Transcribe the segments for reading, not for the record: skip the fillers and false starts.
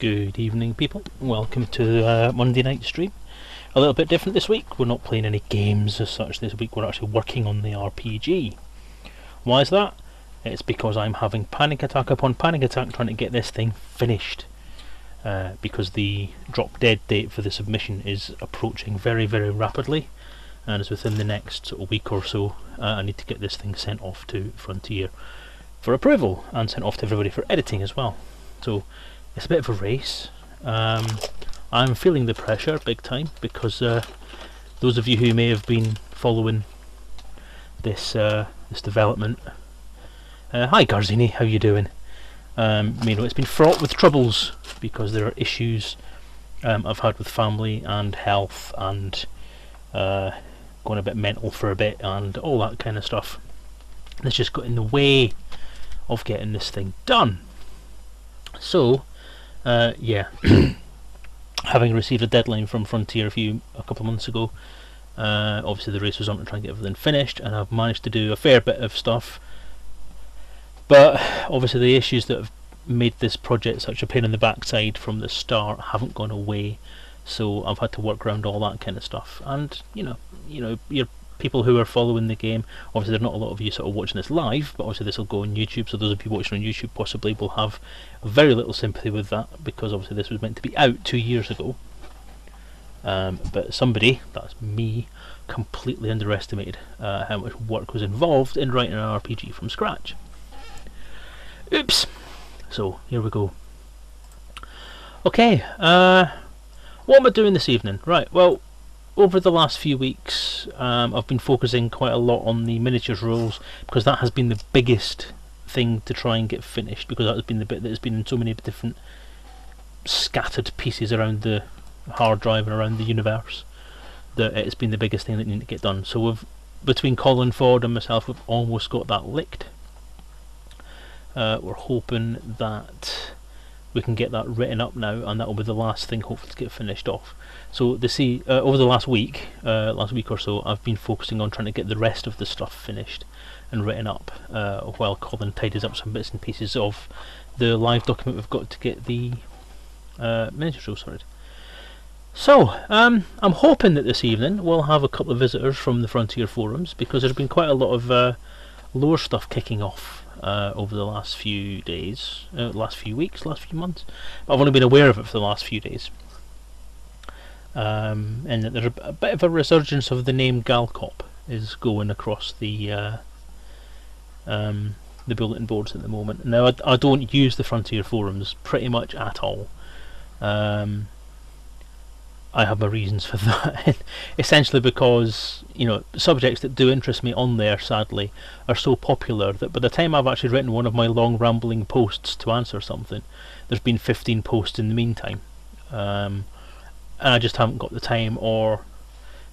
Good evening, people. Welcome to Monday night stream. A little bit different this week. We're not playing any games as such this week. We're actually working on the RPG. Why is that? It's because I'm having panic attack upon panic attack trying to get this thing finished. Because the drop dead date for the submission is approaching very, very rapidly, and it's within the next week or so. I need to get this thing sent off to Frontier for approval and sent off to everybody for editing as well. So it's a bit of a race. I'm feeling the pressure big time because those of you who may have been following this this development, hi Garzini, how you doing? It's been fraught with troubles because there are issues I've had with family and health and going a bit mental for a bit and all that kind of stuff. That's just got in the way of getting this thing done. So yeah, having received a deadline from Frontier a couple of months ago, obviously the race was on to try and get everything finished, and I've managed to do a fair bit of stuff. But obviously the issues that have made this project such a pain in the backside from the start haven't gone away, so I've had to work around all that kind of stuff. And you know, you're people who are following the game. Obviously, there are not a lot of you sort of watching this live, but obviously this will go on YouTube. So those of you watching on YouTube possibly will have very little sympathy with that, because obviously this was meant to be out 2 years ago. But somebody, that's me, completely underestimated how much work was involved in writing an RPG from scratch. Oops. So here we go. Okay, what am I doing this evening? Right, well, over the last few weeks I've been focusing quite a lot on the miniatures rules, because that has been the biggest thing to try and get finished, because that has been the bit that has been in so many different scattered pieces around the hard drive and around the universe, that it's been the biggest thing that needed to get done. So between Colin Ford and myself, we've almost got that licked. We're hoping that we can get that written up now, and that will be the last thing hopefully to get finished off. So over the last week or so, I've been focusing on trying to get the rest of the stuff finished and written up, while Colin tidies up some bits and pieces of the live document we've got to get the miniature show sorted. So I'm hoping that this evening we'll have a couple of visitors from the Frontier forums, because there's been quite a lot of lore stuff kicking off over the last few days, last few weeks, last few months. But I've only been aware of it for the last few days. And that there's a bit of a resurgence of the name Galcop is going across the bulletin boards at the moment. Now I don't use the Frontier forums pretty much at all. I have my reasons for that. Essentially because, you know, subjects that do interest me on there, sadly, are so popular that by the time I've actually written one of my long rambling posts to answer something, there's been 15 posts in the meantime. And I just haven't got the time or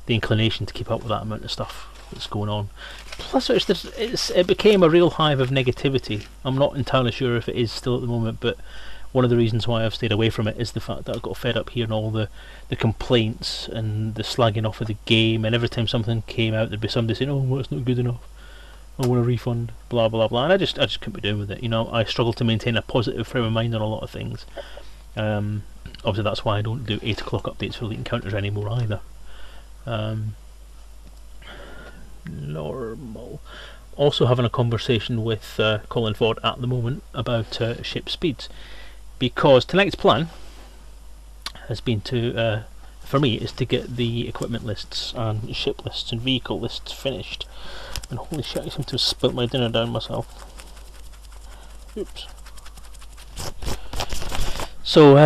the inclination to keep up with that amount of stuff that's going on. Plus it became a real hive of negativity. I'm not entirely sure if it is still at the moment, but one of the reasons why I've stayed away from it is the fact that I got fed up hearing all the complaints and the slagging off of the game, and every time something came out there'd be somebody saying, oh, well, it's not good enough, I want a refund, blah blah blah, and I just couldn't be doing with it. You know, I struggle to maintain a positive frame of mind on a lot of things. Obviously that's why I don't do 8 o'clock updates for Elite Encounters anymore either. Normal. Also having a conversation with Colin Ford at the moment about ship speeds, because tonight's plan has been to, for me, is to get the equipment lists and ship lists and vehicle lists finished. And holy shit, I seem to have spilt my dinner down myself. Oops. So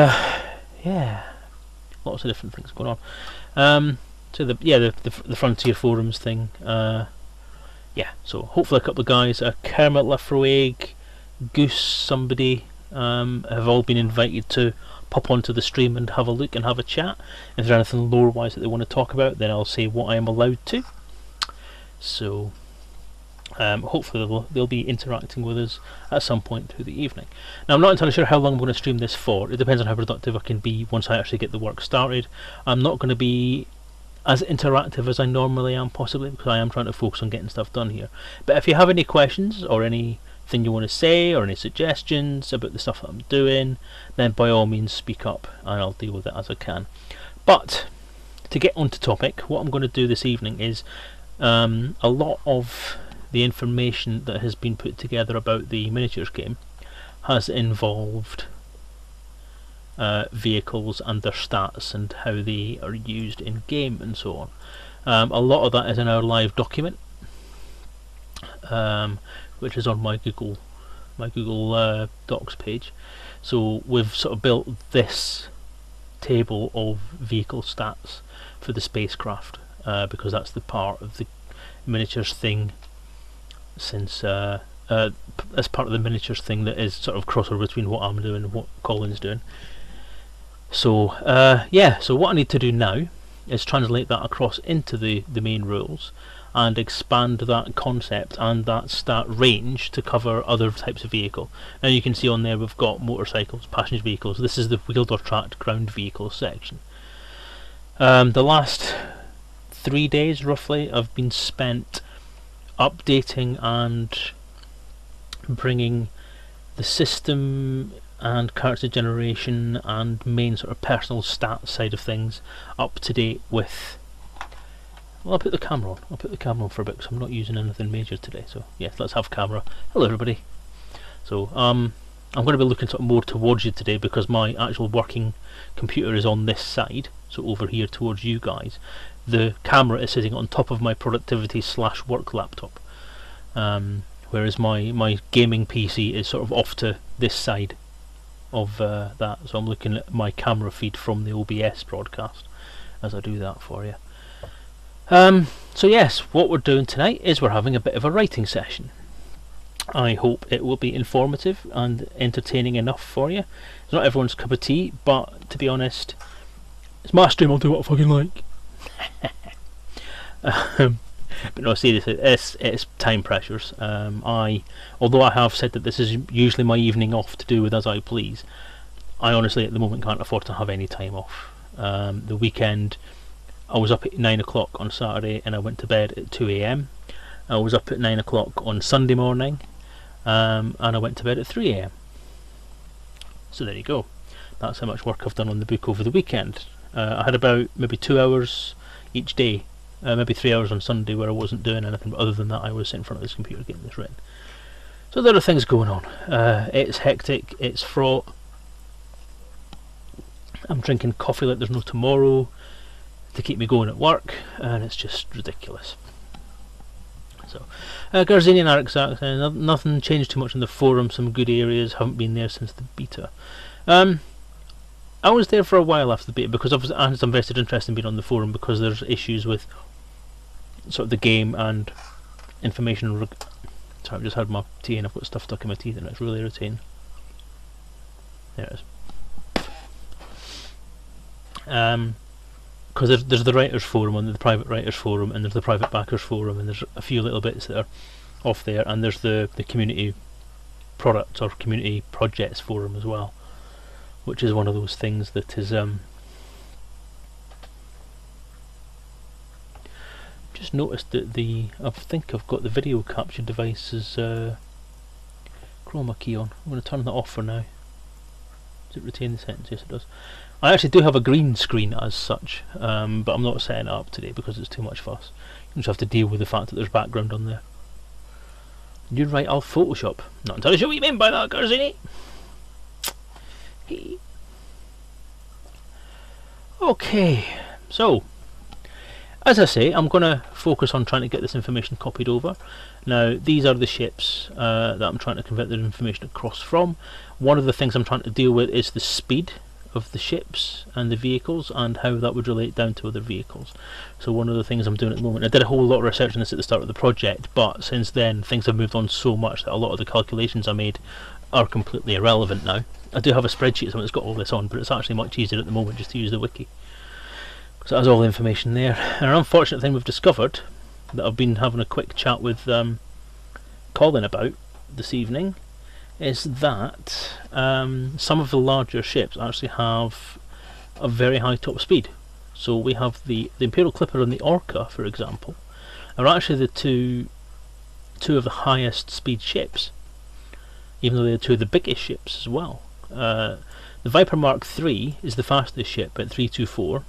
yeah, lots of different things going on. So the Frontier forums thing. Yeah, so hopefully a couple of guys, Kermit Lafroig, Goose, somebody, have all been invited to pop onto the stream and have a look and have a chat. If there's anything lore wise that they want to talk about, then I'll say what I am allowed to. So hopefully they'll be interacting with us at some point through the evening. Now I'm not entirely sure how long I'm going to stream this for. It depends on how productive I can be once I actually get the work started. I'm not going to be as interactive as I normally am, possibly, because I am trying to focus on getting stuff done here. But if you have any questions or any anything you want to say or any suggestions about the stuff that I'm doing, then by all means speak up and I'll deal with it as I can. But to get onto topic, what I'm going to do this evening is a lot of the information that has been put together about the miniatures game has involved vehicles and their stats and how they are used in game and so on. A lot of that is in our live document, which is on my Google Docs page. So we've sort of built this table of vehicle stats for the spacecraft, because that's the part of the miniatures thing, since as part of the miniatures thing that is sort of crossover between what I'm doing and what Colin's doing. So yeah, so what I need to do now is translate that across into the main rules and expand that concept and that stat range to cover other types of vehicle. Now you can see on there we've got motorcycles, passenger vehicles. This is the wheeled or tracked ground vehicles section. The last 3 days roughly have been spent updating and bringing the system and character generation and main sort of personal stat side of things up to date with... Well, I'll put the camera on. I'll put the camera on for a bit because I'm not using anything major today. So yes, let's have camera. Hello everybody. So I'm going to be looking sort of more towards you today because my actual working computer is on this side, so over here towards you guys. The camera is sitting on top of my productivity / work laptop, whereas my gaming PC is sort of off to this side of that. So I'm looking at my camera feed from the OBS broadcast as I do that for you. So yes, what we're doing tonight is we're having a bit of a writing session. I hope it will be informative and entertaining enough for you. It's not everyone's cup of tea, but to be honest, it's my stream, I'll do what I fucking like. But no, seriously, it's time pressures. Although I have said that this is usually my evening off to do with as I please, I honestly at the moment can't afford to have any time off. The weekend I was up at 9 o'clock on Saturday and I went to bed at 2 AM. I was up at 9 o'clock on Sunday morning, and I went to bed at 3 AM. So there you go. That's how much work I've done on the book over the weekend. I had about maybe 2 hours each day, maybe 3 hours on Sunday where I wasn't doing anything, but other than that I was in front of this computer getting this written. So there are things going on. It's hectic, it's fraught. I'm drinking coffee like there's no tomorrow to keep me going at work, and it's just ridiculous. So, Garzini and Arik saying nothing changed too much in the forum, some good areas, haven't been there since the beta. I was there for a while after the beta because I had some vested interest in being on the forum because there's issues with sort of the game and information. Sorry, I've just had my tea and I've got stuff stuck in my teeth and it's really irritating. There it is. Because there's the writers forum and the private writers forum and there's the private backers forum and there's a few little bits that are off there, and there's the community products or community projects forum as well, which is one of those things that is just noticed that I think I've got the video capture device's chroma key on. I'm going to turn that off for now. Does it retain the sentence? Yes it does. I actually do have a green screen as such, but I'm not setting it up today because it's too much fuss. You just have to deal with the fact that there's background on there. You're right, I'll Photoshop. Not entirely sure what you mean by that, Garzini. Okay, so as I say, I'm going to focus on trying to get this information copied over. Now, these are the ships that I'm trying to convert the information across from. One of the things I'm trying to deal with is the speed of the ships and the vehicles and how that would relate down to other vehicles. So one of the things I'm doing at the moment, I did a whole lot of research on this at the start of the project, but since then things have moved on so much that a lot of the calculations I made are completely irrelevant now. I do have a spreadsheet that's got all this on, but it's actually much easier at the moment just to use the wiki, because it has all the information there. And an unfortunate thing we've discovered that I've been having a quick chat with Colin about this evening is that some of the larger ships actually have a very high top speed. So we have the Imperial Clipper and the Orca, for example, are actually the two of the highest speed ships. even though they're two of the biggest ships as well. The Viper Mark III is the fastest ship at 324,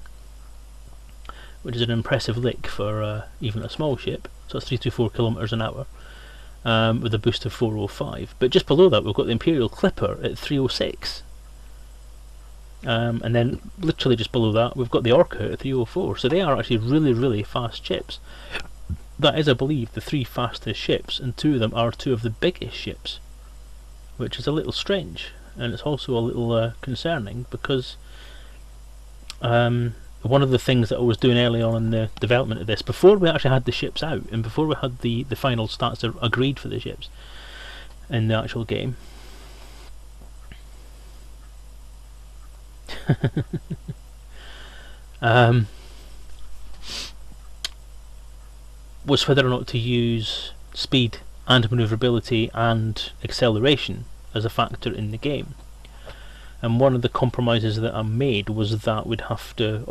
which is an impressive lick for even a small ship. So it's 324 kilometers an hour, with a boost of 405. But just below that, we've got the Imperial Clipper at 306. And then literally just below that, we've got the Orca at 304. So they are actually really, really fast ships. That is, I believe, the three fastest ships, and two of them are two of the biggest ships, which is a little strange, and it's also a little concerning, because one of the things that I was doing early on in the development of this, before we actually had the ships out, and before we had the final stats agreed for the ships in the actual game, was whether or not to use speed and manoeuvrability and acceleration as a factor in the game. And one of the compromises that I made was that we'd have to,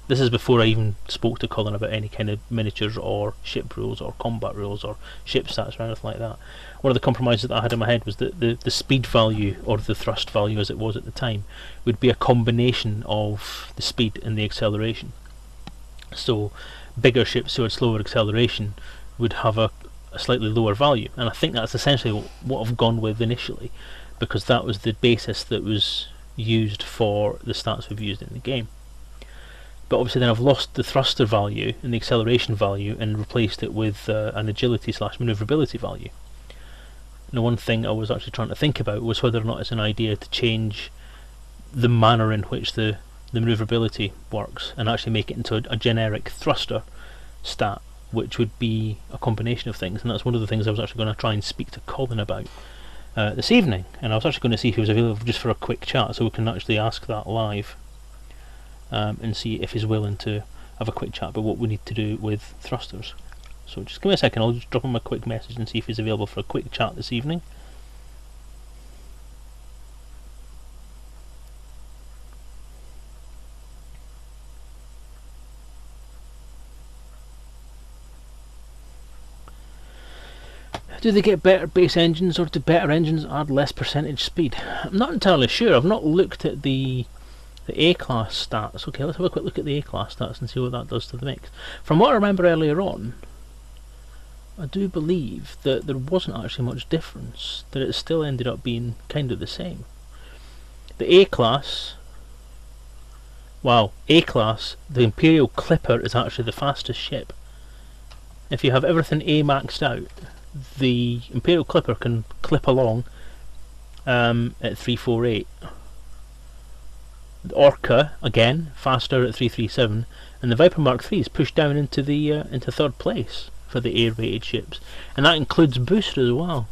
this is before I even spoke to Colin about any kind of miniatures or ship rules or combat rules or ship stats or anything like that. One of the compromises that I had in my head was that the speed value, or the thrust value as it was at the time, would be a combination of the speed and the acceleration. So bigger ships who had slower acceleration would have a slightly lower value, and I think that's essentially what I've gone with initially, because that was the basis that was used for the stats we've used in the game. But obviously then I've lost the thruster value and the acceleration value and replaced it with an agility / manoeuvrability value. And the one thing I was actually trying to think about was whether or not it's an idea to change the manner in which the manoeuvrability works and actually make it into a generic thruster stat, which would be a combination of things. And that's one of the things I was actually going to try and speak to Colin about this evening, and I was actually going to see if he was available just for a quick chat, so we can actually ask that live and see if he's willing to have a quick chat about what we need to do with thrusters. So just give me a second, I'll just drop him a quick message and see if he's available for a quick chat this evening. Do they get better base engines, or do better engines add less percentage speed? I'm not entirely sure. I've not looked at the A-class stats. Okay, let's have a quick look at the A-class stats and see what that does to the mix. From what I remember earlier on, I do believe that there wasn't actually much difference, that it still ended up being kind of the same. The A-class, wow, A-class, the Imperial Clipper is actually the fastest ship. If you have everything A maxed out, the Imperial Clipper can clip along at 348. The Orca, again, faster at 337, and the Viper Mark III is pushed down into third place for the air-rated ships, and that includes boost as well.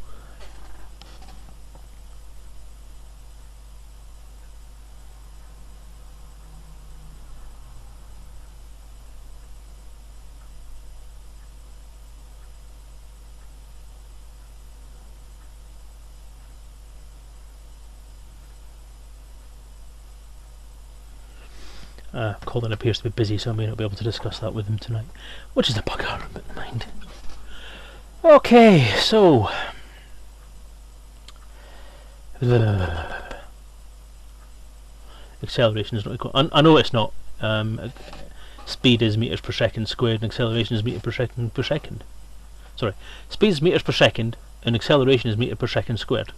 Colin appears to be busy, so I may not be able to discuss that with him tonight, which is a bugger, but never mind. Okay, so acceleration is not equal. I know it's not. Speed is meters per second squared, and acceleration is meters per second. Sorry, speed is meters per second, and acceleration is meters per second squared.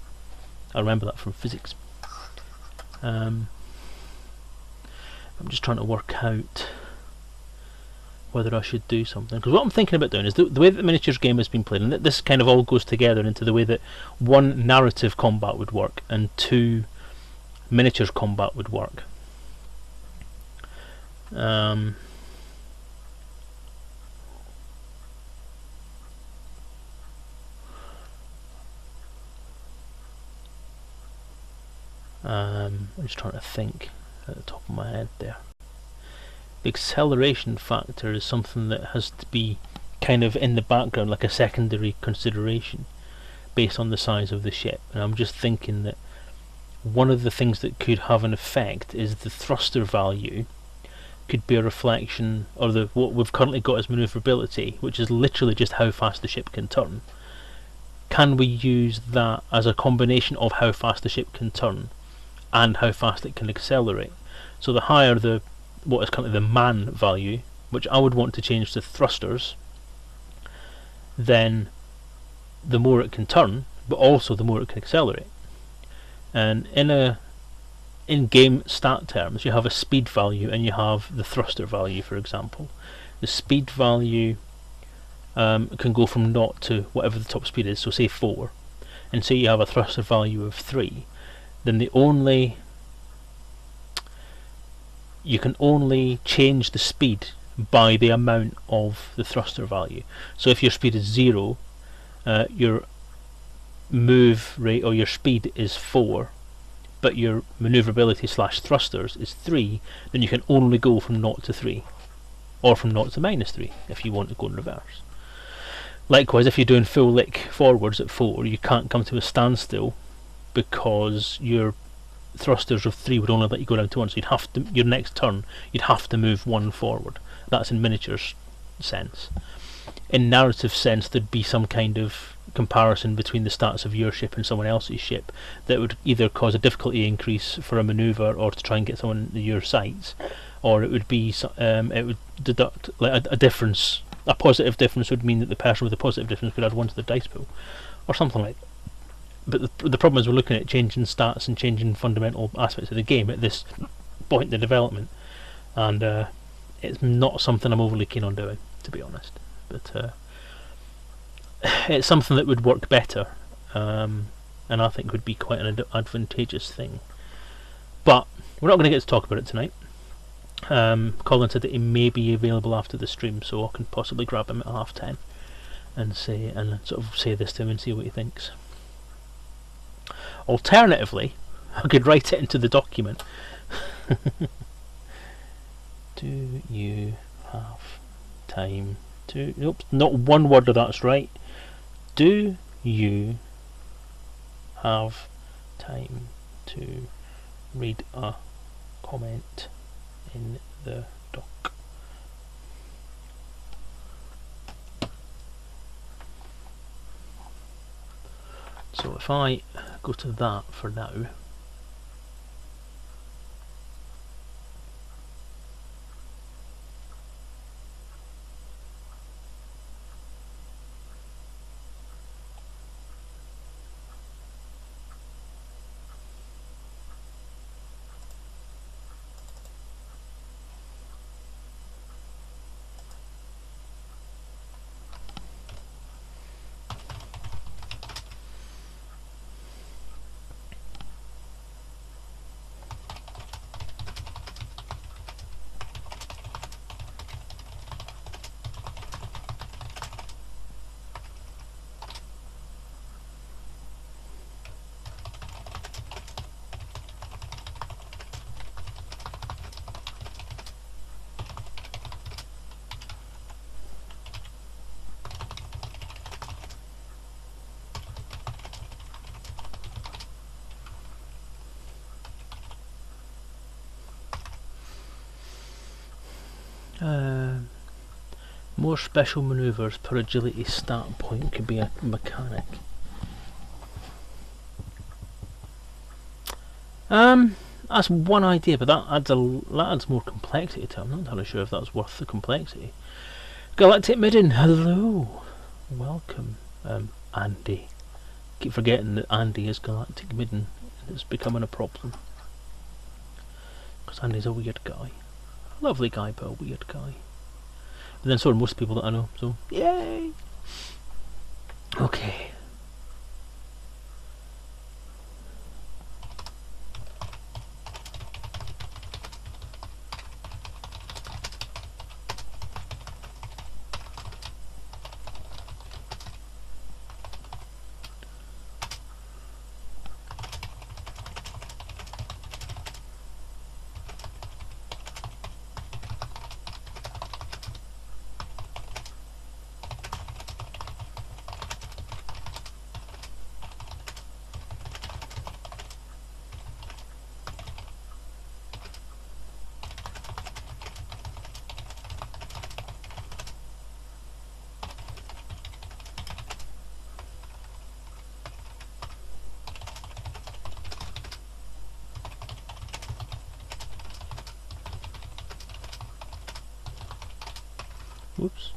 I remember that from physics. I'm just trying to work out whether I should do something, because what I'm thinking about doing is the way that the miniatures game has been played, and this kind of all goes together into the way that one, narrative combat would work, and two, miniatures combat would work. I'm just trying to think at the top of my head there. The acceleration factor is something that has to be kind of in the background, like a secondary consideration based on the size of the ship, and I'm just thinking that one of the things that could have an effect is the thruster value could be a reflection of what we've currently got as manoeuvrability, which is literally just how fast the ship can turn, can we use that as a combination of how fast the ship can turn and how fast it can accelerate? So the higher the what is currently the man value, which I would want to change to thrusters, then the more it can turn, but also the more it can accelerate. And in game stat terms, you have a speed value and you have the thruster value, for example. The speed value can go from 0 to whatever the top speed is, so say 4, and say you have a thruster value of 3, then you can only change the speed by the amount of the thruster value. So if your speed is 0, your move rate or your speed is 4, but your manoeuvrability / thrusters is 3, then you can only go from 0 to 3, or from 0 to -3 if you want to go in reverse. Likewise, if you're doing full lick forwards at 4, you can't come to a standstill because your thrusters of 3 would only let you go down to 1, so you'd have to, your next turn, you'd have to move 1 forward. That's in miniatures sense. In narrative sense, there'd be some kind of comparison between the stats of your ship and someone else's ship that would either cause a difficulty increase for a manoeuvre or to try and get someone in your sights, or it would be it would deduct like a difference. A positive difference would mean that the person with the positive difference could add 1 to the dice pool, or something like that. But the problem is we're looking at changing stats and changing fundamental aspects of the game at this point in the development, and it's not something I'm overly keen on doing, to be honest. But it's something that would work better, and I think would be quite an advantageous thing. But we're not going to get to talk about it tonight. Colin said that he may be available after the stream, so I can possibly grab him at 10:30 and sort of say this to him and see what he thinks. Alternatively, I could write it into the document. Do you have time to... Nope, not one word of that's right. Do you have time to read a comment in the doc? So if I go to that for now, more special manoeuvres per agility stat point could be a mechanic. That's one idea, but that adds more complexity to it. I'm not entirely sure if that's worth the complexity. Galactic Midden, hello, welcome, Andy. Keep forgetting that Andy is Galactic Midden, and it's becoming a problem because Andy's a weird guy, a lovely guy, but a weird guy. But then so are most people that I know, so yay! Okay. Whoops.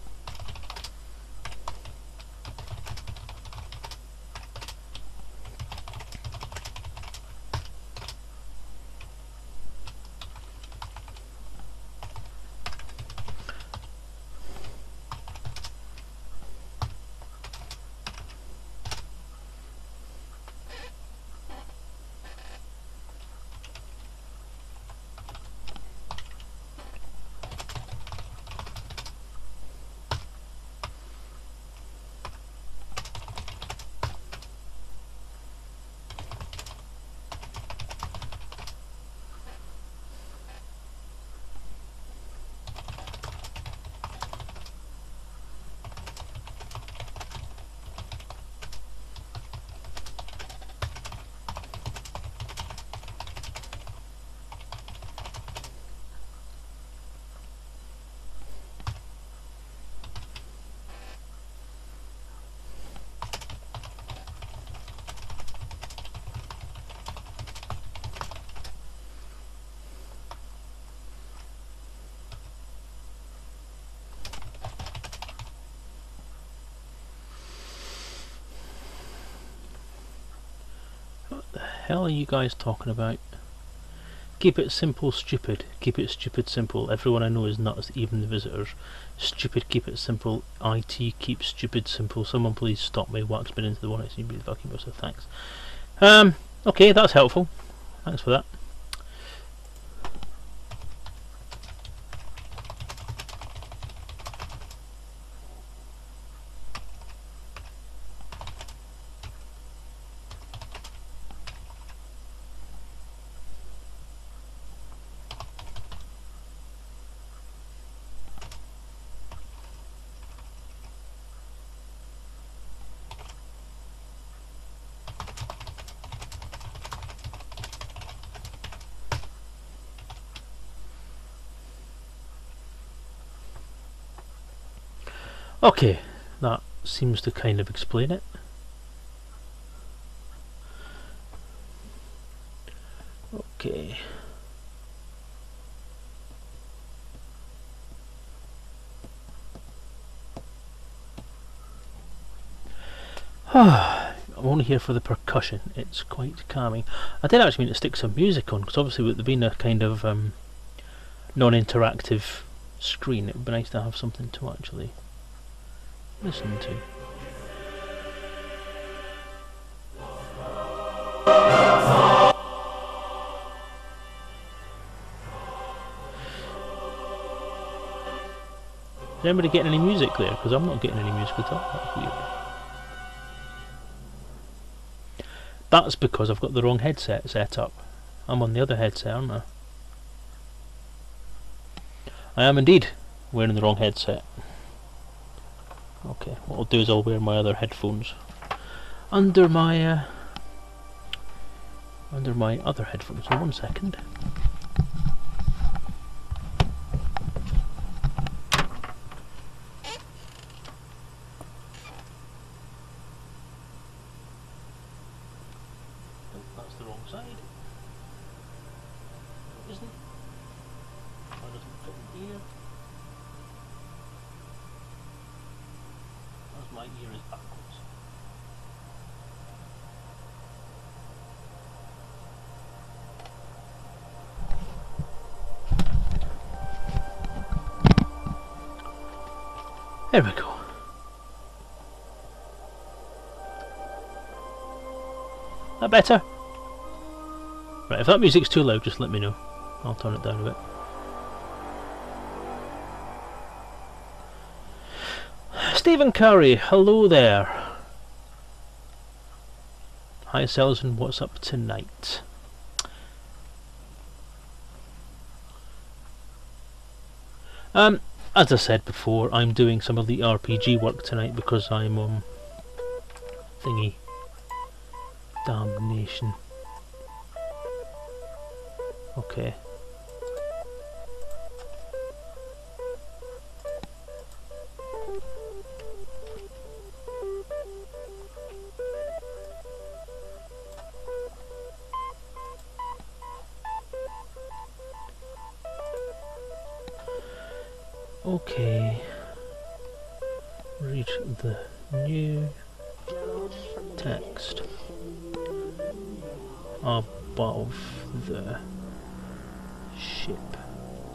What the hell are you guys talking about? Keep it simple, stupid. Keep it stupid, simple. Everyone I know is nuts, even the visitors. Stupid, keep it simple. IT, keep stupid, simple. Someone please stop me. Wax been into the one I seem to be fucking with, so thanks. Okay, that's helpful. Thanks for that. Okay, that seems to kind of explain it. Okay. I'm only here for the percussion. It's quite calming. I did actually mean to stick some music on, because obviously with there being a kind of non-interactive screen, it would be nice to have something to actually listen to. Is anybody getting any music there? Because I'm not getting any music at all. That's weird. That's because I've got the wrong headset set up. I'm on the other headset, aren't I? I am indeed wearing the wrong headset. Okay, what I'll do is I'll wear my other headphones under my other headphones. So 1 second. Oh, that's the wrong side. It isn't. That doesn't fit in here. As my ear is backwards. There we go. That better? Right, if that music's too loud, just let me know. I'll turn it down a bit. Stephen Curry, hello there. Hi Selezen, what's up tonight? As I said before, I'm doing some of the RPG work tonight because I'm thingy. Damnation. Okay. Okay. read the new text above the ship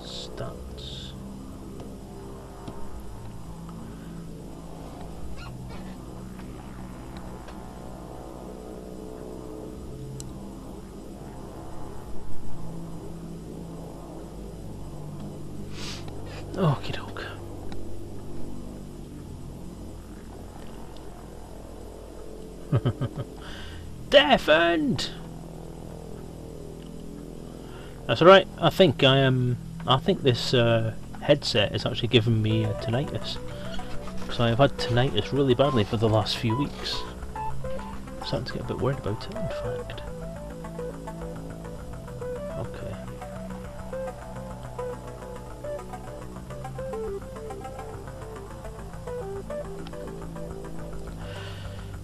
stats. Okie doke. Deafened! That's alright. I think this headset is actually giving me tinnitus. Because I have had tinnitus really badly for the last few weeks. I'm starting to get a bit worried about it, in fact. Okay.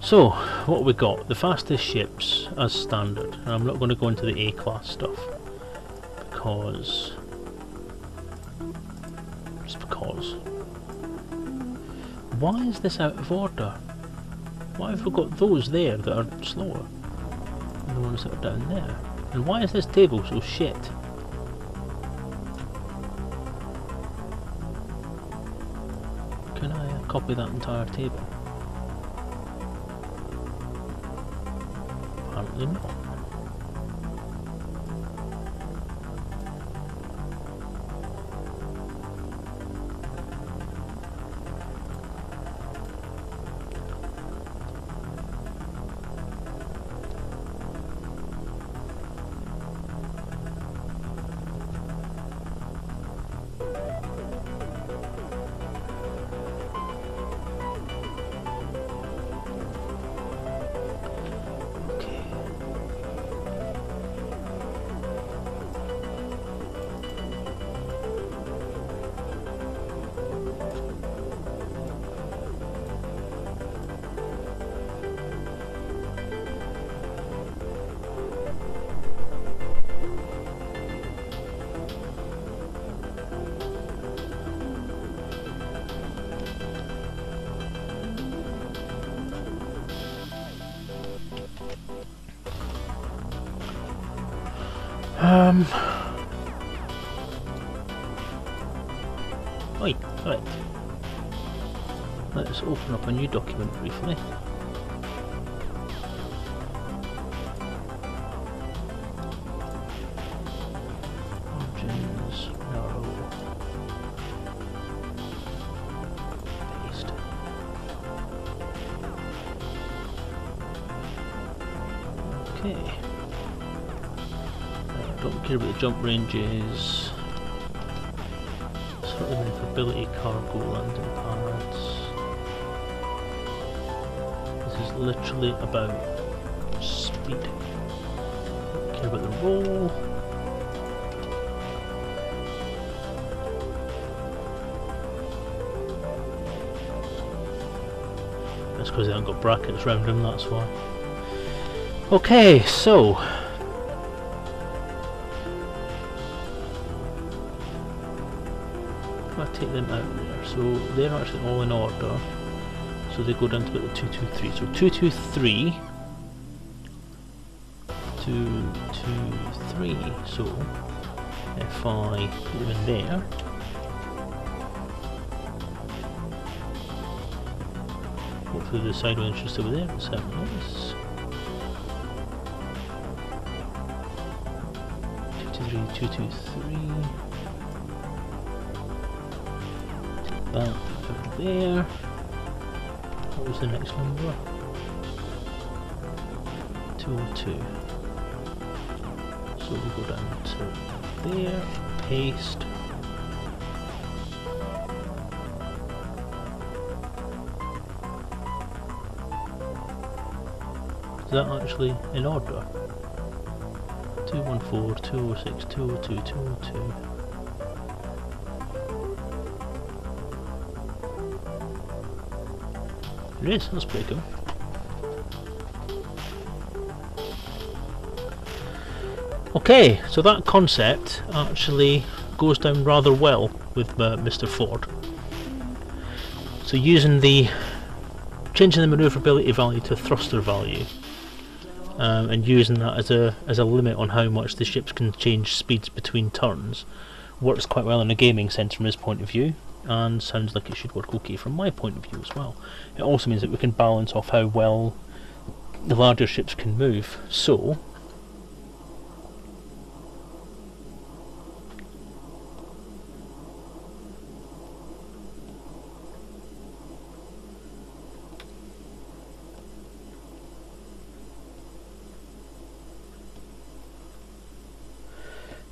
So, what have we got? The fastest ships as standard. And I'm not going to go into the A-class stuff. Because... just because. Why is this out of order? Why have we got those there that are slower than the ones that are down there? And why is this table so shit? Can I copy that entire table? Apparently not. Oi, right. Let's open up a new document briefly. Margins, narrow. Paste. Okay. Don't care about the jump ranges. Sort of maneuverability, cargo, landing pads. This is literally about speed. Don't care about the roll. That's because they haven't got brackets around them, that's why. Okay, so I take them out there, so they're actually all in order, so they go down to about 223, so 223, 223, so if I put them in there, hopefully the side winch is over there, it's 7 knots. 223, 223. That over there. What was the next number? 202. So we go down to there, paste. Is that actually in order? 214, 206, 202, 202. It is, that's pretty cool. Okay, so that concept actually goes down rather well with Mr. Ford. So using the changing the manoeuvrability value to thruster value, and using that as a limit on how much the ships can change speeds between turns, works quite well in a gaming sense from his point of view, and sounds like it should work okay from my point of view as well. It also means that we can balance off how well the larger ships can move. So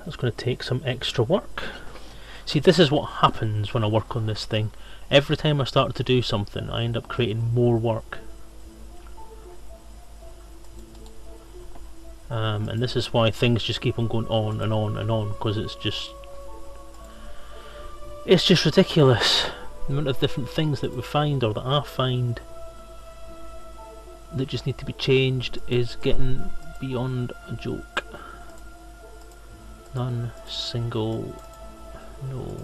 that's going to take some extra work. See, this is what happens when I work on this thing. Every time I start to do something, I end up creating more work. And this is why things just keep on going on and on and on, because it's just ridiculous. The amount of different things that we find, or that I find, that just need to be changed is getting beyond a joke. None, single, no.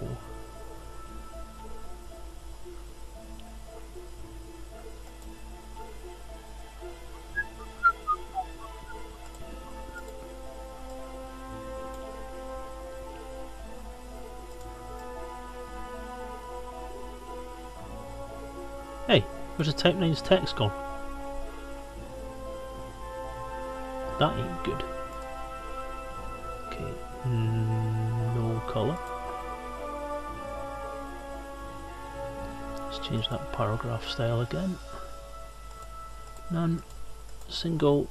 Hey, where's the Type 9's text gone? That ain't good. Okay, no colour. Let's change that paragraph style again. None, single,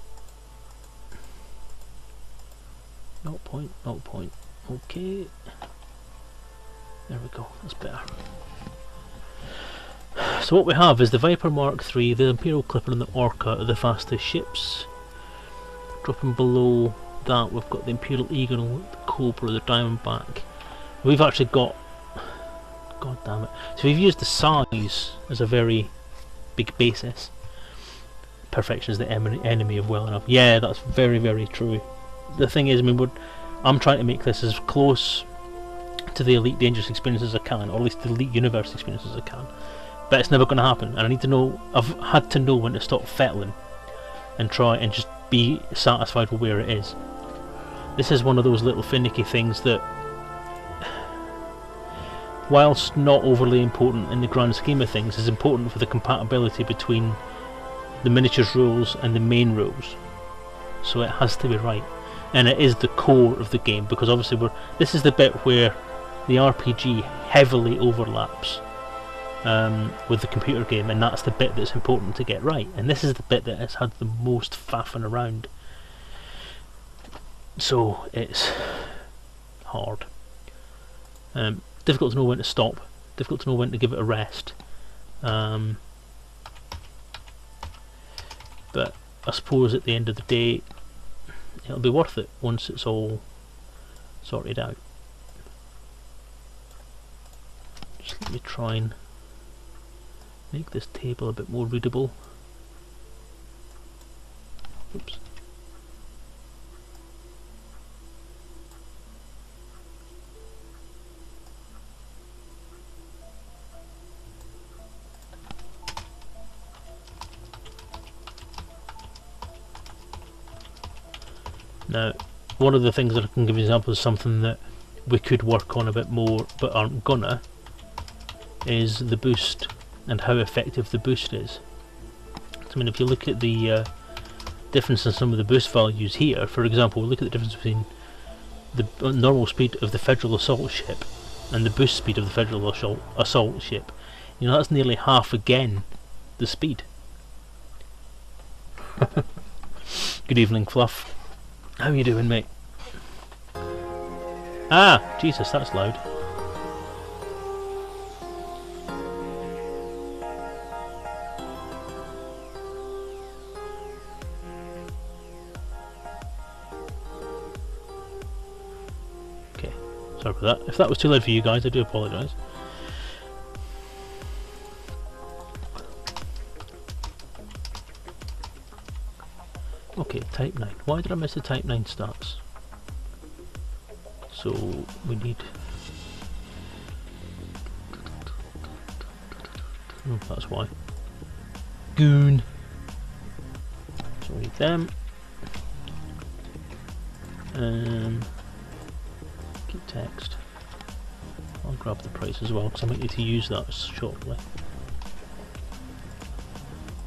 0 point, 0 point. Okay, there we go, that's better. So what we have is the Viper Mark III, the Imperial Clipper and the Orca are the fastest ships. Dropping below that we've got the Imperial Eagle, the Cobra, the Diamondback. We've actually got... God damn it. So we've used the size as a very big basis. Perfection is the enemy of well enough. Yeah, that's very, very true. The thing is, I mean, I'm trying to make this as close to the Elite Dangerous experience as I can, or at least the Elite Universe experience as I can. But it's never going to happen, and I need to know, I've had to know when to stop fettling and try and just be satisfied with where it is. This is one of those little finicky things that, whilst not overly important in the grand scheme of things, is important for the compatibility between the miniatures rules and the main rules. So it has to be right, and it is the core of the game, because obviously this is the bit where the RPG heavily overlaps with the computer game, and that's the bit that's important to get right, and this is the bit that has had the most faffing around, so it's hard. Difficult to know when to stop, difficult to know when to give it a rest, but I suppose at the end of the day it'll be worth it once it's all sorted out. Just let me try and make this table a bit more readable. Oops. Now, one of the things that I can give you an example of something that we could work on a bit more but aren't gonna, is the boost and how effective the boost is. I mean, if you look at the difference in some of the boost values here, for example, look at the difference between the normal speed of the Federal assault ship and the boost speed of the Federal assault ship. You know, that's nearly half again the speed. Good evening, Fluff. How you doing, mate? Ah, Jesus, that's loud. Sorry for that. If that was too loud for you guys, I do apologise. Okay, Type 9. Why did I miss the Type 9 stats? So, we need... Oh, that's why. goon. So we need them. Keep text. I'll grab the price as well because I might need to use that shortly.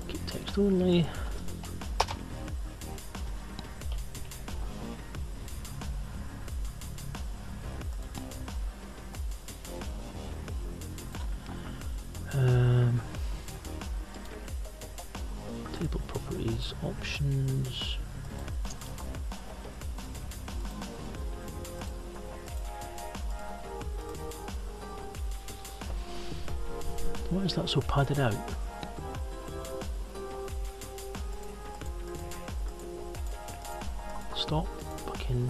Keep text only. Table properties, options. Why is that so padded out? Stop fucking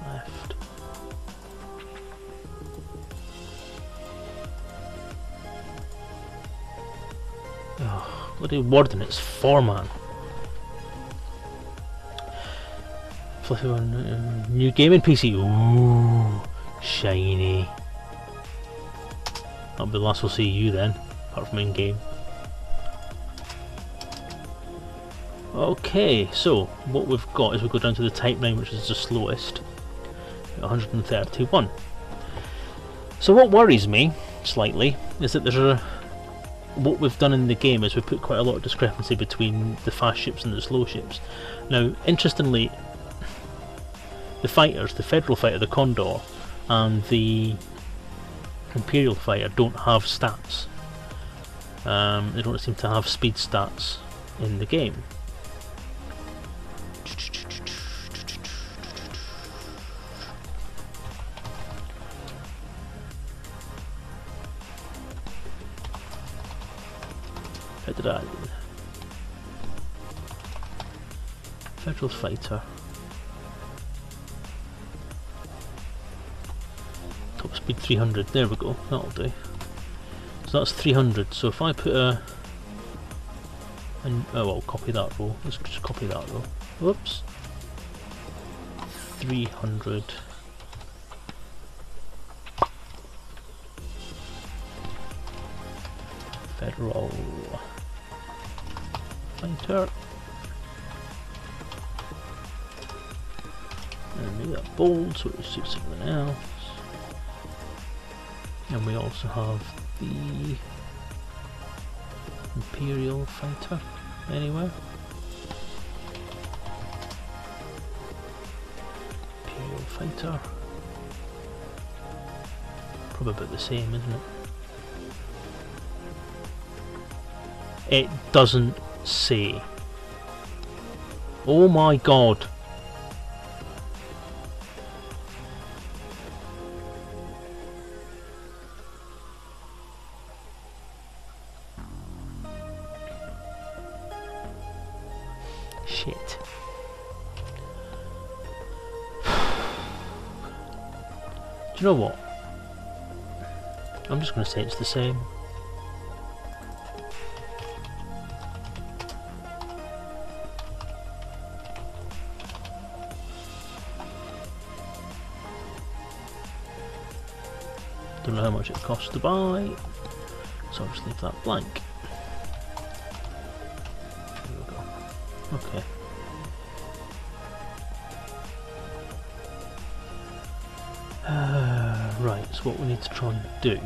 left. Oh, bloody word in its format. Fluffy one, new gaming PC. Ooh, shiny. That'll be the last we'll see you then, apart from in game. Okay, so what we've got is we go down to the Type 9, which is the slowest, 131. So what worries me slightly is that what we've done in the game is we put quite a lot of discrepancy between the fast ships and the slow ships. Now, interestingly, the fighters, the Federal fighter, the Condor, and the Imperial fighter don't have stats. They don't seem to have speed stats in the game. Federal fighter. Top speed 300, there we go, that'll do. So that's 300, so if I put oh well, copy that row, let's just copy that row. Whoops. 300. Federal fighter. And make that bold so it suits something else. And we also have the Imperial fighter anywhere. Imperial fighter. Probably about the same, isn't it? It doesn't say. Oh my god. Shit. Do you know what? I'm just going to say it's the same. Don't know how much it costs to buy, so I'll just leave that blank. There we go. Okay. Right, so what we need to try and do...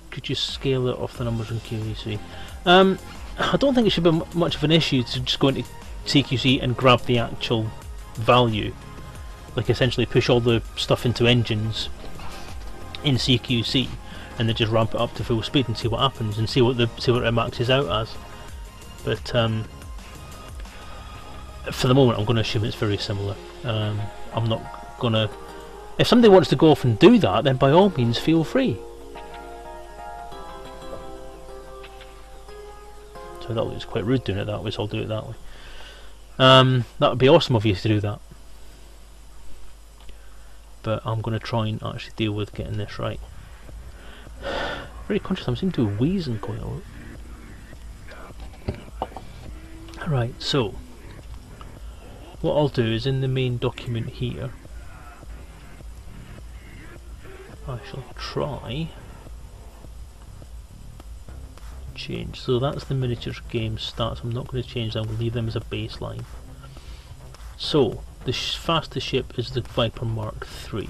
Could you scale it off the numbers in QVC? I don't think it should be much of an issue to just go into CQC and grab the actual value. Like essentially push all the stuff into engines in CQC and then just ramp it up to full speed and see what happens and see what it maxes out as. But for the moment I'm going to assume it's very similar. I'm not going to... If somebody wants to go off and do that, then by all means feel free. So that looks quite rude doing it that way, so I'll do it that way. That would be awesome of you to do that. But I'm going to try and actually deal with getting this right. Very conscious, I'm seeming to be wheezing quite a lot. Right, so what I'll do is in the main document here, I shall try change. So that's the miniatures game stats. I'm not going to change them. I'm going to leave them as a baseline. So the fastest ship is the Viper Mark III.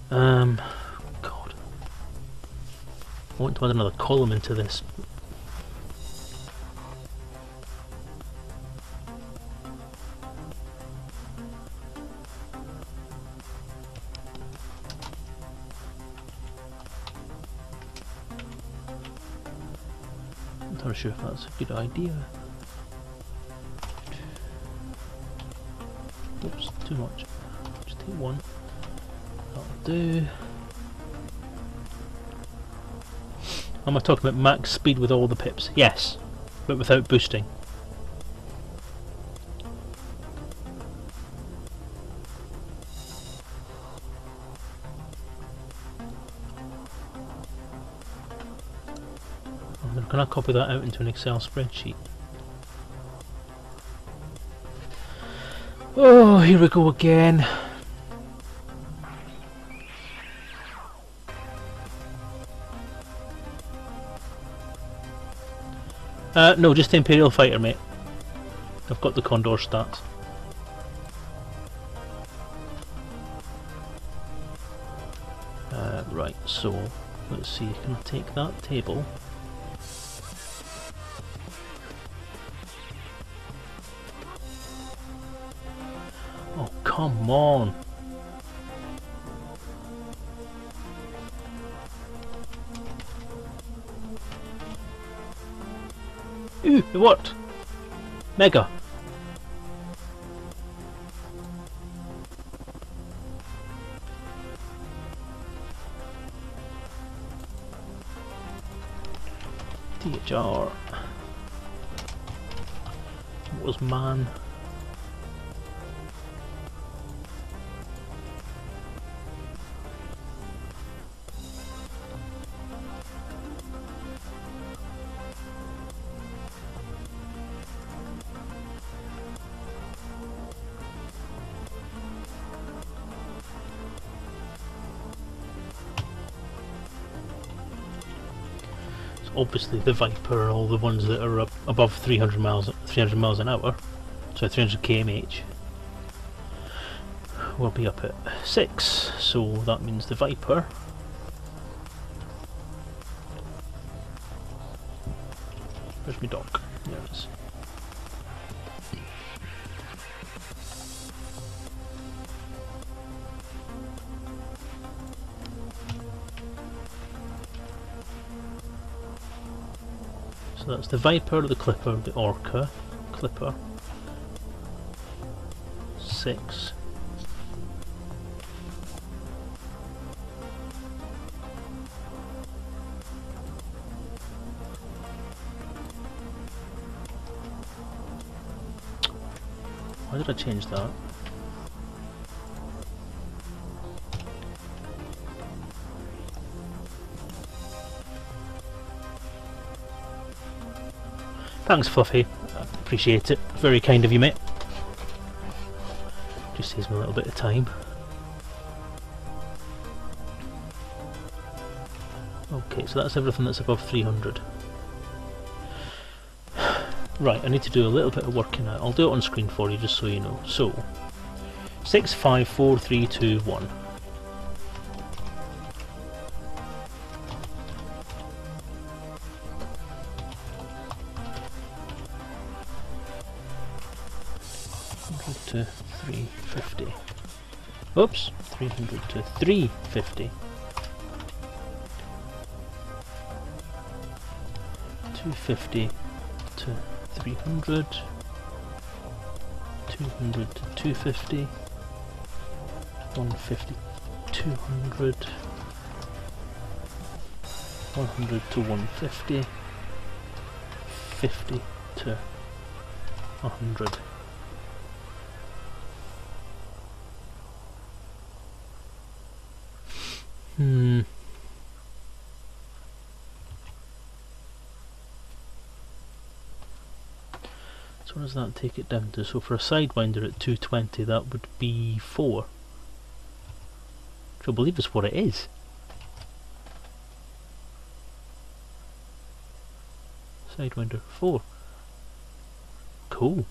God, I want to add another column into this. I'm not sure if that's a good idea. Oops, too much. Just take one. That'll do. Am I talking about max speed with all the pips? Yes, but without boosting. Can I copy that out into an Excel spreadsheet? Oh, here we go again. No, just the Imperial Fighter, mate. I've got the Condor stats. Right, so let's see, can I take that table? Oh, come on! Ooh, it worked! Mega! THR. What was man? Obviously the Viper and all the ones that are up above 300 miles an hour, so 300 kmh, will be up at 6, so that means the Viper where's my dock? There it is. So that's the Viper, the Clipper, the Orca, Clipper, 6. Why did I change that? Thanks, Fluffy. I appreciate it. Very kind of you, mate. Just saves me a little bit of time. Okay, so that's everything that's above 300. Right, I need to do a little bit of working out. I'll do it on screen for you just so you know. So, 6, 5, 4, 3, 2, 1. To 350. Oops, 300 to 350. 250 to 300. 200 to 250. 150, 200. 100 to 150. 50 to 100. So what does that take it down to? So for a Sidewinder at 220 that would be 4. Which I believe is what it is. Sidewinder 4. Cool.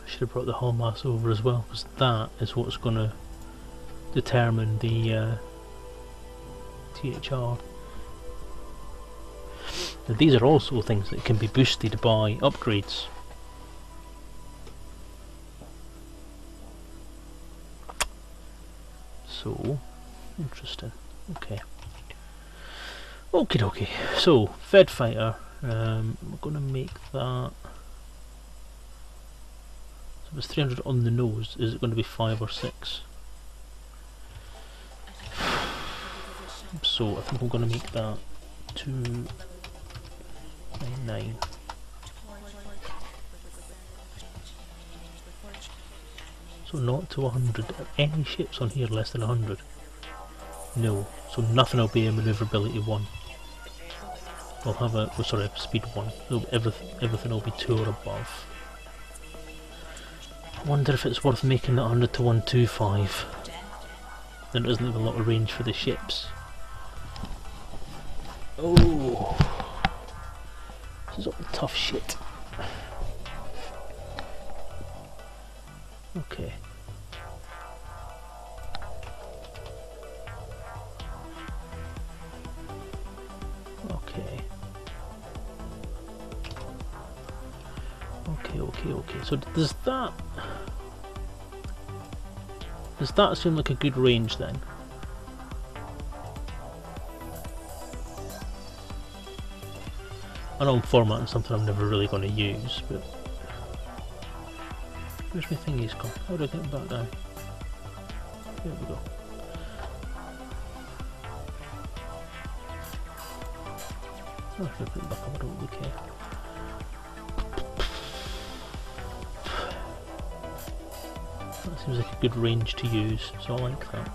Should have brought the hull mass over as well, because that is what's going to determine the THR. Now, these are also things that can be boosted by upgrades. So, interesting. Okay. Okie dokie. So, Fed Fighter. We're going to make that. So if it's 300 on the nose, is it going to be 5 or 6? So I think I'm going to make that 299. So not to 100. Are any ships on here less than 100? No. So nothing will be a manoeuvrability 1. We'll have a, oh, sorry, speed 1. Everything will be 2 or above. I wonder if it's worth making that 100 to 125. Then it doesn't leave a lot of range for the ships. Oh, this is all tough shit. Okay. Okay. Okay. So does that seem like a good range then? I know I'm formatting something I'm never really going to use, but where's my thingies gone? How do I get them back down? There we go. Oh, if I put them back up, I don't really care. That seems like a good range to use, so I like that.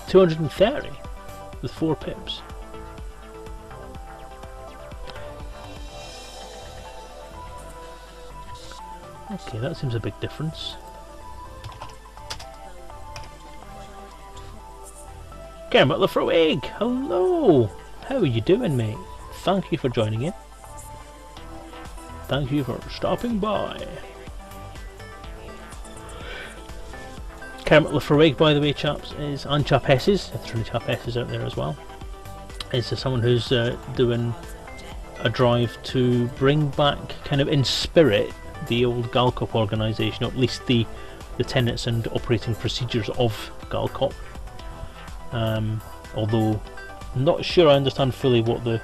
$230 with 4 pips. Okay, that seems a big difference. Kermit the Frog, hello! How are you doing, mate? Thank you for joining in. Thank you for stopping by. Kermit the Frog, by the way, chaps, is, and chapesses, if there's any chapesses out there as well, is someone who's doing a drive to bring back, kind of in spirit, the old Galcop organisation, or at least the tenets and operating procedures of Galcop. Although I'm not sure I understand fully what the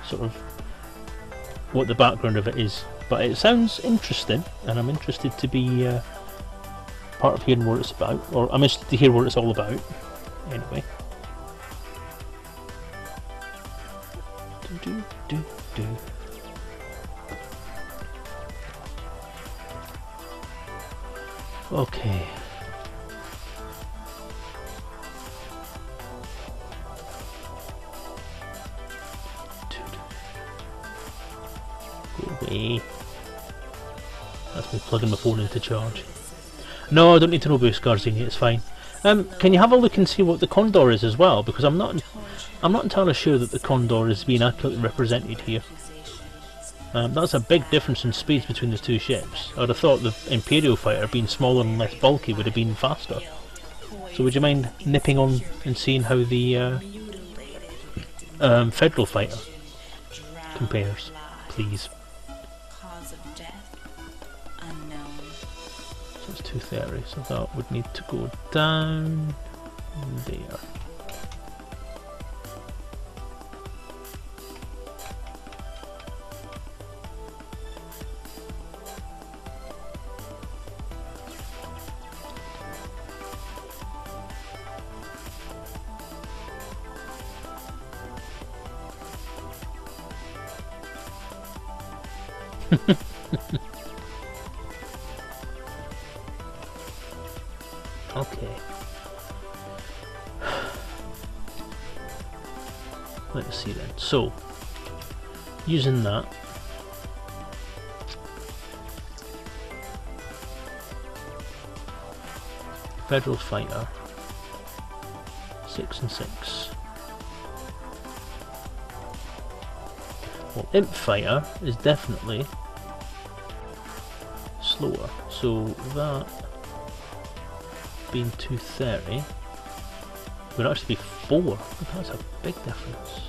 what the background of it is, but it sounds interesting, and I'm interested to be part of hearing what it's about, or I'm interested to hear what it's all about. Anyway. Okay. Go away. That's me plugging my phone into charge. No, I don't need to know boost Garzini, it's fine. Can you have a look and see what the Condor is as well? Because I'm not entirely sure that the Condor is being accurately represented here. That's a big difference in speeds between the two ships. I would have thought the Imperial fighter, being smaller and less bulky, would have been faster. So would you mind nipping on and seeing how the Federal fighter compares, please? So it's 230, so that would need to go down there. Okay. Let's see then. So, using that, Federal Fighter, 6 and 6. Well, Imp Fighter is definitely slower, so that being 230 would actually be 4. That's a big difference.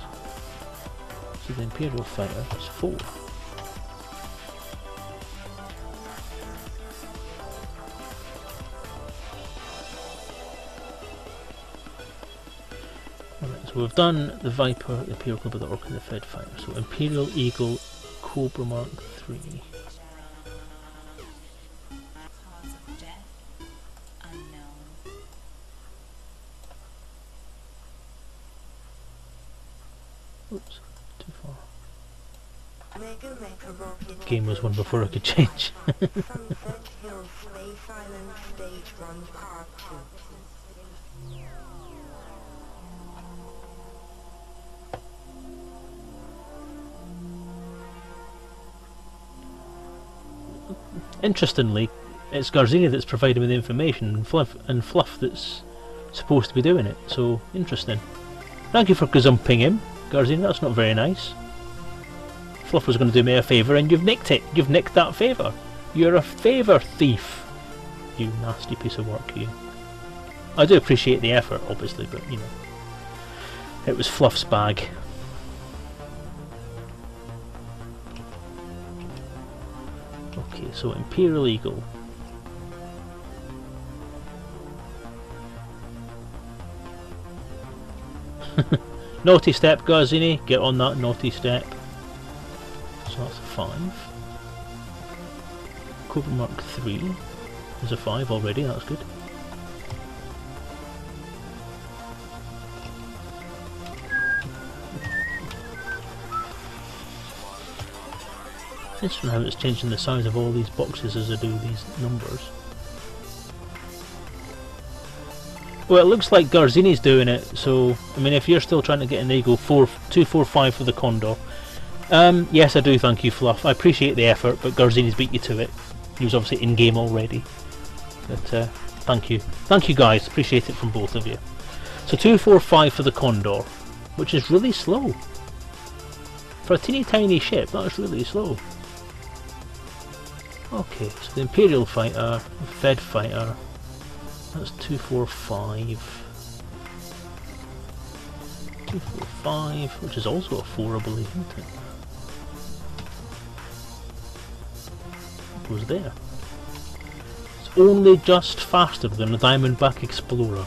So the Imperial Fighter is 4. Alright, so we've done the Viper, the Imperial Cobra, the Orc and the Fed Fighter. So Imperial Eagle, Cobra Mark III. Oops, too far. Game was one before I could change. Interestingly, it's Garzini that's providing me the information, and Fluff that's supposed to be doing it, so interesting. Thank you for gazumping him, Garzini, that's not very nice. Fluff was going to do me a favour and you've nicked it. You've nicked that favour. You're a favour thief. You nasty piece of work, you. I do appreciate the effort, obviously, but, you know. It was Fluff's bag. Okay, so Imperial Eagle. Naughty step, Garzini. Get on that naughty step. So that's a 5. Cobra Mark III is a 5 already, that's good. It's interesting how it's changing the size of all these boxes as I do these numbers. Well, it looks like Garzini's doing it, so I mean, if you're still trying to get an Eagle, 245 for the Condor. Yes, I do, thank you, Fluff. I appreciate the effort, but Garzini's beat you to it. He was obviously in game already. But thank you. Thank you, guys. Appreciate it from both of you. So 245 for the Condor, which is really slow. For a teeny tiny ship, that's really slow. Okay, so the Imperial Fighter, the Fed Fighter, that's 245. 245, which is also a 4, I believe, isn't it? What was there? It's only just faster than a Diamondback Explorer.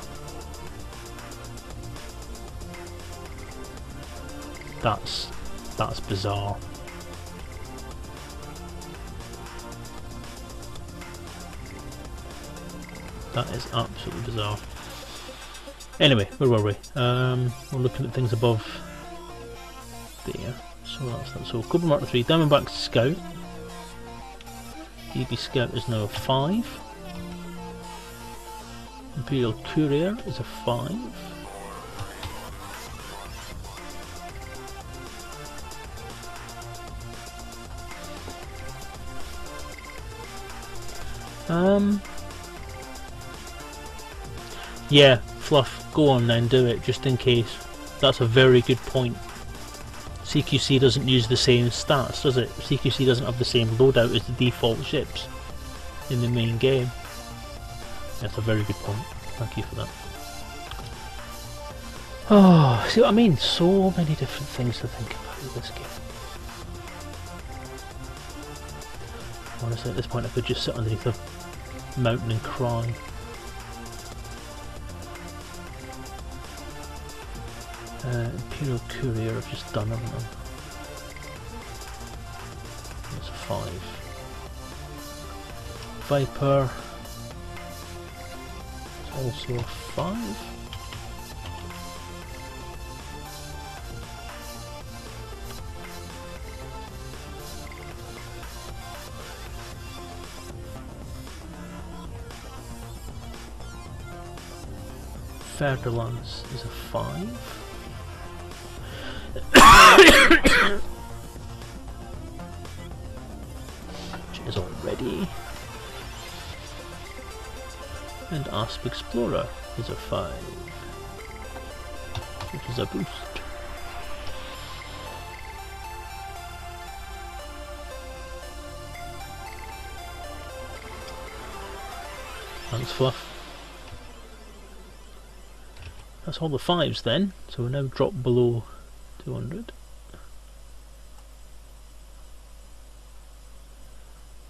That's bizarre. That is absolutely bizarre. Anyway, where were we? We're looking at things above there. So that's that. So Cobra Mark III, Diamondback Scout. DB Scout is now a 5. Imperial Courier is a 5. Yeah, Fluff, go on then, do it, just in case. That's a very good point. CQC doesn't use the same stats, does it? CQC doesn't have the same loadout as the default ships in the main game. That's a very good point. Thank you for that. Oh, see what I mean? So many different things to think about with this game. Honestly, at this point I could just sit underneath a mountain and cry. Imperial Courier I've just done, haven't I? That's a 5. Viper is also a 5. Fer-de-Lance is a 5. Which is already. And Asp Explorer is a 5. Which is a boost. Thanks, Fluff. That's all the 5s then, so we're now dropped below 200.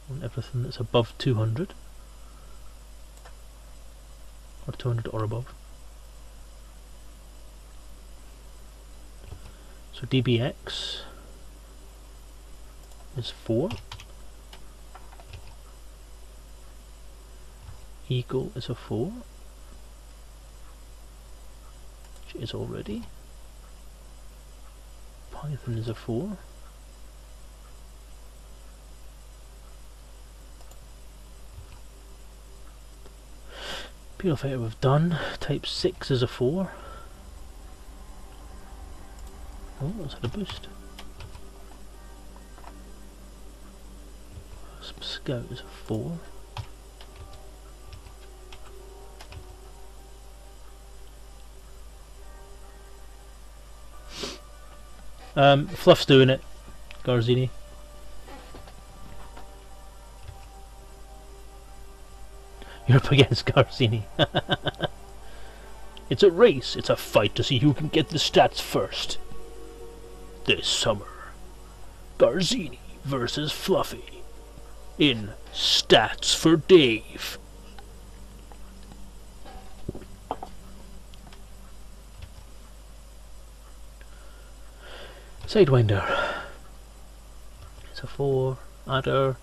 And everything that's above 200. Or 200 or above. So DBX is 4. Eagle is a 4. Which is already. Python is a 4. Purifier we've done. Type 6 is a 4. Oh, that's had a boost. Scout is a 4. Fluff's doing it, Garzini. You're up against Garzini. It's a race, it's a fight to see who can get the stats first. This summer, Garzini versus Fluffy in Stats for Dave. Sidewinder is a 4. Adder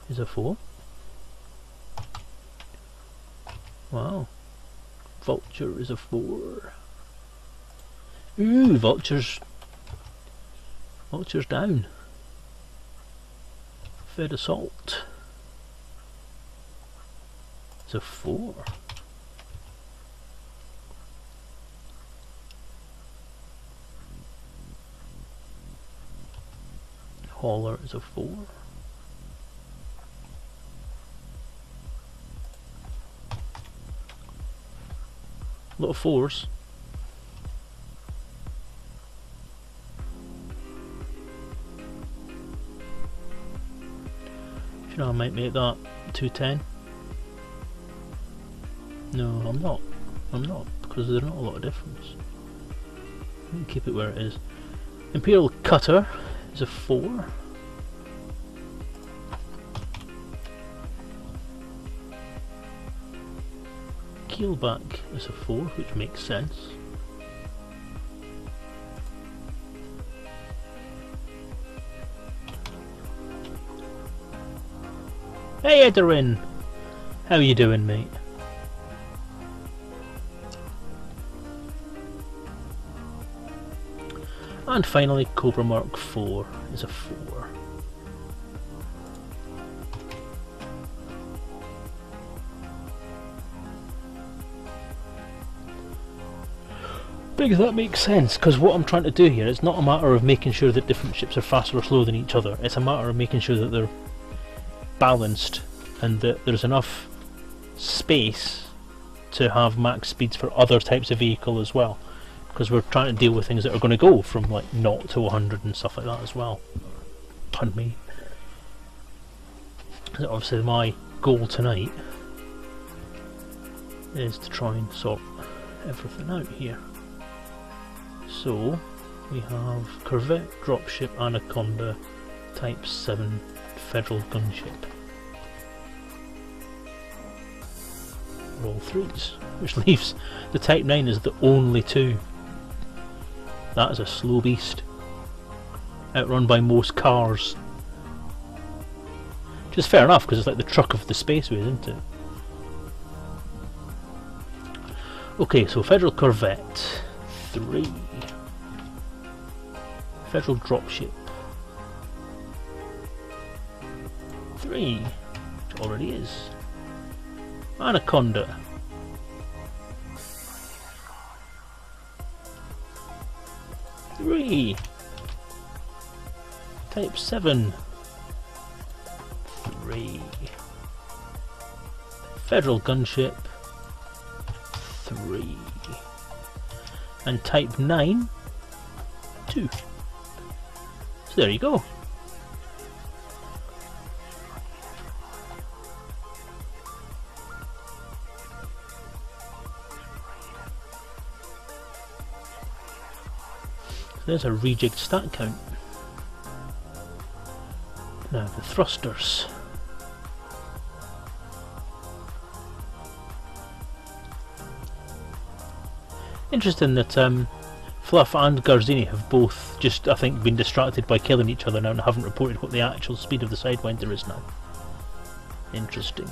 is a 4. Wow. Vulture is a 4. Ooh, Vulture's down. Fed Assault is a 4. Hauler is a 4. A lot of 4s. You know, I might make that 210. No, I'm not. I'm not, because there's not a lot of difference. Let me keep it where it is. Imperial Cutter is a 4. Keelback is a 4, which makes sense. Hey Edarin! How you doing, mate? And finally, Cobra Mark 4 is a 4. Because that makes sense, because what I'm trying to do here, it's not a matter of making sure that different ships are faster or slower than each other, it's a matter of making sure that they're balanced and that there's enough space to have max speeds for other types of vehicle as well, because we're trying to deal with things that are going to go from like 0 to 100 and stuff like that as well. Pardon me. So obviously my goal tonight is to try and sort everything out here. So we have Corvette, Dropship, Anaconda, Type 7 Federal Gunship. We're all 3s, which leaves the Type 9 as the only 2. That is a slow beast. Outrun by most cars. Which is fair enough, because it's like the truck of the spaceway, isn't it? Okay, so Federal Corvette 3. Federal Dropship 3, which already is. Anaconda 3. Type 7. 3. Federal gunship. 3. And type 9. 2. So there you go. There's a rejigged stat count. Now the thrusters. Interesting that Fluff and Garzini have both just, I think, been distracted by killing each other now and haven't reported what the actual speed of the Sidewinder is now. Interesting.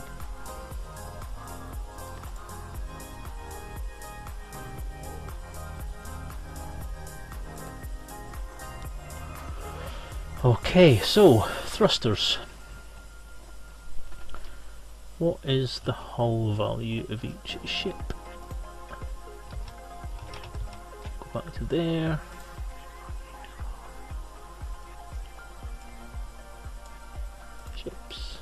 Okay, so thrusters. What is the hull value of each ship? Go back to there. Ships.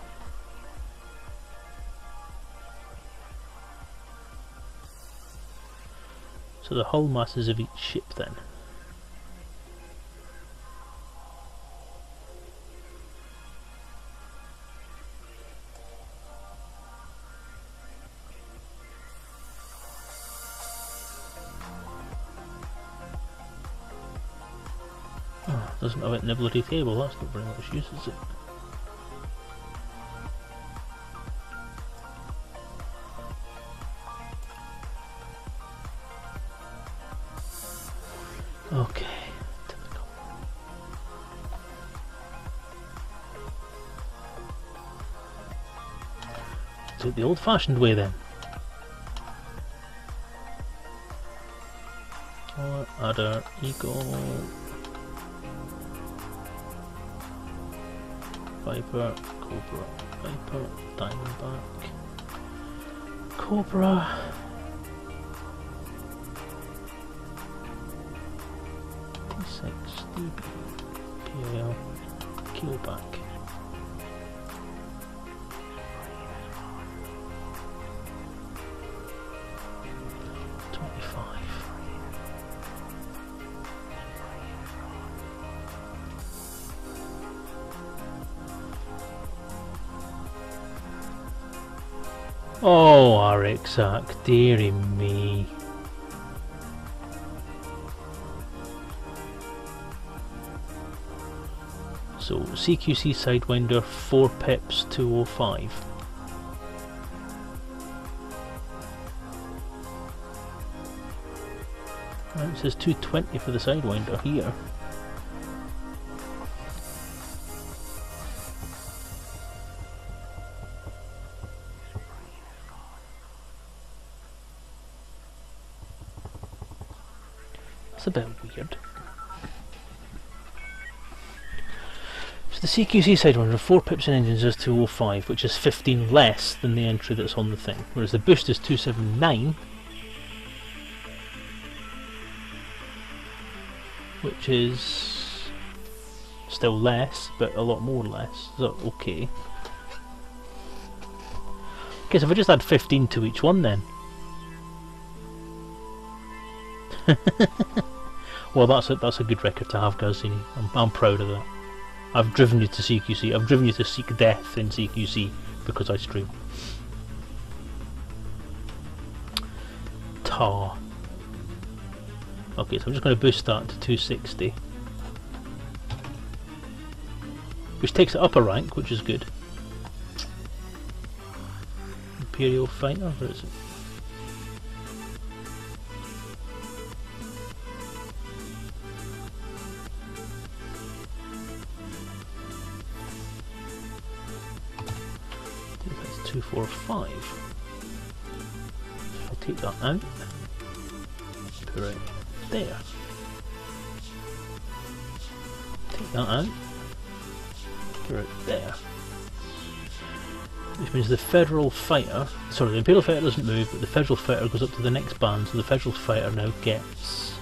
So the hull masses of each ship then. Doesn't have it in the bloody table, that's not very much use, is it? Okay, typical. Do it the old-fashioned way then. Or Adder, Eagle, Viper, Cobra, Viper, Diamondback, Cobra, D6, DB, PAL, Keelback. Oh, Arixac, dearie me. So, CQC Sidewinder, 4 pips, 205. It says 220 for the Sidewinder here. That's a bit weird. So the CQC Sidewinder, 4 pips and engines is 205, which is 15 less than the entry that's on the thing. Whereas the boost is 279, which is still less, but a lot more less. So okay. Okay, so if I just add 15 to each one then. Well, that's a good record to have, Garzini. I'm proud of that. I've driven you to CQC. I've driven you to seek death in CQC because I stream. Tar. Okay, so I'm just going to boost that to 260, which takes it up a rank, which is good. Imperial Fighter, where is it? I think that's 245. I'll take that out. Put it there. Take that out. Put it there. Which means the Federal Fighter, sorry, the Imperial Fighter doesn't move, but the Federal Fighter goes up to the next band, so the Federal Fighter now gets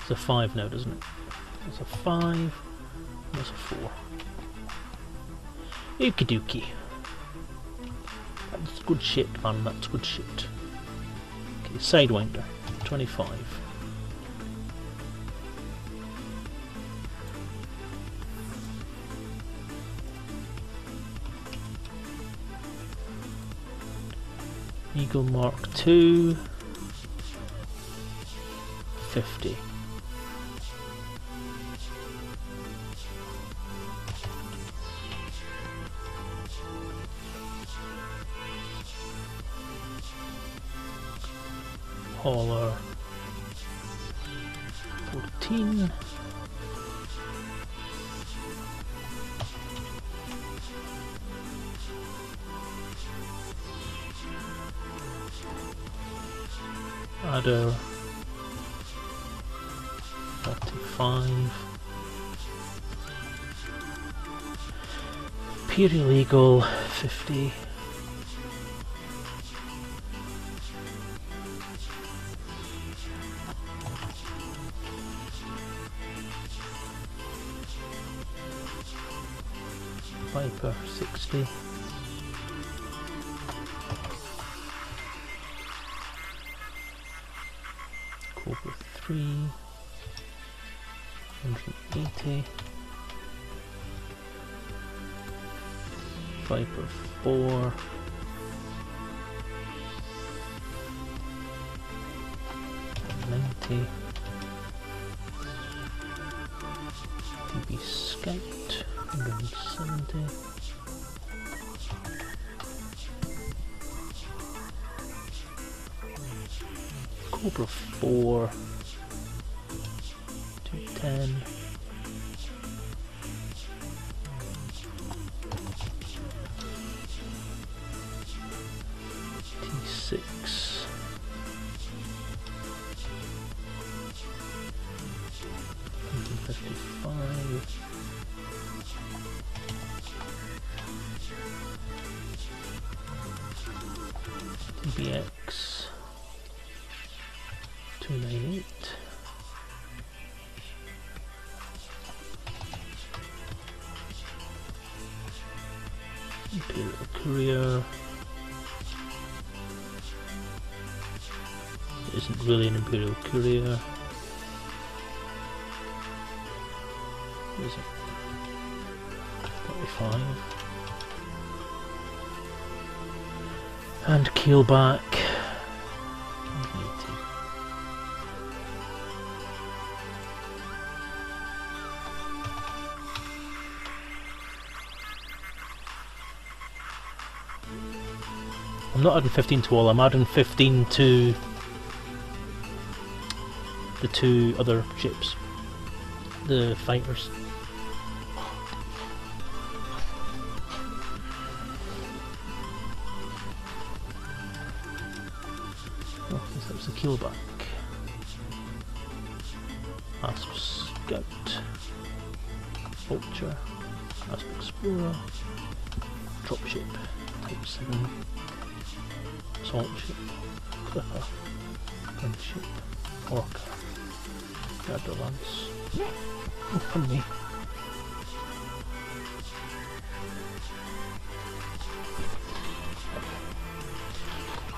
It's a 5 now, doesn't it? It's a 5. That's a 4. Okie dokie. That's good shit, man. That's good shit. Okay, Sidewinder. 25. Eagle Mark II. 50. Hauler 14. Adder 35. Imperial Eagle 50. Viper 60. Cobra 3. 180. Viper 4. 90. TB Scout 170. Cobra 4. 210. T6. 155. TBX 298. Imperial Courier. It isn't really an Imperial Courier. Is it? 45. And keelback. 180. I'm not adding 15 to all, I'm adding 15 to the 2 other ships, the fighters. Oh, that was the keelback. Asp Scout, Vulture, Asp Explorer, Dropship, Type 7, Assault Ship, Clipper, Gunship, Orca, Lance. Oh, pardon me.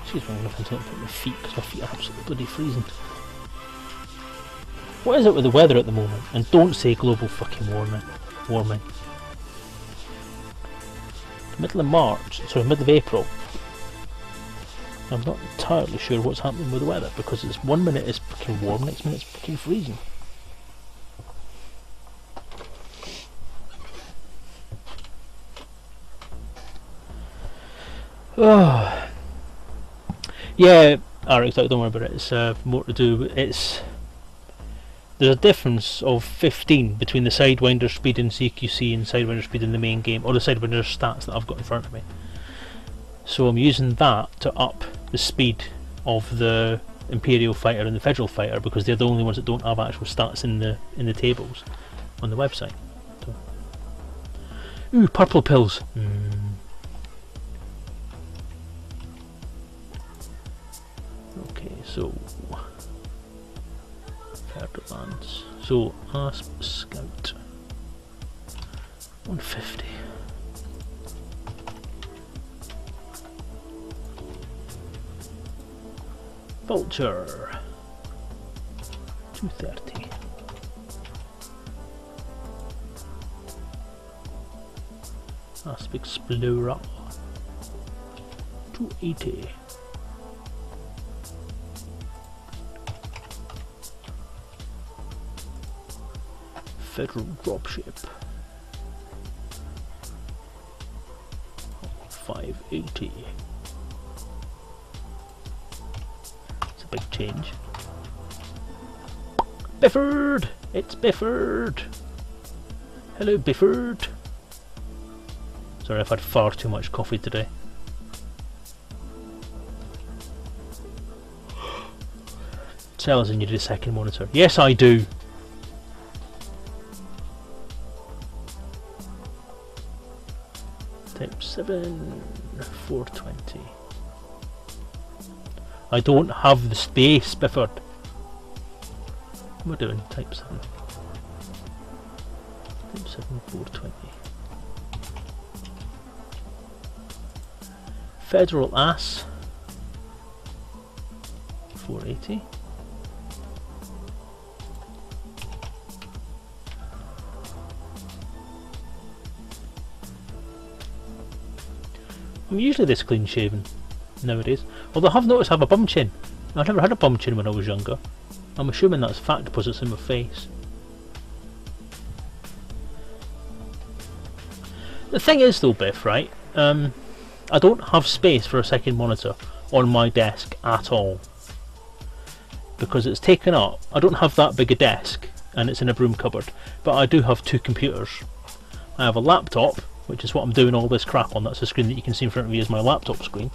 Excuse me, I'm going to put my feet because my feet are absolutely bloody freezing. What is it with the weather at the moment? And don't say global fucking warming. Middle of March, sorry, middle of April. I'm not entirely sure what's happening with the weather because it's 1 minute it's fucking warm, next minute it's fucking freezing. Oh. Yeah, Alex, don't worry about it. It's more to do. There's a difference of 15 between the Sidewinder speed in CQC and Sidewinder speed in the main game, or the Sidewinder stats that I've got in front of me. So I'm using that to up the speed of the Imperial fighter and the Federal fighter because they're the only ones that don't have actual stats in the tables on the website. So. Ooh, purple pills. Okay, so Lance. So, Asp Scout. 150. Vulture. 230. Asp Explorer. 280. Federal Dropship. 580. It's a big change. Bifford! It's Bifford! Hello, Bifford! Sorry, I've had far too much coffee today. Selezen, you need a second monitor. Yes, I do! Type 7, 420. I don't have the space, Bifford. What am I doing? Type 7. Type 7, 420. Federal Ass. 480. I'm usually this clean shaven nowadays. Although I have noticed I have a bum chin. I never had a bum chin when I was younger. I'm assuming that's fact because it's in my face. The thing is though, Biff, right? I don't have space for a second monitor on my desk at all. Because it's taken up. I don't have that big a desk and it's in a broom cupboard. But I do have two computers. I have a laptop, which is what I'm doing all this crap on. That's the screen that you can see in front of me is my laptop screen.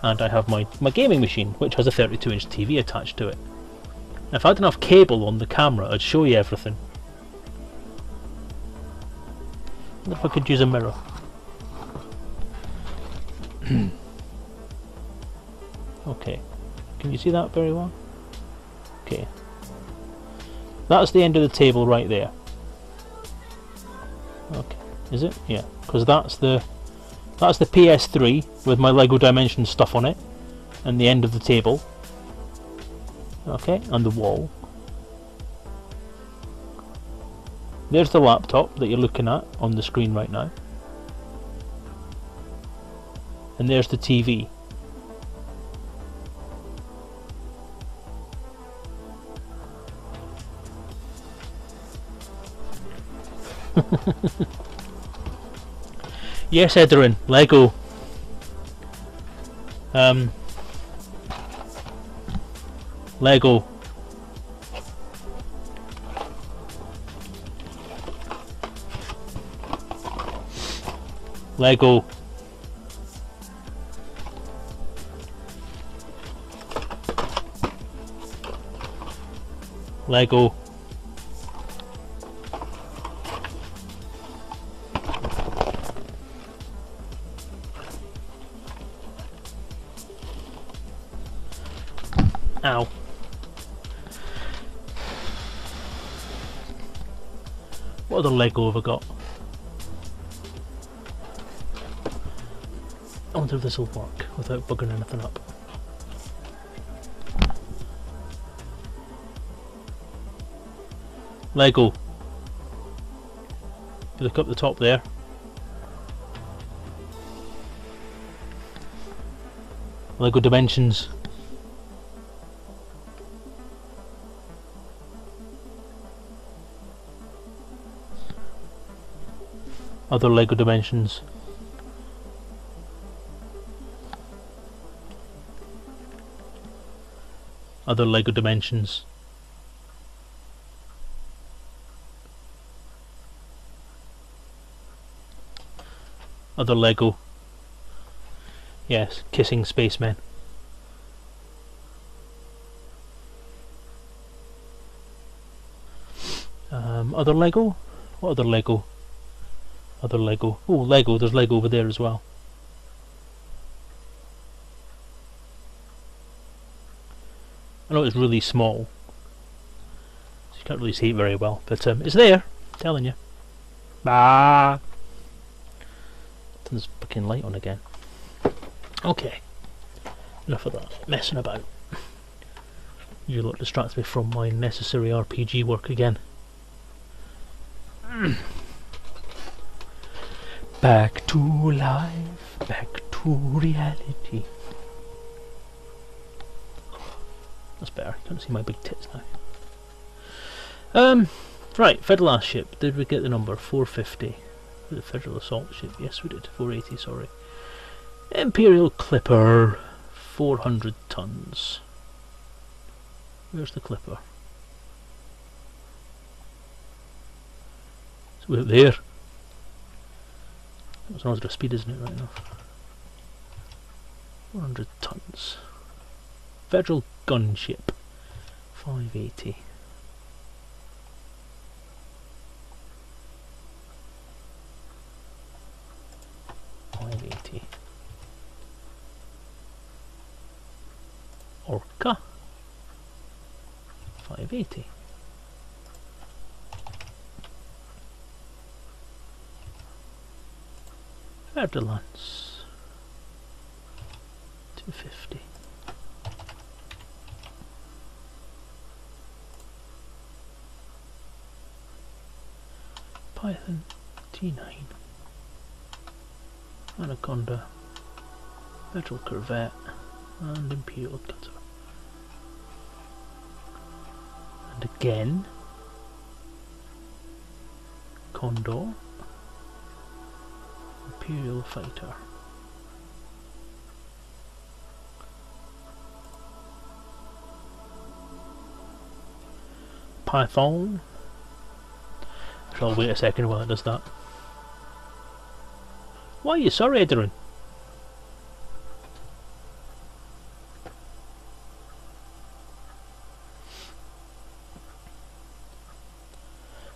And I have my gaming machine, which has a 32-inch TV attached to it. If I had enough cable on the camera, I'd show you everything. I wonder if I could use a mirror. Okay. Can you see that very well? Okay. That's the end of the table right there. Okay. Is it? Yeah. Because that's the PS3 with my Lego Dimensions stuff on it. And the end of the table. Okay, and the wall. There's the laptop that you're looking at on the screen right now. And there's the TV. Yes, Edrin, Lego. Lego. Lego. Lego. Ow. What other Lego have I got? I wonder if this will work without bugging anything up. Lego. If you look up the top there. Lego Dimensions. Other Lego Dimensions. Other Lego Dimensions. Other Lego. Yes, kissing spacemen. Other Lego? What other Lego? Other Lego. Oh, Lego. There's Lego over there as well. I know it's really small, so You can't really see it very well, but it's there. I'm telling you. Ah. Turn this fucking light on again. Okay. Enough of that messing about. You lot distract me from my necessary RPG work again. Back to life, back to reality. That's better. You can't see my big tits now. Right, Federal Ass Ship. Did we get the number? 450. The Federal Assault Ship. Yes, we did. 480, sorry. Imperial Clipper. 400 tons. Where's the Clipper? It's way up there. That's another speed, isn't it, right now? 400 tons. Federal Gunship. 580. Orca. 580. Verdalance. 250. Python T9. Anaconda. Federal Corvette. And Imperial Cutter. And again. Condor. Imperial Fighter. Python. I'll wait a second while it does that. Why are you sorry, Adrian?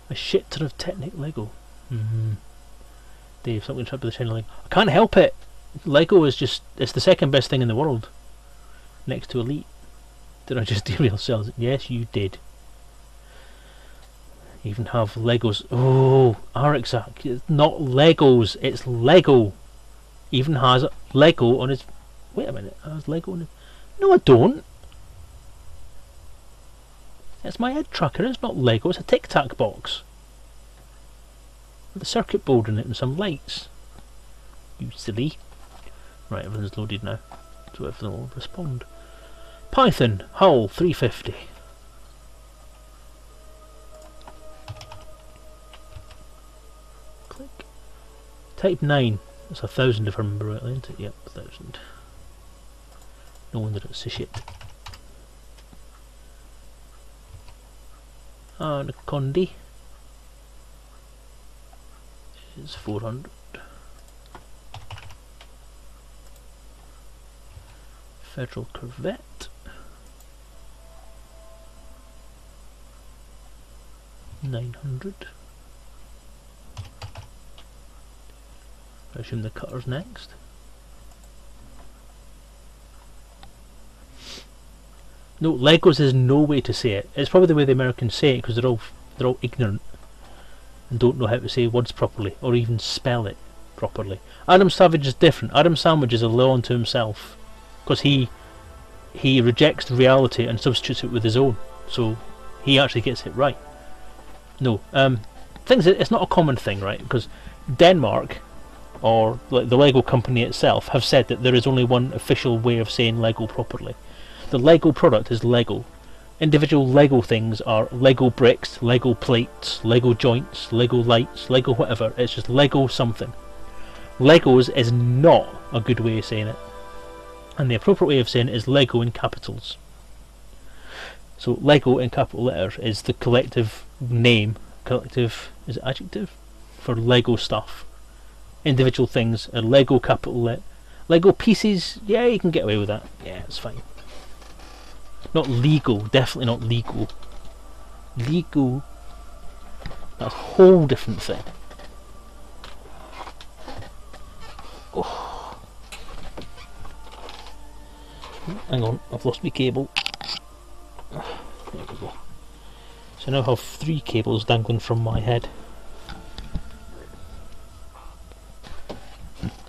A shit ton of Technic Lego. Dave, something to with the shiny Lego. I can't help it. Lego is just, it's the second best thing in the world. Next to Elite. Did I just derail sales? Yes, you did. Even have Legos. Oh, Arixac. It's not Legos, it's Lego. Even has Lego on his. Wait a minute, has Lego on his. No, I don't. It's my head tracker, it's not Lego, it's a Tic Tac box. With a circuit board in it and some lights. You silly. Right, everything's loaded now. So everything will respond. Python, hull 350. Click. Type 9. That's 1,000 if I remember rightly, isn't it? Yep, 1,000. No wonder it's a shit. And a Condi is 400. Federal Corvette 900. I assume the Cutter's next. No, Legos is no way to say it. It's probably the way the Americans say it because they're all ignorant and don't know how to say words properly or even spell it properly. Adam Savage is different. Adam Sandwich is a law unto himself because he rejects reality and substitutes it with his own. So he actually gets it right. No, things it's not a common thing, right? Because Denmark or like the Lego company itself have said that there is only one official way of saying Lego properly. The Lego product is Lego. Individual Lego things are Lego bricks, Lego plates, Lego joints, Lego lights, Lego whatever. It's just Lego something. Legos is not a good way of saying it. And the appropriate way of saying it is Lego in capitals. So Lego in capital letters is the collective name, collective, is it adjective? For Lego stuff. Individual things are Lego capital Lego pieces, yeah, you can get away with that. Yeah, it's fine. Not legal, definitely not legal. Legal, that's a whole different thing. Oh. Hang on, I've lost my cable. There we go. So now I have 3 cables dangling from my head.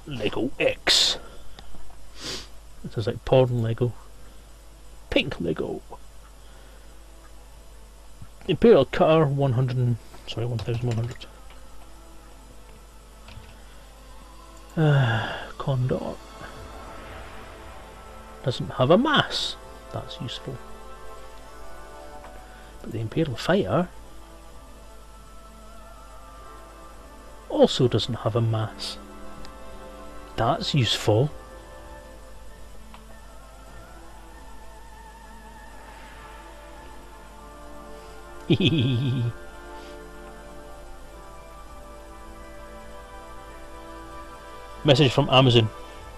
Lego X. This is like porn Lego. Pink Lego. Imperial Cutter 1100. Condor. Doesn't have a mass. That's useful. But the Imperial Fighter also doesn't have a mass. That's useful. Message from Amazon.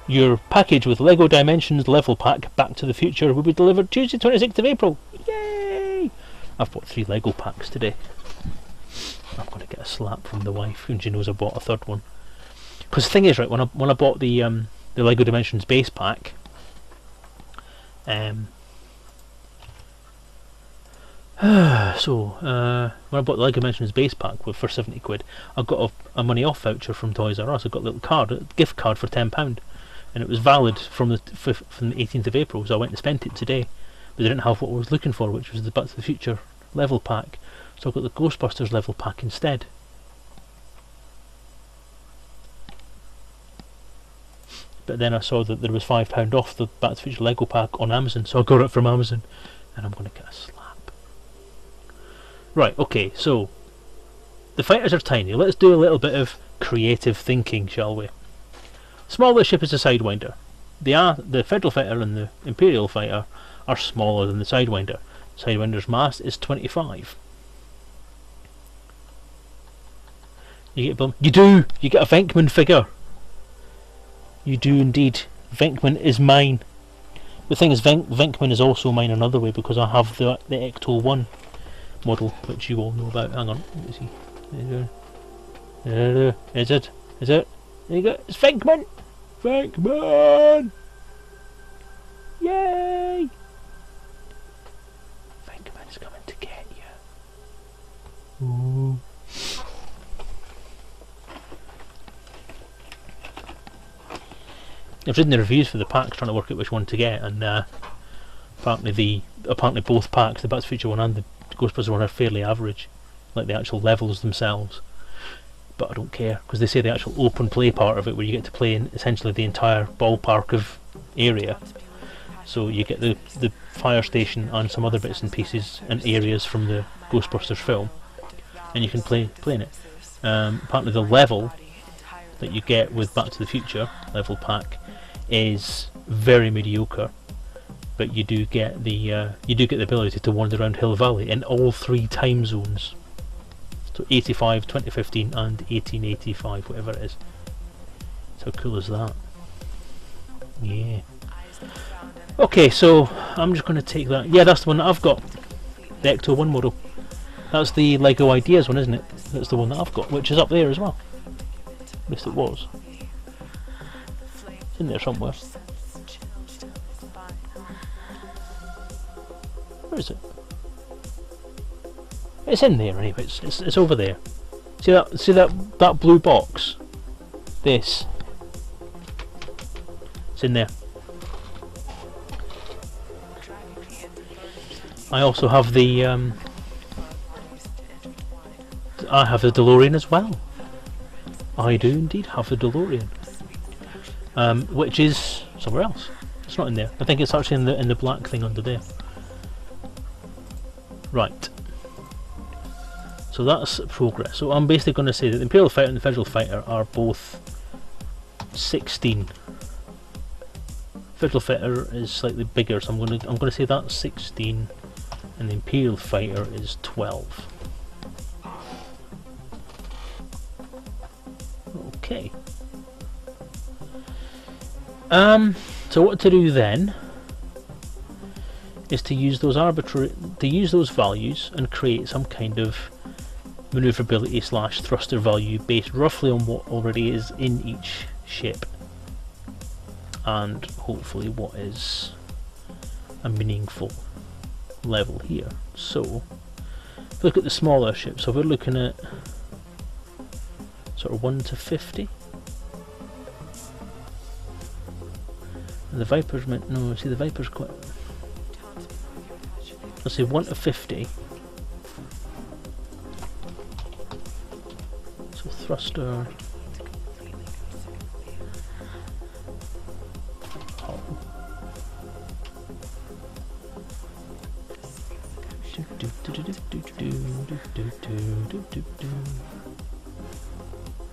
Your package with Lego Dimensions level pack Back to the Future will be delivered Tuesday 26th of April. Yay! I've bought 3 Lego packs today. I'm going to get a slap from the wife when she knows I bought a 3rd one. Because the thing is, right, when I bought the Lego Dimensions base pack, when I bought the Lego Dimensions base pack for 70 quid, I got a money off voucher from Toys R Us. I got a little card, a gift card for £10, and it was valid from the 18th of April. So I went and spent it today, but they didn't have what I was looking for, which was the Back to the Future level pack. So I got the Ghostbusters level pack instead. But then I saw that there was £5 off the Back to the Future Lego pack on Amazon, so I got it from Amazon, and I'm going to get a slap. Right, okay, so the fighters are tiny. Let's do a little bit of creative thinking, shall we? Smallest ship is the Sidewinder. The Federal Fighter and the Imperial Fighter are smaller than the Sidewinder. Sidewinder's mass is 25. You get you get a Venkman figure. You do indeed. Venkman is mine. The thing is, Venkman is also mine another way, because I have the Ecto 1 model, which you all know about. Hang on, let me see. Is it? There you go. It's Venkman! Venkman! Yay! Venkman's coming to get you. Ooh. I've read the reviews for the packs, trying to work out which one to get, and apparently both packs, the Back to the Future one and the Ghostbusters one, are fairly average, like the actual levels themselves. But I don't care, because they say the actual open play part of it, where you get to play in essentially the entire ballpark of area. So you get the fire station and some other bits and pieces and areas from the Ghostbusters film, and you can play in it. Apparently the level that you get with Back to the Future level pack is very mediocre, but you do get the ability to wander around Hill Valley in all 3 time zones. So 85, 2015 and 1885, whatever it is. So how cool is that? Yeah. Okay, so I'm just going to take that. Yeah, that's the one that I've got. The Ecto 1 model. That's the Lego Ideas one, isn't it? That's the one that I've got, which is up there as well. At least it was. It's in there somewhere. Where is it? It's in there anyway. It's over there. See that blue box? This. It's in there. I also have the I have the DeLorean as well. I do indeed have the DeLorean, which is somewhere else. It's not in there. I think it's actually in the black thing under there. Right. So that's progress. So I'm basically going to say that the Imperial Fighter and the Federal Fighter are both 16. Federal Fighter is slightly bigger, so I'm going to say that's 16, and the Imperial Fighter is 12. Okay. So what to do then is to use those values and create some kind of maneuverability / thruster value based roughly on what already is in each ship, and hopefully what is a meaningful level here. So Look at the smaller ships, so we're looking at sort of 1 to 50. And the Viper's meant, no, see the Viper's quite, let's say 1 to 50. So thruster,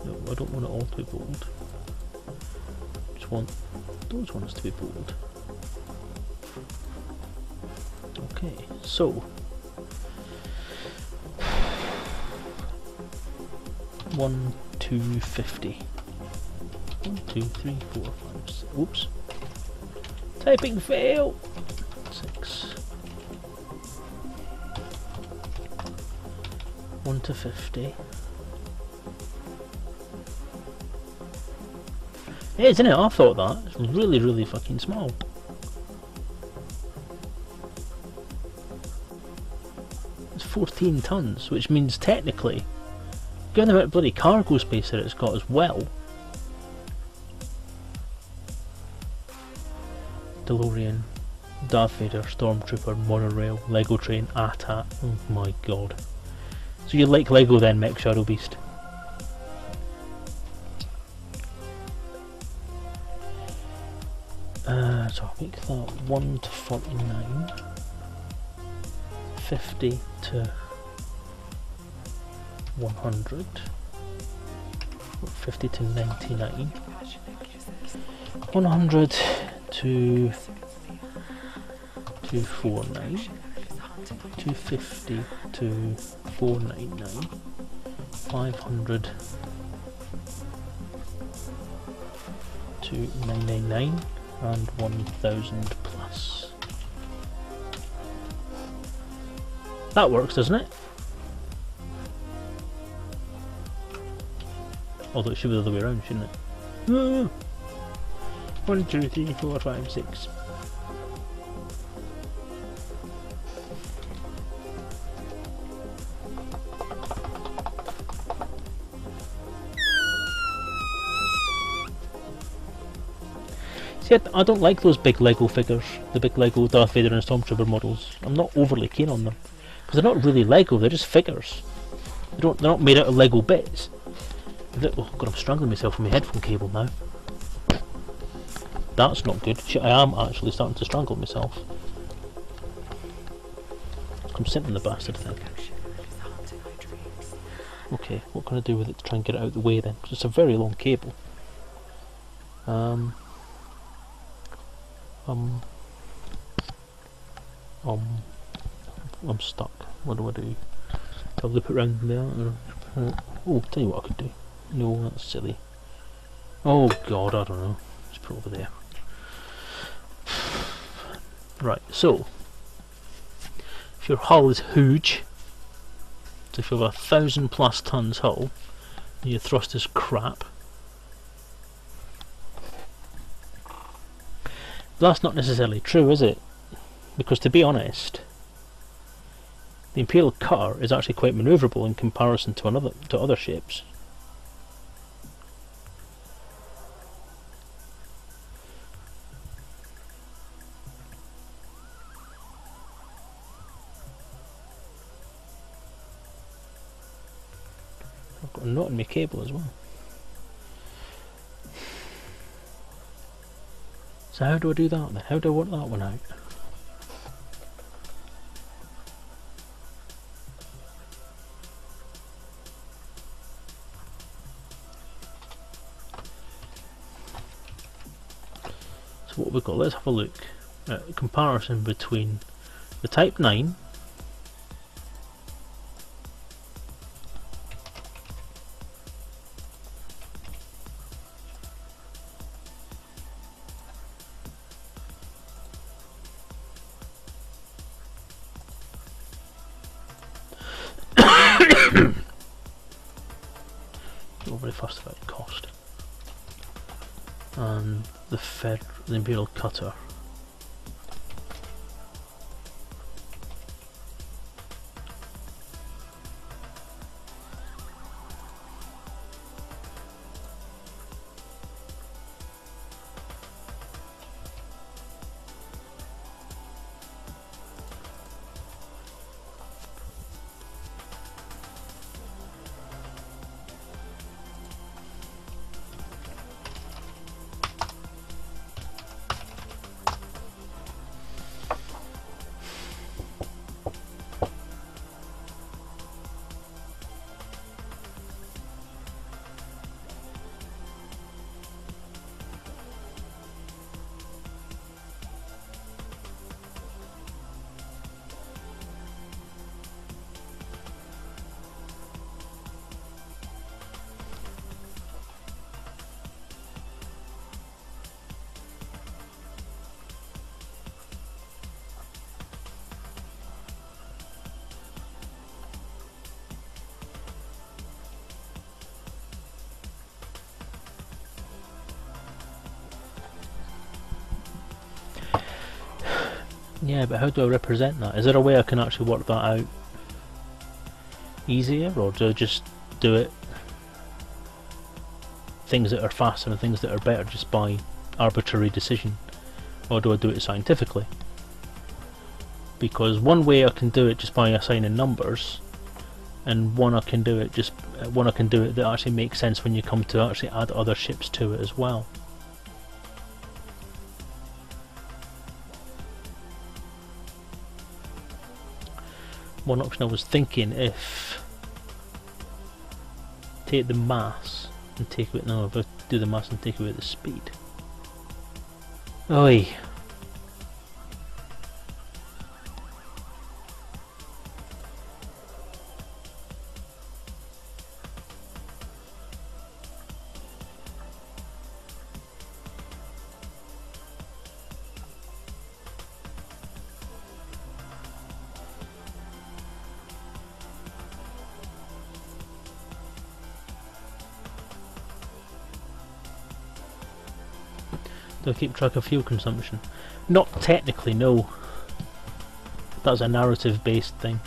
no, I don't want it all to be bold. Just want those ones to be bold. Okay, so 1 to 50. 1, 2, 3, 4, 5, 6. Oops. Typing fail. 6. 1 to 50. It is, isn't it? I thought that. It's really, really fucking small. It's 14 tons, which means technically, given the amount of bloody cargo space that it's got as well. DeLorean, Darth Vader, Stormtrooper, Monorail, Lego Train, AT-AT. Oh my god. So you like Lego then, Mech Shadow Beast? So I'll make that 1 to 49, 50 to 100, 50 to 99, 100 to 249, 250 to 499, 500 to 999, and 1000 plus. That works, doesn't it? Although it should be the other way around, shouldn't it? 1, 2, 3, 4, 5, 6. See, I don't like those big Lego figures, the big Lego Darth Vader and Stormtrooper models. I'm not overly keen on them because they're not really Lego; they're just figures. They're not made out of Lego bits. Oh god, I'm strangling myself with my headphone cable now. That's not good. Shit, I am actually starting to strangle myself. I'm sitting in the bastard thing. Okay, what can I do with it to try and get it out of the way then? Because it's a very long cable. I'm stuck. What do I do? I'll loop it around there. Oh, tell you what I could do. No, that's silly. Oh god, I don't know. Just put it over there. Right, so if your hull is huge, so if you have 1,000 plus tons hull, and your thrust is crap, that's not necessarily true, is it? Because to be honest, the Imperial Cutter is actually quite manoeuvrable in comparison to other ships. I've got a knot in my cable as well. So how do I do that then? How do I work that one out? So what we've got, let's have a look at a comparison between the Type 9 not very fussed about cost, and the Imperial Cutter. Yeah, but how do I represent that? Is there a way I can actually work that out easier, or do I just do it things that are faster and things that are better just by arbitrary decision, or do I do it scientifically? Because one way I can do it just by assigning numbers, and one I can do it that actually makes sense when you come to actually add other ships to it as well. One option I was thinking, if take the mass and take away, no, if I do the mass and take away the speed. Oi. Do I keep track of fuel consumption? Not technically, no. That's a narrative based thing.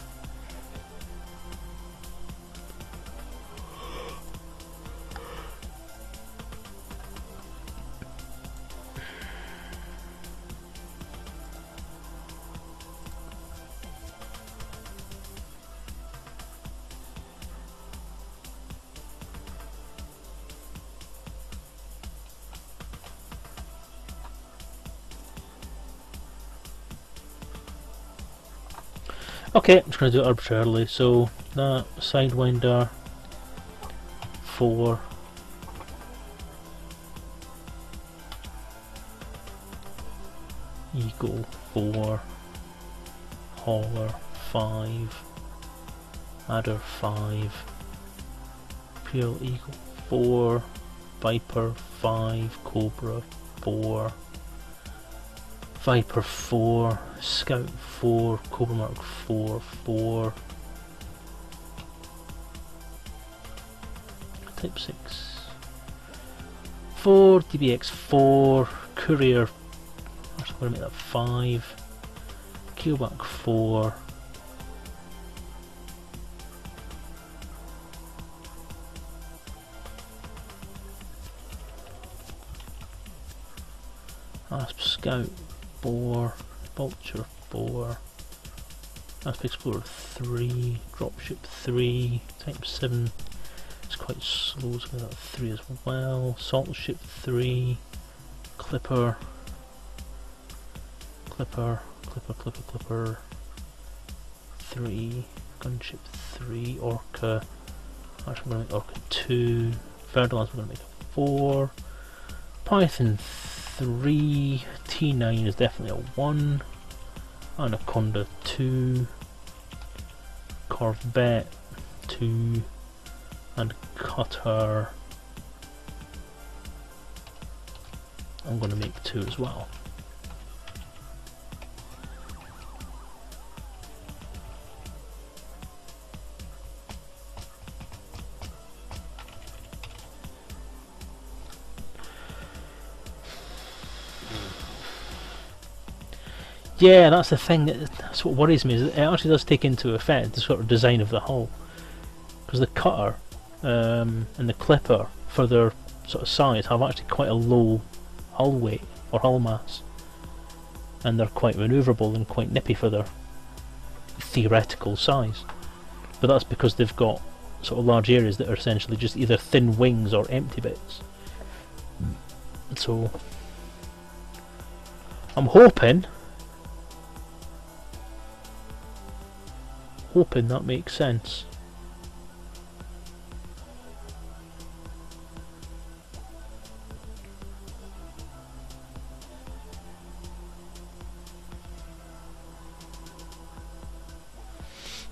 Okay, I'm just going to do it arbitrarily. So that Sidewinder 4, Eagle 4, Hauler 5, Adder 5, Pure Eagle 4, Viper 5, Cobra 4, Viper 4, Scout 4, Cobra Mark 4, 4, Type 6, 4, DBX 4, Courier, actually I'm going to make that 5, Keelback 4, Asp Scout 4, Vulture 4, Asp Explorer 3, Dropship 3, Type 7, it's quite slow, so that 3 as well, Salt Ship 3, Clipper, 3, Gunship 3, Orca, actually we're going to make Orca 2, Verdansk we're going to make a 4, Python 3, T9 is definitely a 1, Anaconda 2, Corvette 2, and Cutter I'm going to make 2 as well. Yeah, that's the thing, that's what worries me, is it actually does take into effect the sort of design of the hull. Because the Cutter and the Clipper, for their sort of size, have actually quite a low hull weight, or hull mass. And they're quite manoeuvrable and quite nippy for their theoretical size. But that's because they've got sort of large areas that are essentially just either thin wings or empty bits. So, I'm hoping that makes sense.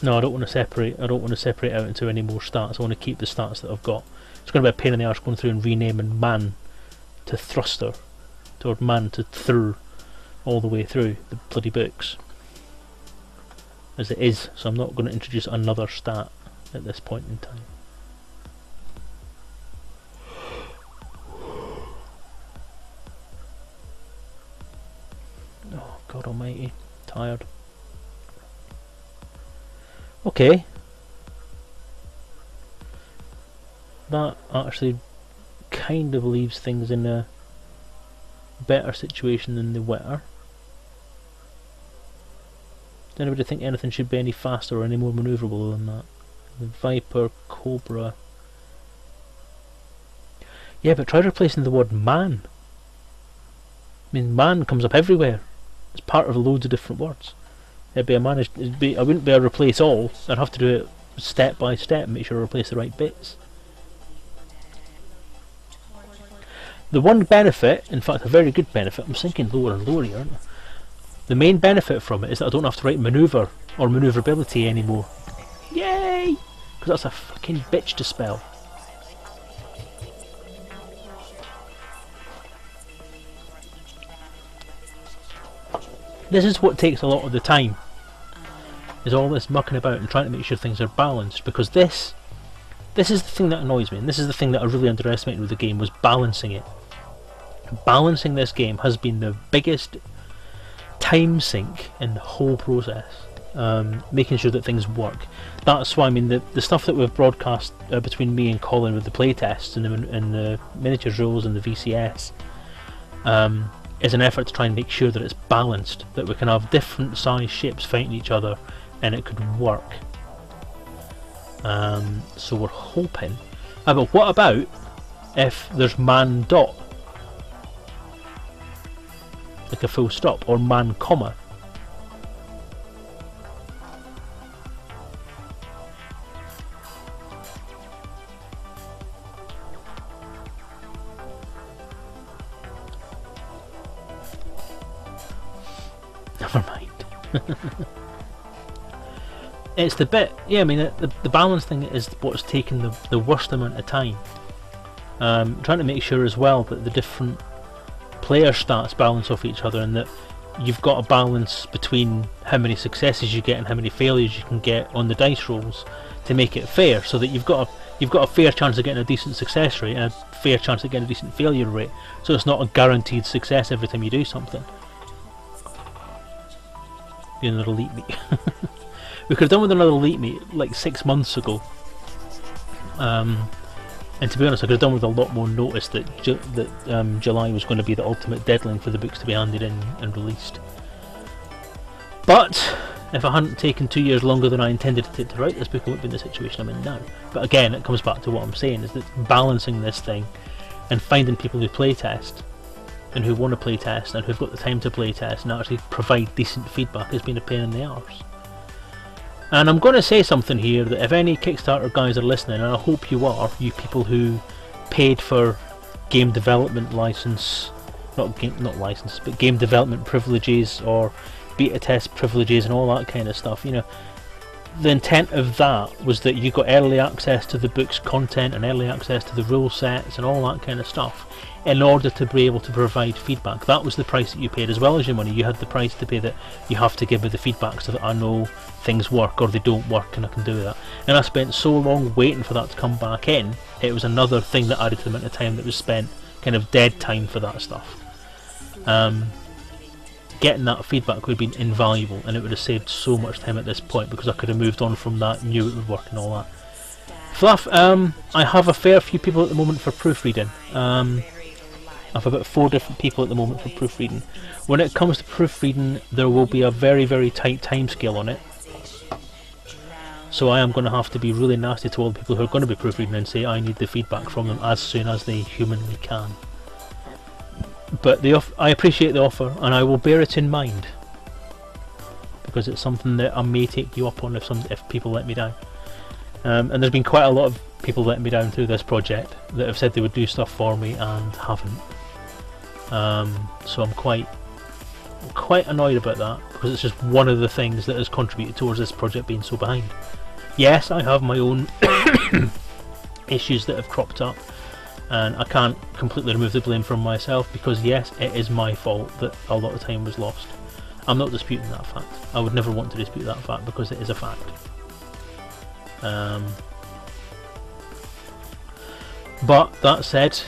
No, I don't want to separate out into any more stats. I want to keep the stats that I've got. It's going to be a pain in the arse going through and renaming man to thruster, or man to through, all the way through the bloody books. As it is, so I'm not going to introduce another stat at this point in time. Oh God Almighty! Tired. Okay. That actually kind of leaves things in a better situation than they were. Does anybody think anything should be any faster or any more manoeuvrable than that? The Viper, Cobra. Yeah, but try replacing the word man. I mean, man comes up everywhere. It's part of loads of different words. It'd be a managed. I wouldn't be able to replace all. I'd have to do it step by step and make sure I replace the right bits. The one benefit, in fact a very good benefit, I'm sinking lower and lower here, aren't I? The main benefit from it is that I don't have to write manoeuvre or manoeuvrability anymore. Yay! Because that's a fucking bitch to spell. This is what takes a lot of the time, is all this mucking about and trying to make sure things are balanced, because this is the thing that annoys me, and this is the thing that I really underestimated with the game, was balancing it. Balancing this game has been the biggest time sink in the whole process, making sure that things work. That's why, I mean, the stuff that we've broadcast between me and Colin with the playtests and the miniatures rules and the VCS is an effort to try and make sure that it's balanced, that we can have different size ships fighting each other and it could work. So we're hoping. But what about if there's man dot, like a full stop, or man comma? Never mind. It's the bit, yeah, I mean, the balance thing is what's taken the worst amount of time. Trying to make sure as well that the different player stats balance off each other, and that you've got a balance between how many successes you get and how many failures you can get on the dice rolls to make it fair, so that you've got a fair chance of getting a decent success rate and a fair chance of getting a decent failure rate, so it's not a guaranteed success every time you do something. Be another elite meet. We could have done with another elite meet like 6 months ago, and to be honest, I could have done with a lot more notice that July was going to be the ultimate deadline for the books to be handed in and released. But if I hadn't taken 2 years longer than I intended to take to write this book, I wouldn't be in the situation I'm in now. But again, it comes back to what I'm saying, is that balancing this thing and finding people who playtest and who want to playtest and who've got the time to playtest and actually provide decent feedback has been a pain in the arse. And I'm going to say something here, that if any Kickstarter guys are listening, and I hope you are, you people who paid for game development license, not license, but game development privileges or beta test privileges and all that kind of stuff, you know, the intent of that was that you got early access to the book's content and early access to the rule sets and all that kind of stuff in order to be able to provide feedback. That was the price that you paid, as well as your money. You had the price to pay that you have to give me the feedback so that I know things work or they don't work, and I can do that. And I spent so long waiting for that to come back in, it was another thing that added to the amount of time that was spent, kind of dead time for that stuff. Getting that feedback would have been invaluable, and it would have saved so much time at this point, because I could have moved on from that, knew it would work and all that. Fluff, I have a fair few people at the moment for proofreading. I have about 4 different people at the moment for proofreading. When it comes to proofreading, there will be a very, very tight time scale on it. So I am going to have to be really nasty to all the people who are going to be proofreading and say I need the feedback from them as soon as they humanly can. But I appreciate the offer, and I will bear it in mind, because it's something that I may take you up on if people let me down. And there's been quite a lot of people letting me down through this project that have said they would do stuff for me and haven't. So I'm quite annoyed about that, because it's just one of the things that has contributed towards this project being so behind. Yes, I have my own issues that have cropped up, and I can't completely remove the blame from myself, because yes, it is my fault that a lot of time was lost. I'm not disputing that fact. I would never want to dispute that fact, because it is a fact. But that said,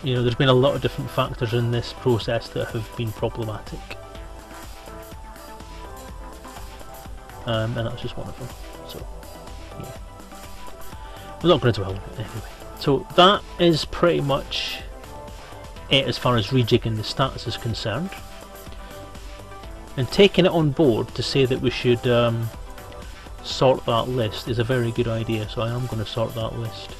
you know, there's been a lot of different factors in this process that have been problematic. and that's just one of them. So, yeah. I'm not going to dwell on it anyway. So that is pretty much it as far as rejigging the stats is concerned. And taking it on board to say that we should sort that list is a very good idea, so I am going to sort that list.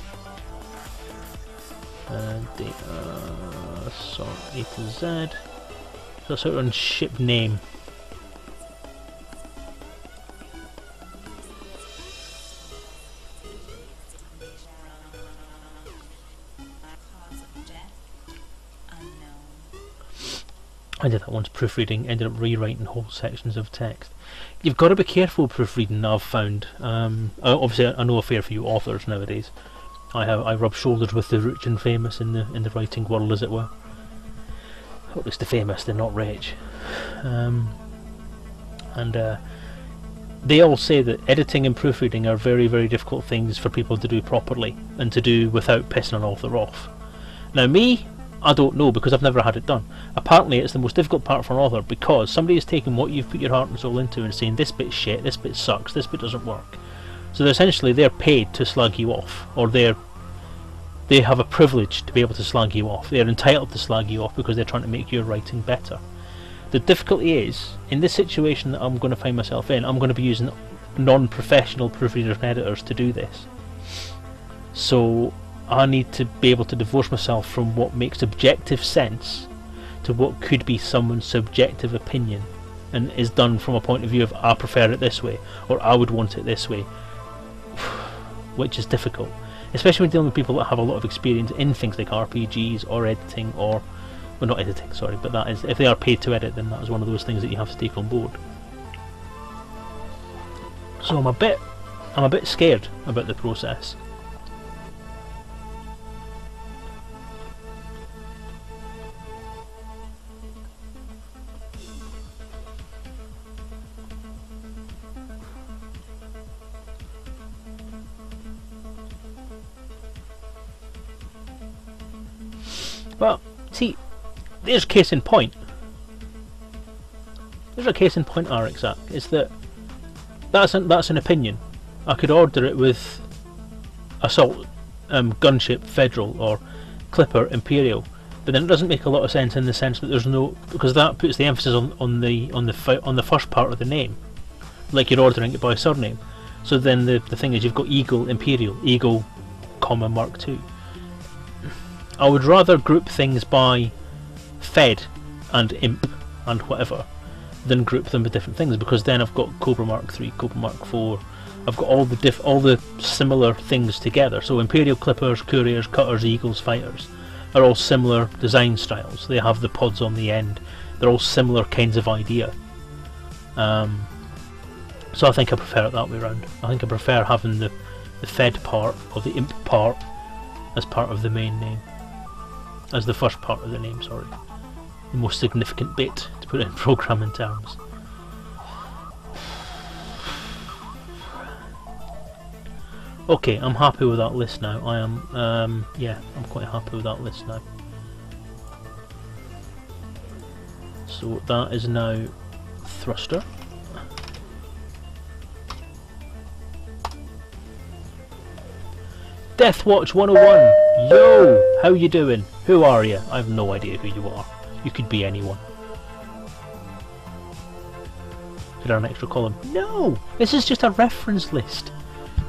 Data, sort A to Z. So sort on ship name. I did that once proofreading, ended up rewriting whole sections of text. You've got to be careful proofreading, I've found. Obviously I know a fair few authors nowadays. I rub shoulders with the rich and famous in the writing world, as it were. Or at least the famous, they're not rich. They all say that editing and proofreading are very, very difficult things for people to do properly and to do without pissing an author off. Now me, I don't know, because I've never had it done. Apparently it's the most difficult part for an author, because somebody is taking what you've put your heart and soul into and saying this bit's shit, this bit sucks, this bit doesn't work. So essentially they're paid to slag you off, or they have a privilege to be able to slag you off. They're entitled to slag you off because they're trying to make your writing better. The difficulty is, in this situation that I'm going to find myself in, I'm going to be using non-professional proofreaders and editors to do this. So I need to be able to divorce myself from what makes objective sense to what could be someone's subjective opinion and is done from a point of view of I prefer it this way or I would want it this way, which is difficult, especially when dealing with people that have a lot of experience in things like RPGs or editing, or well, not editing, sorry, but that is, if they are paid to edit, then that is one of those things that you have to take on board. So I'm a bit scared about the process. Well, see, there's case in point. There's a case in point, Arixac, is that that's an opinion. I could order it with Assault, Gunship, Federal, or Clipper, Imperial, but then it doesn't make a lot of sense in the sense that there's no, because that puts the emphasis on the first part of the name, like you're ordering it by surname. So then the thing is, you've got Eagle, Imperial, Eagle, comma Mark II. I would rather group things by Fed and Imp and whatever than group them with different things, because then I've got Cobra Mark III, Cobra Mark IV, I've got all the similar things together. So Imperial Clippers, Couriers, Cutters, Eagles, Fighters are all similar design styles. They have the pods on the end. They're all similar kinds of idea. So I think I prefer it that way around. I think I prefer having the Fed part or the Imp part as part of the main name. As the first part of the name, sorry. The most significant bit, to put it in programming terms. Okay, I'm happy with that list now. I am, yeah, I'm quite happy with that list now. So that is now Thruster. Deathwatch 101! Yo! How you doing? Who are you? I have no idea who you are. You could be anyone. Is there an extra column? No! This is just a reference list.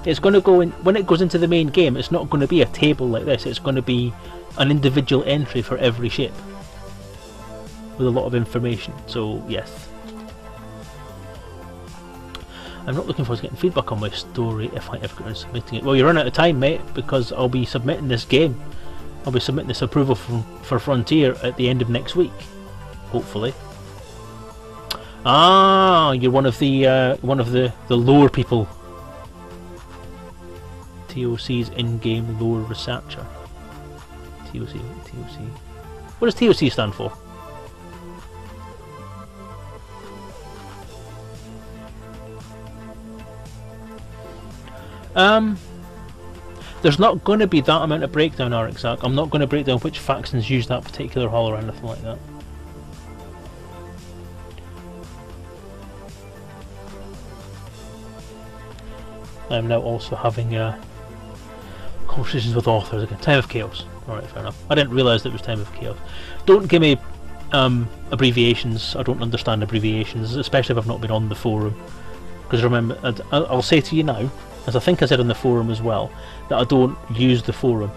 It's going to go in, when it goes into the main game, it's not going to be a table like this, it's going to be an individual entry for every ship. With a lot of information, so yes. I'm not looking forward to getting feedback on my story if I ever get around to submitting it. Well, you're running out of time, mate, because I'll be submitting this game. I'll be submitting this approval for Frontier at the end of next week, hopefully. Ah, you're one of the lore people. TOC's in-game lore researcher. TOC. What does TOC stand for? There's not going to be that amount of breakdown, Arixac. I'm not going to break down which factions use that particular hull or anything like that. I am now also having conversations with authors again. Time of Chaos. Alright, fair enough. I didn't realise that it was Time of Chaos. Don't give me abbreviations. I don't understand abbreviations, especially if I've not been on the forum. Because remember, I'll say to you now, as I think I said on the forum as well, that I don't use the forum.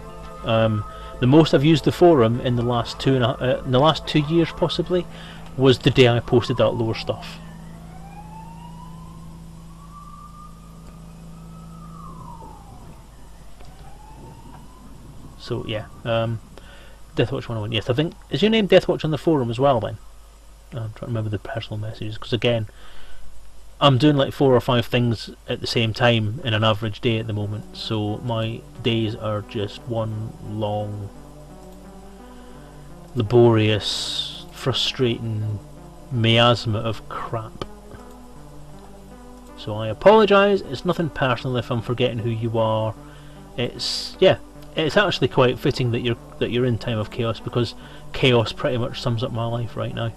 The most I've used the forum in the last 2 years possibly was the day I posted that lore stuff. So yeah, Deathwatch 101. Yes, I think, is your name Deathwatch on the forum as well then? I'm trying to remember the personal messages, because again, I'm doing like 4 or 5 things at the same time in an average day at the moment, so my days are just one long, laborious, frustrating miasma of crap. So I apologise, it's nothing personal if I'm forgetting who you are. It's, yeah, it's actually quite fitting that you're in Time of Chaos, because chaos pretty much sums up my life right now.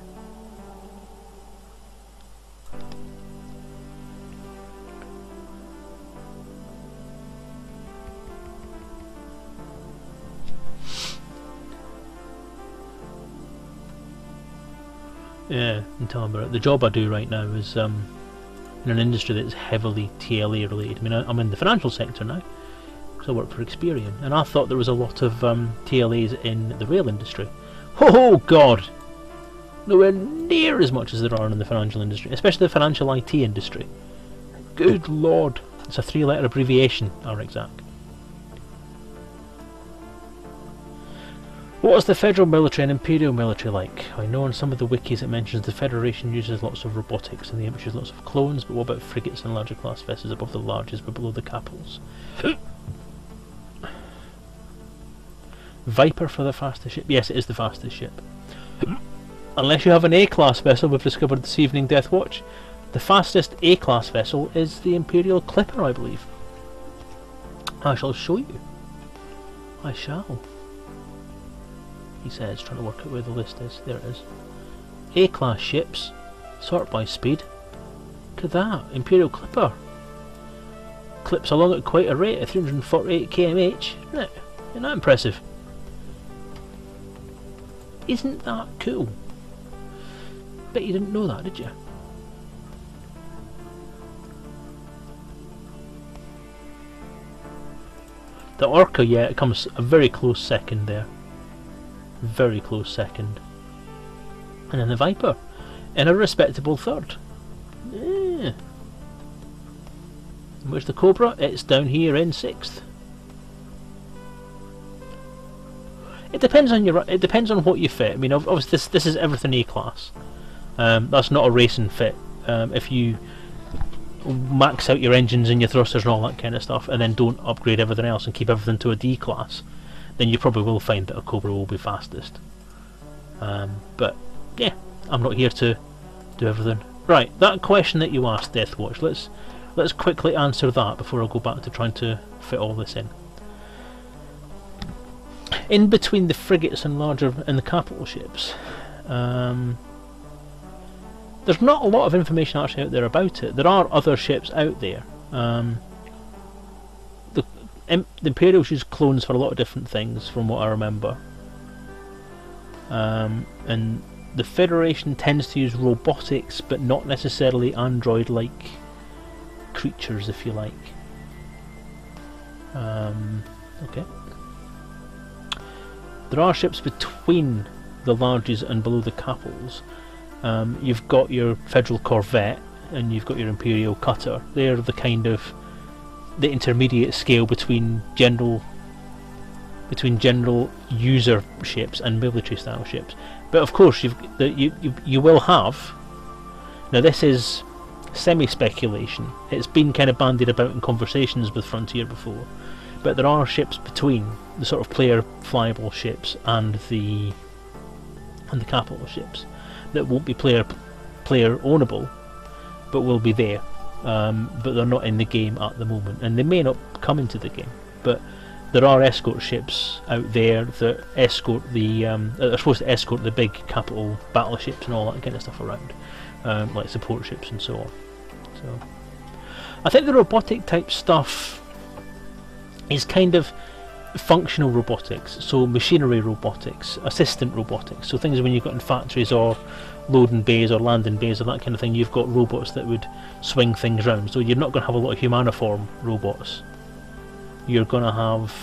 Yeah, and tell me about it. The job I do right now is in an industry that's heavily TLA related. I mean, I'm in the financial sector now, because I work for Experian, and I thought there was a lot of TLAs in the rail industry. Oh God! Nowhere near as much as there are in the financial industry, especially the financial IT industry. Good Lord! It's a 3-letter abbreviation, RXAC. What is the Federal military and Imperial military like? I know on some of the wikis it mentions the Federation uses lots of robotics and the Imp uses lots of clones, but what about frigates and larger class vessels above the larges but below the capitals? Viper for the fastest ship? Yes, it is the fastest ship. Unless you have an A-class vessel we've discovered this evening, Deathwatch. The fastest A-class vessel is the Imperial Clipper, I believe. I shall show you. I shall. He says, trying to work out where the list is. There it is. A-class ships, sort by speed. Look at that, Imperial Clipper. Clips along at quite a rate of 348 kmh. Isn't that impressive? Isn't that cool? Bet you didn't know that, did you? The Orca, yeah, it comes a very close second there. Very close second. And then the Viper in a respectable third. Yeah. And where's the Cobra? It's down here in 6th. It depends on what you fit. I mean, obviously this is everything A class. That's not a racing fit. If you max out your engines and your thrusters and all that kind of stuff, and then don't upgrade everything else and keep everything to a D class, then you probably will find that a Cobra will be fastest. But yeah, I'm not here to do everything. Right, that question that you asked, Deathwatch, let's quickly answer that before I go back to trying to fit all this in. In between the frigates and the capital ships, there's not a lot of information actually out there about it. There are other ships out there. The Imperials use clones for a lot of different things, from what I remember. And the Federation tends to use robotics, but not necessarily android-like creatures, if you like. Okay. There are ships between the larges and below the capitals. You've got your Federal Corvette and you've got your Imperial Cutter. They're the kind of the intermediate scale between general user ships and military style ships. But of course you will have, now this is semi-speculation, it's been kind of bandied about in conversations with Frontier before, but there are ships between the sort of player flyable ships and the capital ships that won't be player ownable, but will be there. But they're not in the game at the moment, and they may not come into the game. But there are escort ships out there that escort are supposed to escort the big capital battleships and all that kind of stuff around, like support ships and so on. So I think the robotic type stuff is kind of functional robotics, so machinery robotics, assistant robotics, so things when you've got in factories or loading bays or landing bays or that kind of thing, you've got robots that would swing things around. So you're not going to have a lot of humaniform robots. You're going to have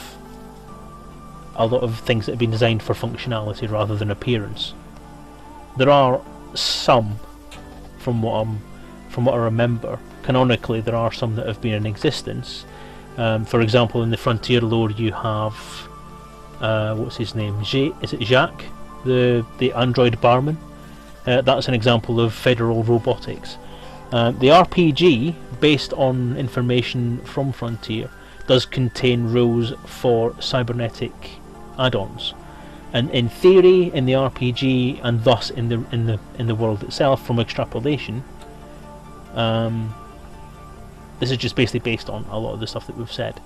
a lot of things that have been designed for functionality rather than appearance. There are some, from what I remember, canonically there are some that have been in existence. For example, in the Frontier lore you have what's his name? Is it Jacques, the android barman? That's an example of federal robotics. The RPG, based on information from Frontier, does contain rules for cybernetic add-ons, and in theory, in the RPG, and thus in the world itself, from extrapolation, this is just basically based on a lot of the stuff that we've said.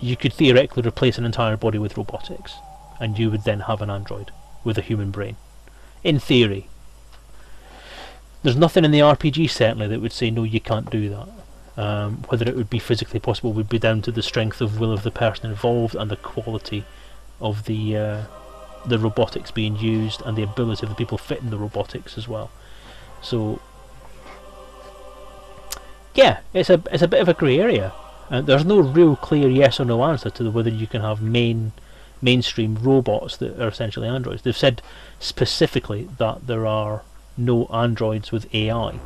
You could theoretically replace an entire body with robotics, and you would then have an android with a human brain. In theory. There's nothing in the RPG certainly that would say no, you can't do that. Whether it would be physically possible would be down to the strength of will of the person involved and the quality of the robotics being used and the ability of the people fitting the robotics as well. So yeah, it's a bit of a grey area. There's no real clear yes or no answer to whether you can have mainstream robots that are essentially androids. They've said specifically that there are no androids with AI.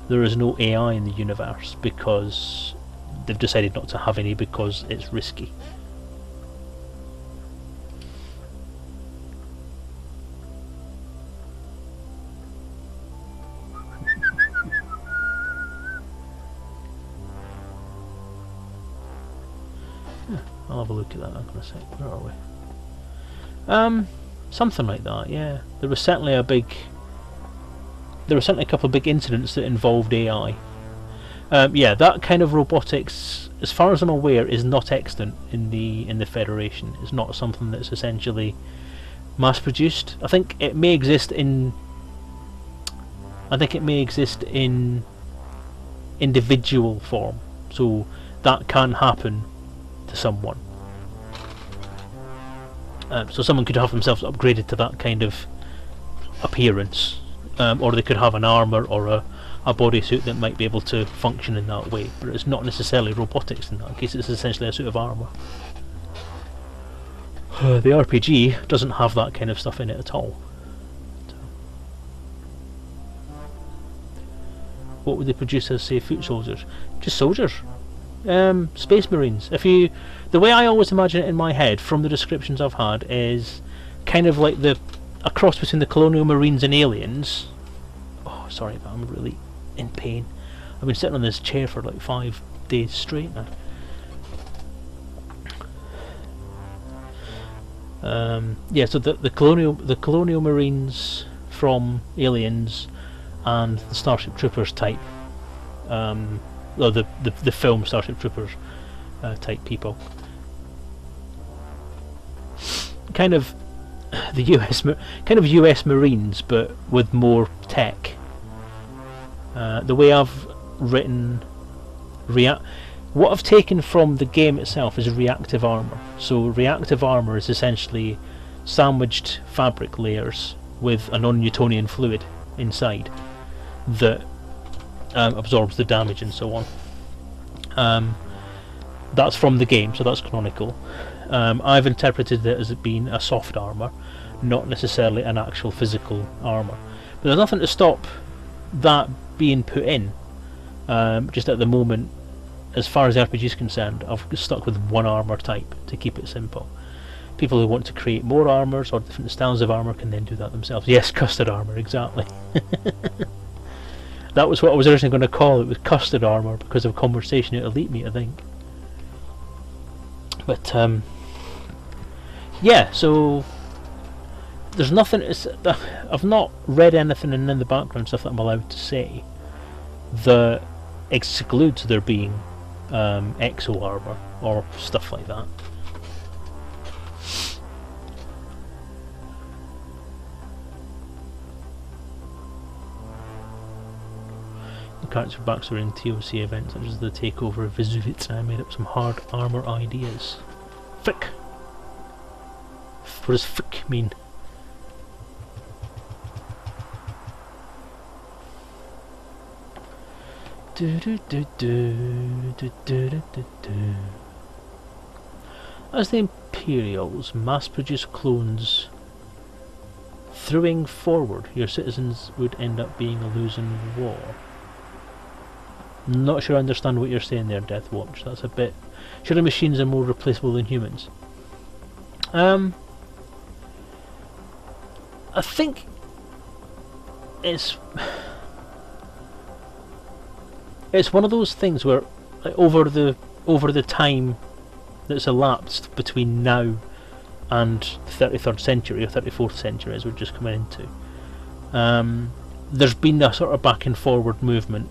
There is no AI in the universe because they've decided not to have any because it's risky. I'll have a look at that in a sec. Where are we? Something like that, yeah. There was certainly a couple of big incidents that involved AI. Yeah, that kind of robotics, as far as I'm aware, is not extant in the Federation. It's not something that's essentially mass-produced. I think it may exist in individual form, so that can happen to someone. So someone could have themselves upgraded to that kind of appearance, or they could have an armour or a bodysuit that might be able to function in that way, but it's not necessarily robotics in that case, it's essentially a suit of armour. The RPG doesn't have that kind of stuff in it at all. What would they produce as, say, foot soldiers? Just soldiers. Space Marines. The way I always imagine it in my head from the descriptions I've had is kind of like a cross between the Colonial Marines and aliens. Oh, sorry, but I'm really in pain. I've been sitting on this chair for like 5 days straight now. Yeah, so the Colonial Marines from Aliens and the Starship Troopers type, or the film Starship Troopers type people, kind of the US Marines, but with more tech. The way I've written what I've taken from the game itself is reactive armour. So reactive armour is essentially sandwiched fabric layers with a non-Newtonian fluid inside that absorbs the damage and so on. That's from the game, so that's canonical. I've interpreted it as it being a soft armour, not necessarily an actual physical armour. But there's nothing to stop that being put in. Just at the moment, as far as the RPG is concerned, I've stuck with one armour type to keep it simple. People who want to create more armours or different styles of armour can then do that themselves. Yes, custard armour, exactly. That was what I was originally going to call it, was custard armour, because of conversation at Elite Meet, I think. But yeah, so there's nothing. I've not read anything in the background stuff that I'm allowed to say that excludes there being exo armour or stuff like that. character backstory in TOC events such as the takeover of Vesuvit, and I made up some hard armor ideas. Fick! What does fick mean? As the Imperials mass-produce clones throwing forward, your citizens would end up being a losing war. Not sure I understand what you're saying there, Deathwatch. That's a bit... Surely machines are more replaceable than humans. I think it's one of those things where, like, over the time that's elapsed between now and the 33rd century or 34th century, as we're just coming into, there's been a sort of back and forward movement.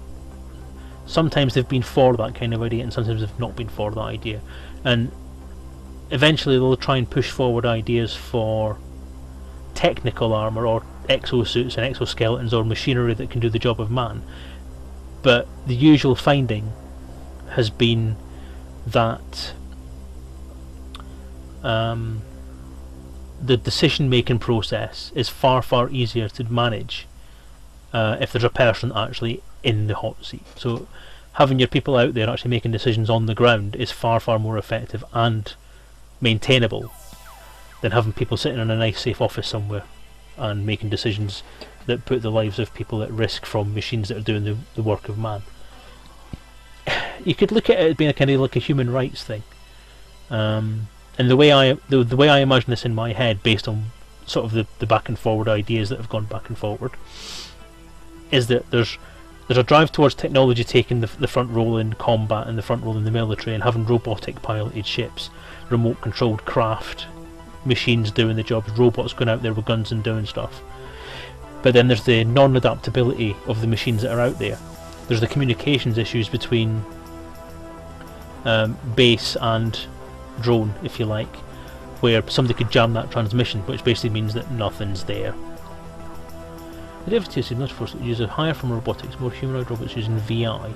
Sometimes they've been for that kind of idea, and sometimes they've not been for that idea, and eventually they'll try and push forward ideas for technical armour or exosuits and exoskeletons or machinery that can do the job of man. But the usual finding has been that the decision making process is far easier to manage if there's a person actually in the hot seat. So having your people out there actually making decisions on the ground is far more effective and maintainable than having people sitting in a nice safe office somewhere and making decisions that put the lives of people at risk from machines that are doing the work of man. You could look at it as being a kind of like a human rights thing, and the way I imagine this in my head, based on sort of the back and forward ideas that have gone back and forward, is that there's a drive towards technology taking the front role in combat and the front role in the military, and having robotic piloted ships, remote controlled craft, machines doing the jobs, robots going out there with guns and doing stuff. But then there's the non-adaptability of the machines that are out there. There's the communications issues between base and drone, if you like, where somebody could jam that transmission, which basically means that nothing's there. The difficulty is not force use a higher from robotics, more humanoid robots using VI,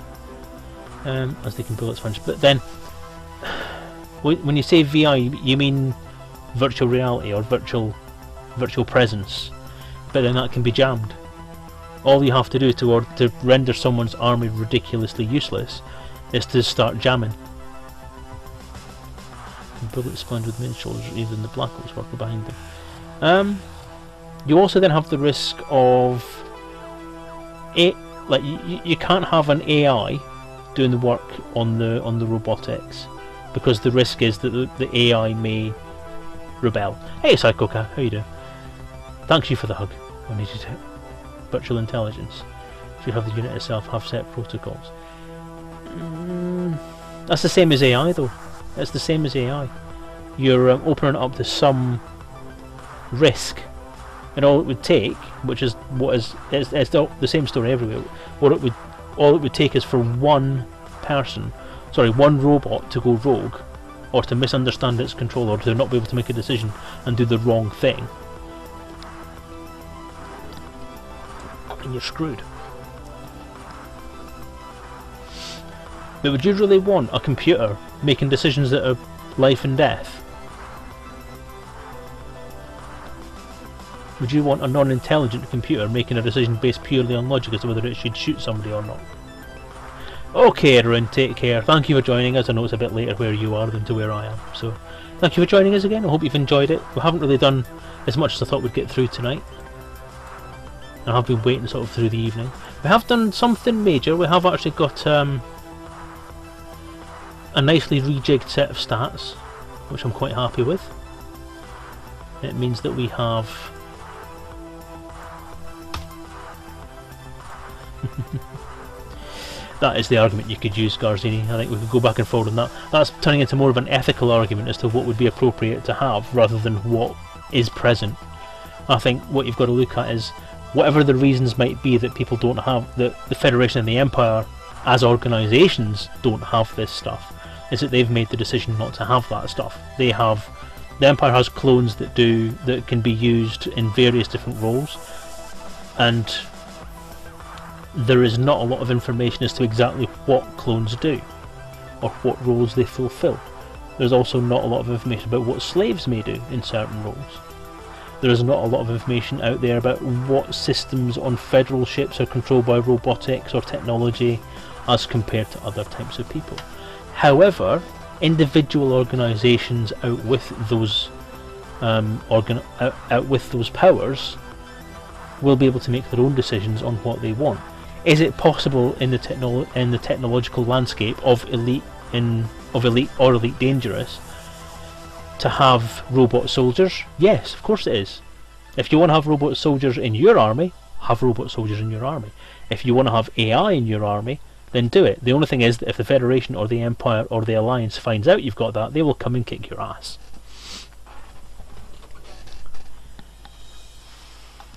as they can bullet sponge. But then, when you say VI, you mean virtual reality or virtual presence. But then that can be jammed. All you have to do to render someone's army ridiculously useless is to start jamming. Bullet sponge with minstrels, even the Black Ops worker behind them. You also then have the risk of you can't have an AI doing the work on the robotics, because the risk is that the AI may rebel. Hey Psycho Cat, how you doing? Thanks you for the hug. I need you to virtual intelligence. Should have the unit itself have set protocols. That's the same as AI though. It's the same as AI. You're opening it up to some risk, and all it would take, which is it's the same story everywhere. All it would take is for one robot to go rogue, or to misunderstand its control, or to not be able to make a decision and do the wrong thing, and you're screwed. But would you really want a computer making decisions that are life and death? Would you want a non-intelligent computer making a decision based purely on logic as to whether it should shoot somebody or not? Okay everyone, take care. Thank you for joining us. I know it's a bit later where you are than to where I am, so thank you for joining us again. I hope you've enjoyed it. We haven't really done as much as I thought we'd get through tonight, and I've been waiting sort of through the evening. We have done something major. We have actually got a nicely rejigged set of stats, which I'm quite happy with. It means that we have that is the argument you could use, Garzini. I think we could go back and forward on that. That's turning into more of an ethical argument as to what would be appropriate to have, rather than what is present. I think what you've got to look at is, whatever the reasons might be that people don't have, that the Federation and the Empire as organisations don't have this stuff, is that they've made the decision not to have that stuff. The Empire has clones that can be used in various different roles, and there is not a lot of information as to exactly what clones do or what roles they fulfill. There's also not a lot of information about what slaves may do in certain roles. There is not a lot of information out there about what systems on federal ships are controlled by robotics or technology as compared to other types of people. However, individual organisations out with those powers will be able to make their own decisions on what they want. Is it possible in the technological landscape of elite or elite dangerous to have robot soldiers? Yes, of course it is. If you want to have robot soldiers in your army, have robot soldiers in your army. If you want to have AI in your army, then do it. The only thing is that if the Federation or the Empire or the Alliance finds out you've got that, they will come and kick your ass.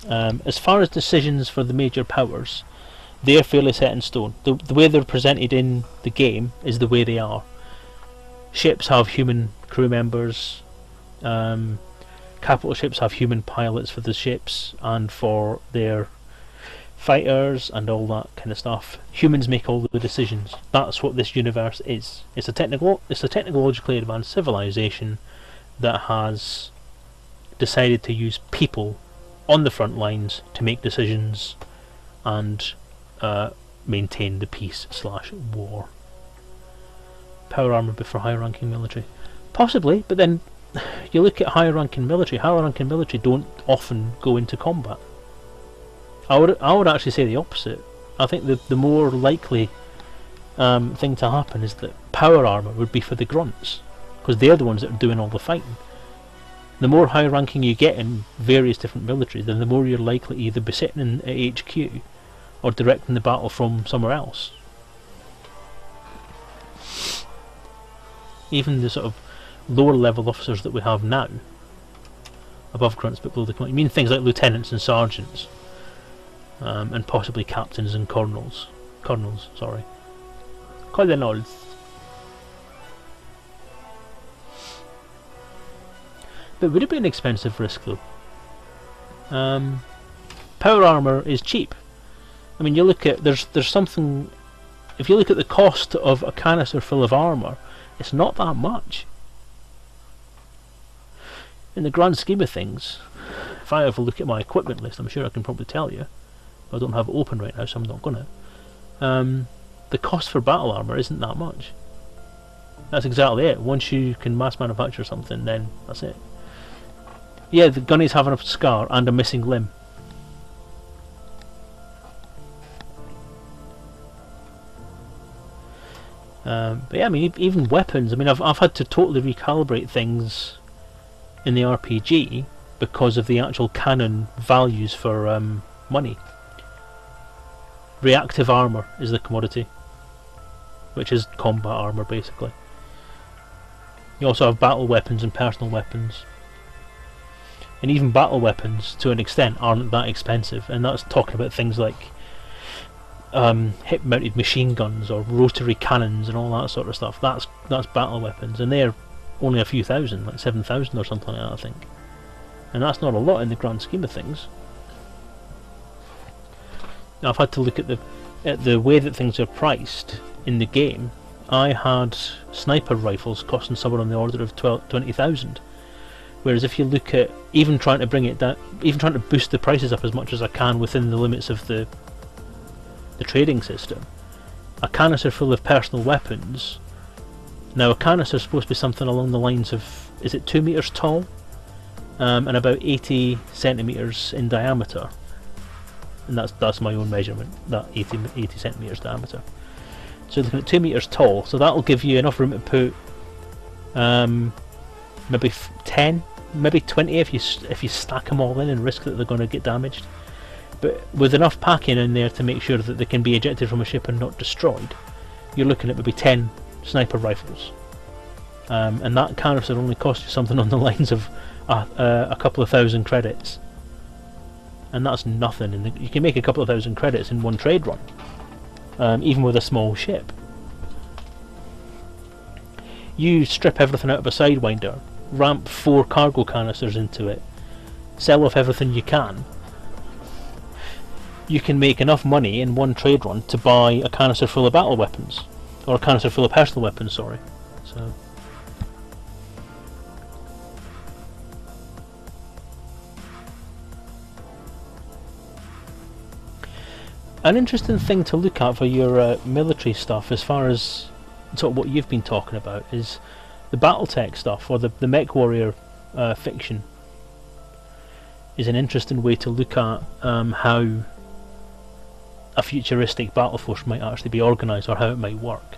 As far as decisions for the major powers, they're fairly set in stone. The way they're presented in the game is the way they are. Ships have human crew members, capital ships have human pilots for the ships and for their fighters and all that kind of stuff. Humans make all the decisions. That's what this universe is. It's a technologically advanced civilization that has decided to use people on the front lines to make decisions and maintain the peace/war. Power armor before higher ranking military, possibly, but then you look at higher ranking military. Higher ranking military don't often go into combat. I would actually say the opposite. I think the more likely thing to happen is that power armor would be for the grunts, because they're the ones that are doing all the fighting. The more high ranking you get in various different militaries, then the more you're likely to either be sitting at HQ or directing the battle from somewhere else. Even the sort of lower level officers that we have now, above grunts but below the command, you mean things like lieutenants and sergeants, and possibly captains and colonels. Colonels. But would it be an expensive risk though? Power armor is cheap. I mean, you look at there's something. If you look at the cost of a canister full of armor, it's not that much. In the grand scheme of things, if I have a look at my equipment list, I'm sure I can probably tell you. I don't have it open right now, so I'm not gonna. The cost for battle armor isn't that much. That's exactly it. Once you can mass manufacture something, then that's it. Yeah, the gunny's having a scar and a missing limb. But yeah, I mean, even weapons. I mean, I've had to totally recalibrate things in the RPG because of the actual canon values for money. Reactive armor is the commodity, which is combat armor basically. You also have battle weapons and personal weapons. And even battle weapons, to an extent, aren't that expensive, and that's talking about things like hip-mounted machine guns or rotary cannons and all that sort of stuff. That's battle weapons, and they're only a few thousand, like 7,000 or something like that, I think. And that's not a lot in the grand scheme of things. Now, I've had to look at the way that things are priced in the game. I had sniper rifles costing somewhere on the order of 20,000. Whereas if you look at even trying to bring it down, even trying to boost the prices up as much as I can within the limits of the trading system, a canister full of personal weapons. Now a canister is supposed to be something along the lines of, is it 2 meters tall, and about 80 centimeters in diameter, and that's my own measurement. That 80 centimeters diameter. So looking at 2 meters tall, so that'll give you enough room to put maybe 10, maybe 20 if you stack them all in and risk that they're going to get damaged. But with enough packing in there to make sure that they can be ejected from a ship and not destroyed, you're looking at maybe 10 sniper rifles. And that canister only costs you something on the lines of a couple of thousand credits. And that's nothing. And you can make a couple of thousand credits in one trade run, even with a small ship. You strip everything out of a Sidewinder, ramp 4 cargo canisters into it, sell off everything you can, you can make enough money in one trade run to buy a canister full of battle weapons, or a canister full of personal weapons, sorry. So an interesting thing to look at for your military stuff, as far as sort of what you've been talking about, is the BattleTech stuff, or the Mech Warrior fiction is an interesting way to look at how a futuristic battle force might actually be organised, or how it might work.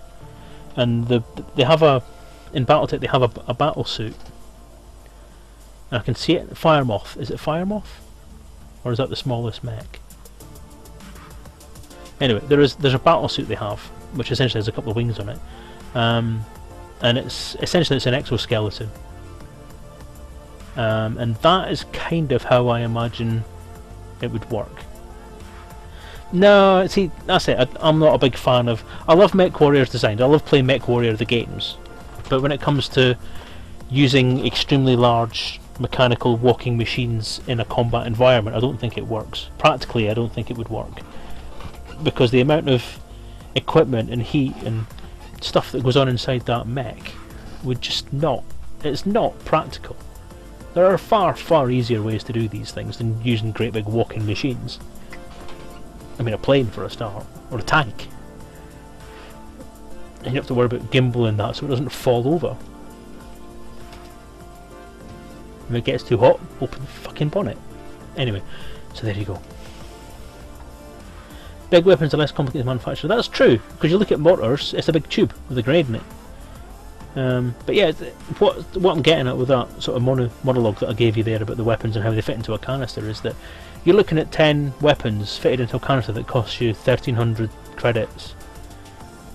And they have in BattleTech they have a battle suit, and I can see it. Firemoth, is it Firemoth, or is that the smallest mech? Anyway, there's a battle suit they have, which essentially has a couple of wings on it, and it's essentially an exoskeleton. And that is kind of how I imagine it would work. No, see, that's it. I'm not a big fan of... I love Mech Warrior's designs. I love playing Mech Warrior the games. But when it comes to using extremely large mechanical walking machines in a combat environment, I don't think it works. Practically, I don't think it would work. Because the amount of equipment and heat and stuff that goes on inside that mech would just not... It's not practical. There are far, far easier ways to do these things than using great big walking machines. I mean, a plane for a start, or a tank. And you have to worry about gimbaling that so it doesn't fall over. If it gets too hot, open the fucking bonnet. Anyway, so there you go. Big weapons are less complicated to manufacture. That's true, because you look at mortars, it's a big tube with a grenade in it. But yeah, what I'm getting at with that sort of monologue that I gave you there about the weapons and how they fit into a canister is that you're looking at 10 weapons fitted into a canister that costs you 1,300 credits.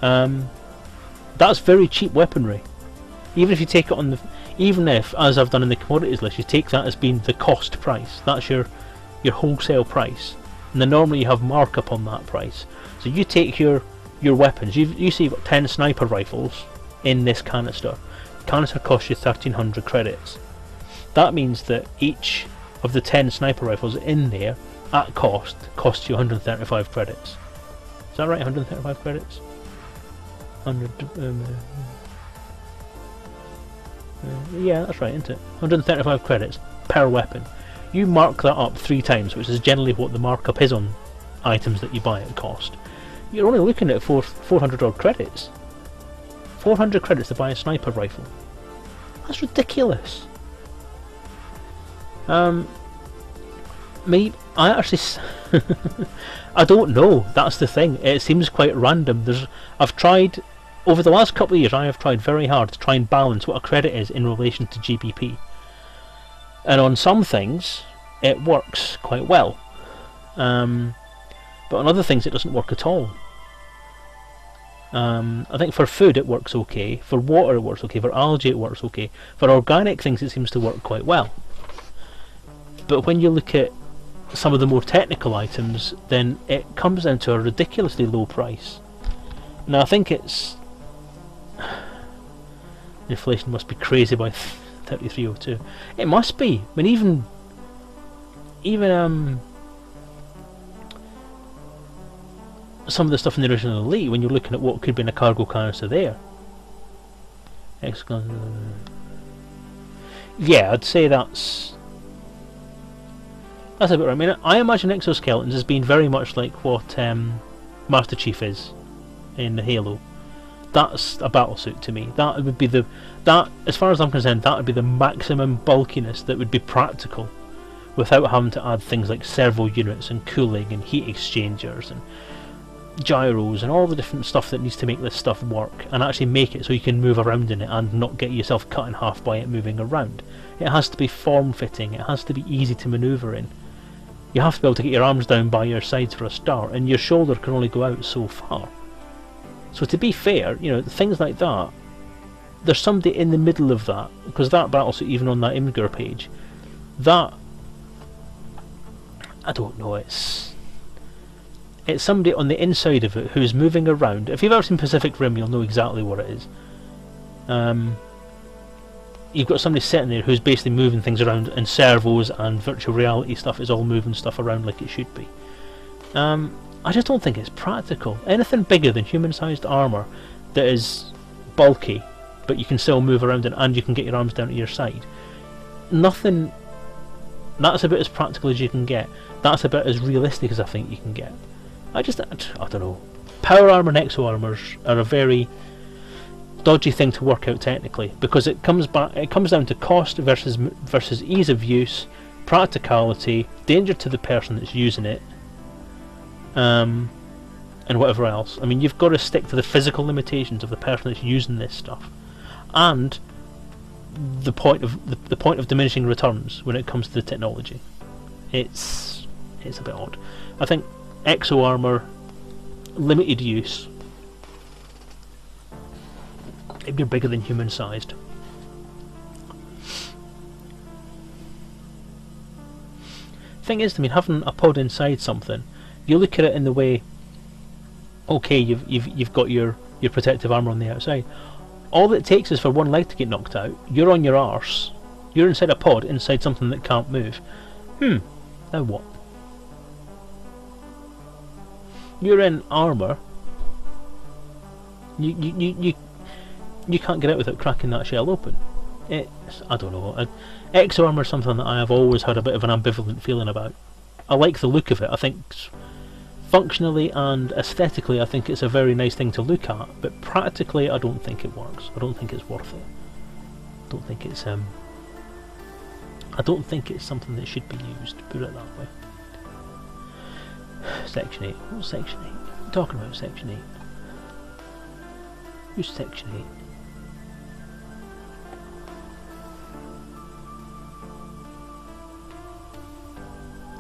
That's very cheap weaponry. Even if you take it on the... Even if, as I've done in the commodities list, you take that as being the cost price. That's your wholesale price. And then normally you have markup on that price. So you take your weapons. You see you've got 10 sniper rifles in this canister. The canister costs you 1,300 credits. That means that each of the 10 sniper rifles in there at costs you 135 credits. Is that right? 135 credits? 100 yeah, that's right, isn't it? 135 credits per weapon. You mark that up 3 times, which is generally what the markup is on items that you buy at cost. You're only looking at 400 odd credits. 400 credits to buy a sniper rifle. That's ridiculous. Me, I actually... I don't know, that's the thing. It seems quite random. I've tried... Over the last couple of years, I have tried very hard to try and balance what a credit is in relation to GBP. And on some things, it works quite well. But on other things, it doesn't work at all. I think for food it works okay, for water it works okay, for algae it works okay, for organic things it seems to work quite well. But when you look at some of the more technical items, then it comes down to a ridiculously low price. Now I think it's... Inflation must be crazy by 3302. It must be. I mean, even some of the stuff in the original Elite, when you're looking at what could be in a cargo canister there. Yeah, I'd say that's a bit right. I mean, I imagine exoskeletons as being very much like what Master Chief is in Halo. That's a battlesuit to me. That would be that, as far as I'm concerned, that would be the maximum bulkiness that would be practical, without having to add things like servo units and cooling and heat exchangers and gyros and all the different stuff that needs to make this stuff work, and actually make it so you can move around in it and not get yourself cut in half by it moving around. It has to be form-fitting. It has to be easy to manoeuvre in. You have to be able to get your arms down by your sides for a start, and your shoulder can only go out so far. So to be fair, you know, things like that, there's somebody in the middle of that, because that battlesuit, even on that Imgur page, that, I don't know, it's somebody on the inside of it who's moving around. If you've ever seen Pacific Rim, you'll know exactly what it is. You've got somebody sitting there who's basically moving things around, and servos and virtual reality stuff is all moving stuff around like it should be. I just don't think it's practical. Anything bigger than human-sized armour that is bulky, but you can still move around and you can get your arms down to your side. Nothing. That's about as practical as you can get. That's about as realistic as I think you can get. I don't know. Power armour and exo armours are a very dodgy thing to work out technically, because it comes down to cost versus ease of use, practicality, danger to the person that's using it, and whatever else. I mean, you've got to stick to the physical limitations of the person that's using this stuff, and the point of diminishing returns when it comes to the technology. It's a bit odd. I think exo armour, limited use, if you're bigger than human sized. Thing is, I mean, having a pod inside something, you look at it in the way, okay, you've got your protective armour on the outside. All it takes is for one leg to get knocked out, you're on your arse, you're inside a pod, inside something that can't move. Now what? You're in armour. You can't get out without cracking that shell open. I don't know. Exo armour is something that I have always had a bit of an ambivalent feeling about. I like the look of it. I think functionally and aesthetically, I think it's a very nice thing to look at. But practically, I don't think it works. I don't think it's worth it. I don't think it's something that should be used. Put it that way. Section 8. What's Section 8? I'm talking about Section 8. Who's Section 8?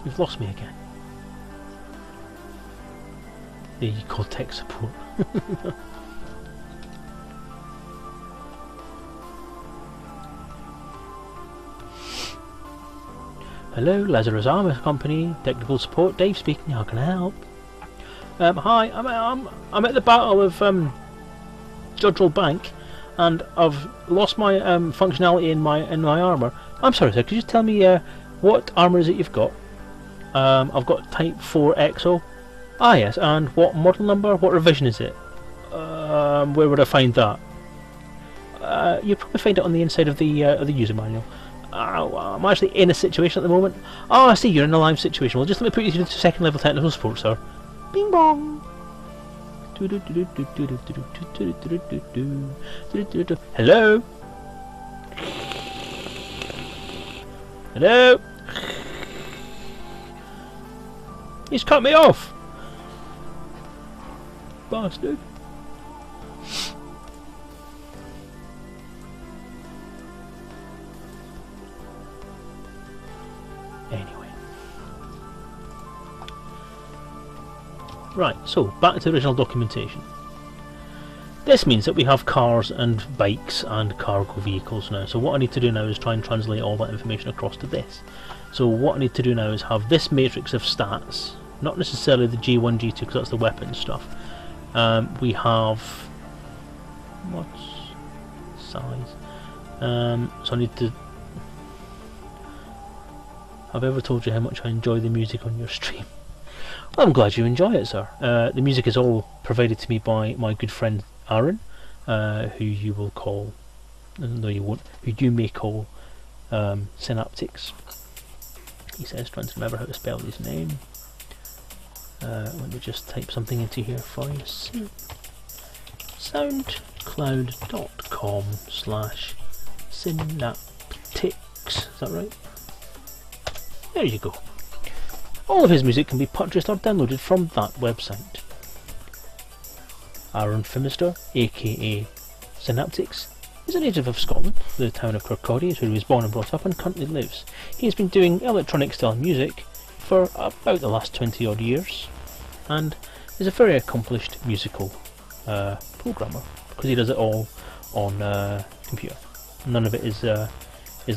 You've lost me again. Yeah, you call tech support. Hello, Lazarus Armour Company, technical support. Dave speaking. How can I help? Hi, I'm at the Battle of Jodrell Bank, and I've lost my functionality in my armour. I'm sorry, sir. Could you just tell me what armour is it you've got? I've got Type 4 EXO. Ah, yes. And what model number? What revision is it? Where would I find that? You'll probably find it on the inside of the user manual. I'm actually in a situation at the moment. Oh, I see, you're in a live situation. Well, just let me put you through to second level technical support, sir. Bing bong. Hello? Hello? He's cut me off! Bastard. Anyway. Right, so back to the original documentation. This means that we have cars and bikes and cargo vehicles now. So what I need to do now is try and translate all that information across to this. So what I need to do now is have this matrix of stats, not necessarily the G1, G2 because that's the weapon stuff. We have... what's size? So I need to... Have I ever told you how much I enjoy the music on your stream? Well, I'm glad you enjoy it, sir. The music is all provided to me by my good friend Aaron, who you will call... no you won't, who you may call Synaptics. He says, trying to remember how to spell his name. Let me just type something into here for you. soundcloud.com/synaptics. Is that right? There you go. All of his music can be purchased or downloaded from that website. Aaron Fimister, aka Synaptics, is a native of Scotland. The town of Kirkcaldy is where he was born and brought up and currently lives. He has been doing electronic style music for about the last 20 odd years and is a very accomplished musical programmer because he does it all on computer. None of it is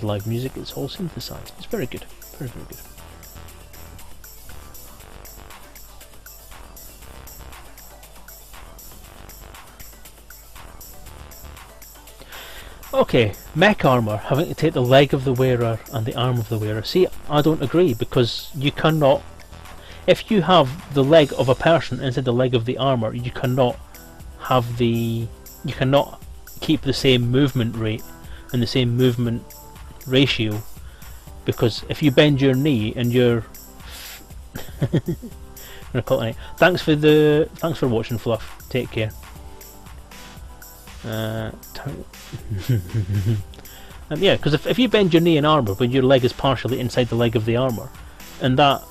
live music, it's all synthesized. It's very good, very, very good. Okay, mech armour, having to take the leg of the wearer and the arm of the wearer. See, I don't agree, because you cannot... if you have the leg of a person instead of the leg of the armor, you cannot keep the same movement rate and the same movement ratio, because if you bend your knee and you're I'm gonna call it a night. Thanks for watching, Fluff. Take care. Yeah, because if you bend your knee in armor when your leg is partially inside the leg of the armor, and that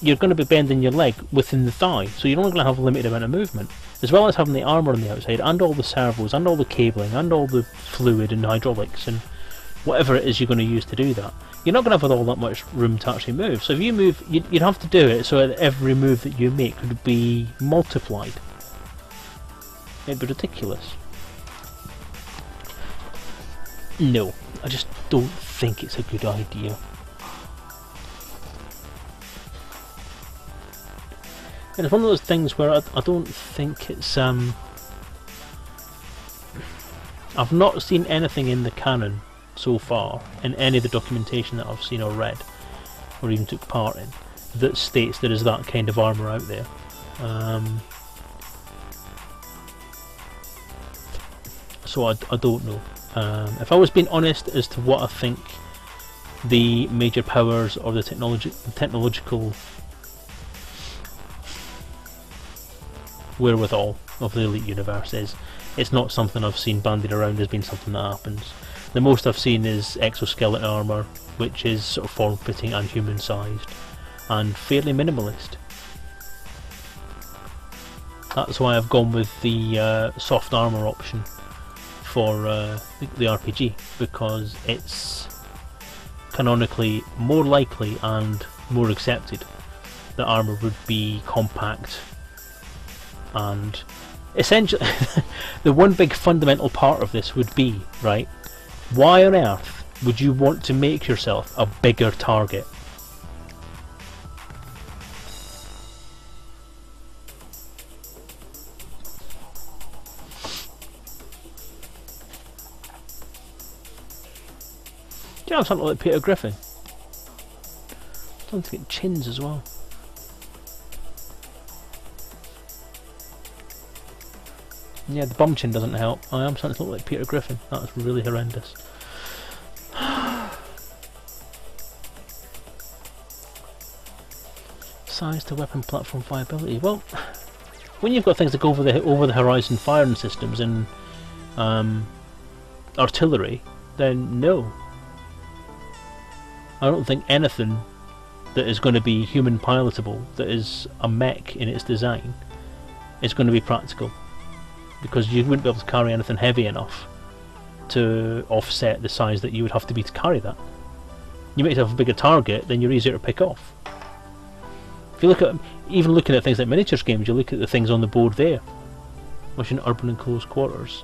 you're going to be bending your leg within the thigh, so you're only going to have a limited amount of movement, as well as having the armor on the outside and all the servos and all the cabling and all the fluid and hydraulics and whatever it is you're going to use to do that. You're not going to have all that much room to actually move. So if you move, you'd have to do it so that every move that you make could be multiplied. It'd be ridiculous. No, I just don't think it's a good idea. And it's one of those things where I don't think it's I've not seen anything in the canon so far, in any of the documentation that I've seen or read, or even took part in, that states there is that kind of armour out there. So I don't know. If I was being honest as to what I think the major powers or the technological wherewithal of the Elite universe is, it's not something I've seen bandied around as being something that happens. The most I've seen is exoskeleton armour, which is sort of form-fitting and human-sized, and fairly minimalist. That's why I've gone with the soft armour option for the RPG, because it's canonically more likely and more accepted that armour would be compact. And essentially the one big fundamental part of this would be, right, why on earth would you want to make yourself a bigger target? Do you have something like Peter Griffin? I don't think it chins as well. Yeah, the bum chin doesn't help. I am starting to look like Peter Griffin. That's really horrendous. Size to weapon platform viability. Well, when you've got things like over the horizon firing systems and artillery, then no. I don't think anything that is going to be human pilotable, that is a mech in its design, is going to be practical. Because you wouldn't be able to carry anything heavy enough to offset the size that you would have to be to carry that. You make yourself a bigger target, then you're easier to pick off. If you look at, even looking at things like miniatures games, you look at the things on the board there. Watching urban and close quarters.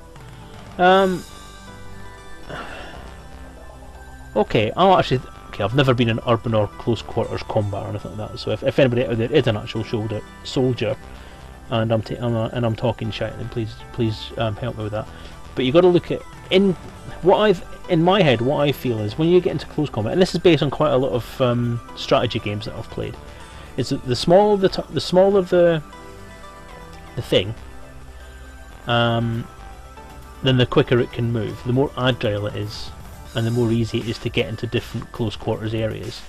Okay, I've never been in urban or close quarters combat or anything like that. So if anybody out there is an actual soldier, and I'm talking shit, then please help me with that. But you got to look at in my head what I feel is when you get into close combat, and this is based on quite a lot of strategy games that I've played, is that the smaller the thing, then the quicker it can move, the more agile it is, and the more easy it is to get into different close quarters areas.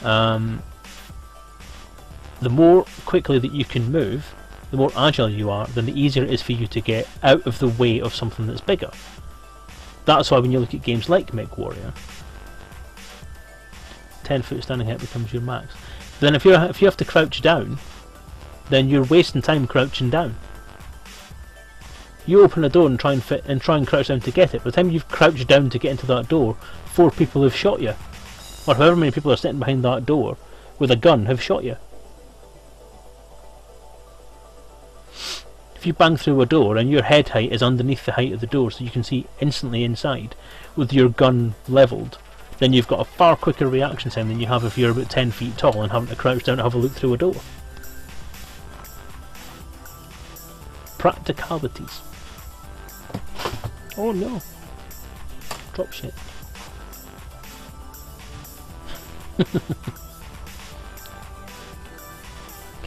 The more quickly that you can move, the more agile you are, then the easier it is for you to get out of the way of something that's bigger. That's why when you look at games like MechWarrior, 10 foot standing height becomes your max. Then if you have to crouch down, then you're wasting time crouching down. You open a door and try and crouch down to get it. By the time you've crouched down to get into that door, 4 people have shot you, or however many people are sitting behind that door with a gun have shot you. If you bang through a door and your head height is underneath the height of the door so you can see instantly inside with your gun levelled, then you've got a far quicker reaction time than you have if you're about 10 feet tall and having to crouch down to have a look through a door. Practicalities. Oh no. Drop shit.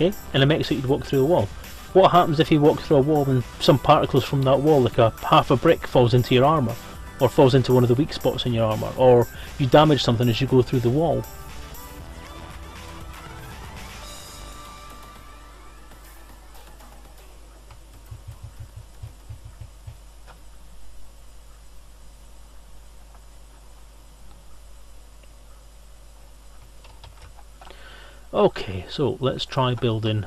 Okay, and it makes it you'd walk through a wall. What happens if you walk through a wall and some particles from that wall, like a half a brick, falls into your armour, or falls into one of the weak spots in your armour, or you damage something as you go through the wall? Okay, so let's try building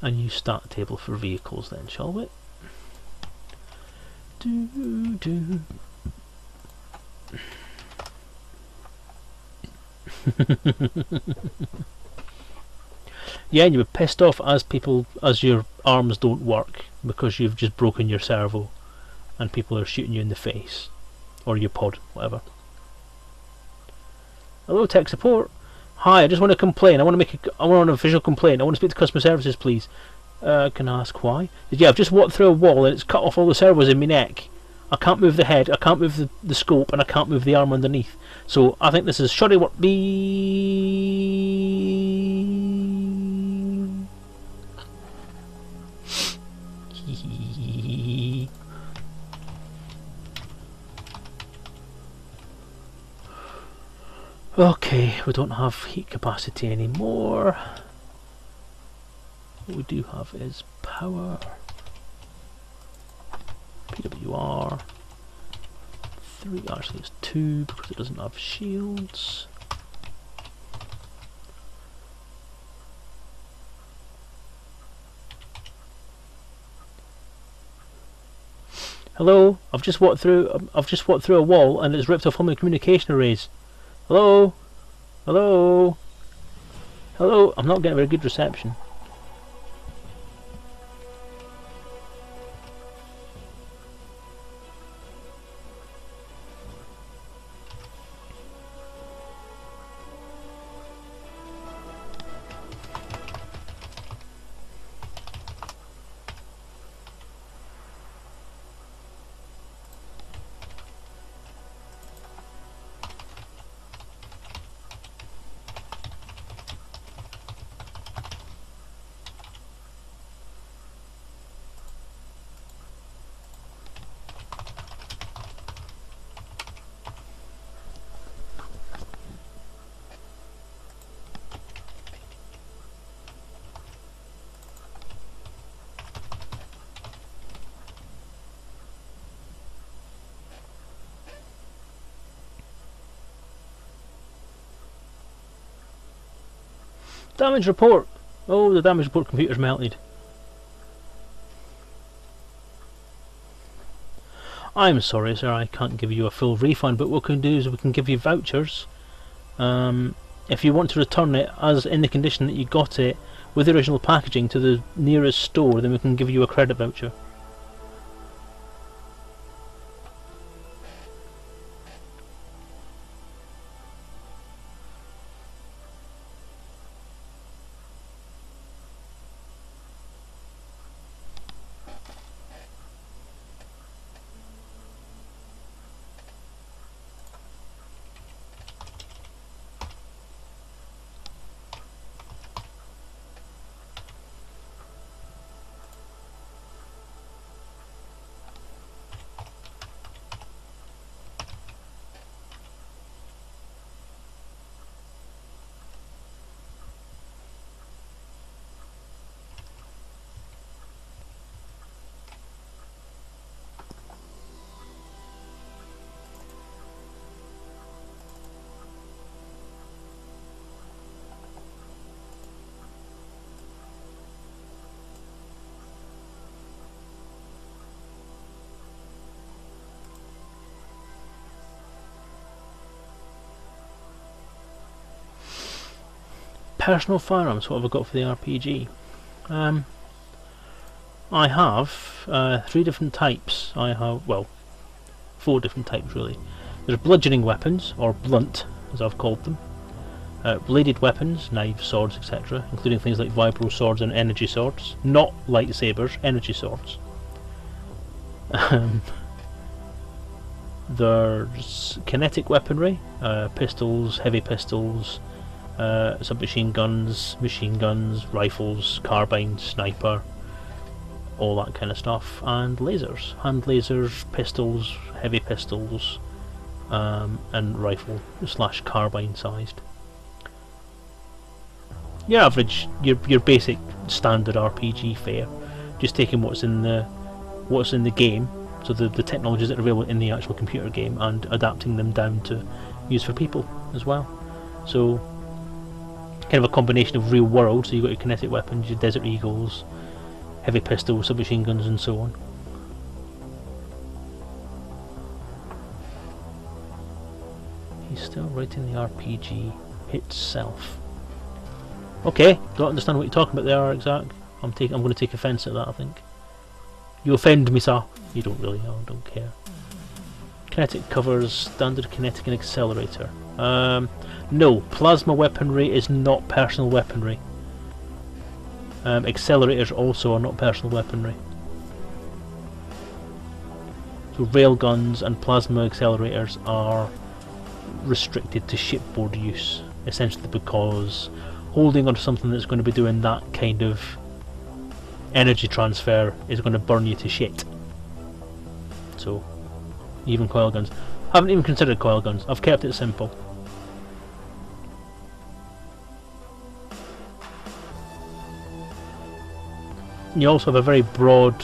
a new start table for vehicles then, shall we? Yeah, and you were pissed off as your arms don't work because you've just broken your servo and people are shooting you in the face, or your pod, whatever. Hello, tech support. Hi, I just want to complain. I want an official complaint. I want to speak to customer services, please. Can I ask why? Yeah, I've just walked through a wall and it's cut off all the servos in my neck. I can't move the head, I can't move the scope, and I can't move the arm underneath. So I think this is shoddy work. Okay, we don't have heat capacity anymore. What we do have is power. PWR 3, actually it's 2 because it doesn't have shields. Hello, I've just walked through a wall and it's ripped off all my communication arrays. Hello? Hello? Hello? I'm not getting very good reception. Damage report! Oh, the damage report computer's melted. I'm sorry, sir, I can't give you a full refund, but what we can do is we can give you vouchers. If you want to return it as in the condition that you got it with the original packaging to the nearest store, then we can give you a credit voucher. Personal firearms, what have I got for the RPG? I have 3 different types. I have, well, 4 different types really. There's bludgeoning weapons, or blunt as I've called them. Bladed weapons, knives, swords, etc., including things like vibro swords and energy swords. Not lightsabers, energy swords. There's kinetic weaponry, pistols, heavy pistols, submachine guns, machine guns, rifles, carbines, sniper, all that kind of stuff, and lasers, hand lasers, pistols, heavy pistols, and rifle / carbine sized. Your average, your basic standard RPG fare, just taking what's in the game, so the technologies that are available in the actual computer game, and adapting them down to use for people as well. So kind of a combination of real world, so you've got your kinetic weapons, your Desert Eagles, heavy pistols, submachine guns, and so on. He's still writing the RPG itself. Okay, don't understand what you're talking about there, Exact. I'm going to take offence at that, I think. You offend me, sir. You don't really, I don't care. Kinetic covers standard kinetic and accelerator. No, plasma weaponry is not personal weaponry. Accelerators also are not personal weaponry. So railguns and plasma accelerators are restricted to shipboard use, essentially because holding onto something that's going to be doing that kind of energy transfer is going to burn you to shit. So, even coil guns. I haven't even considered coil guns, I've kept it simple. You also have a very broad...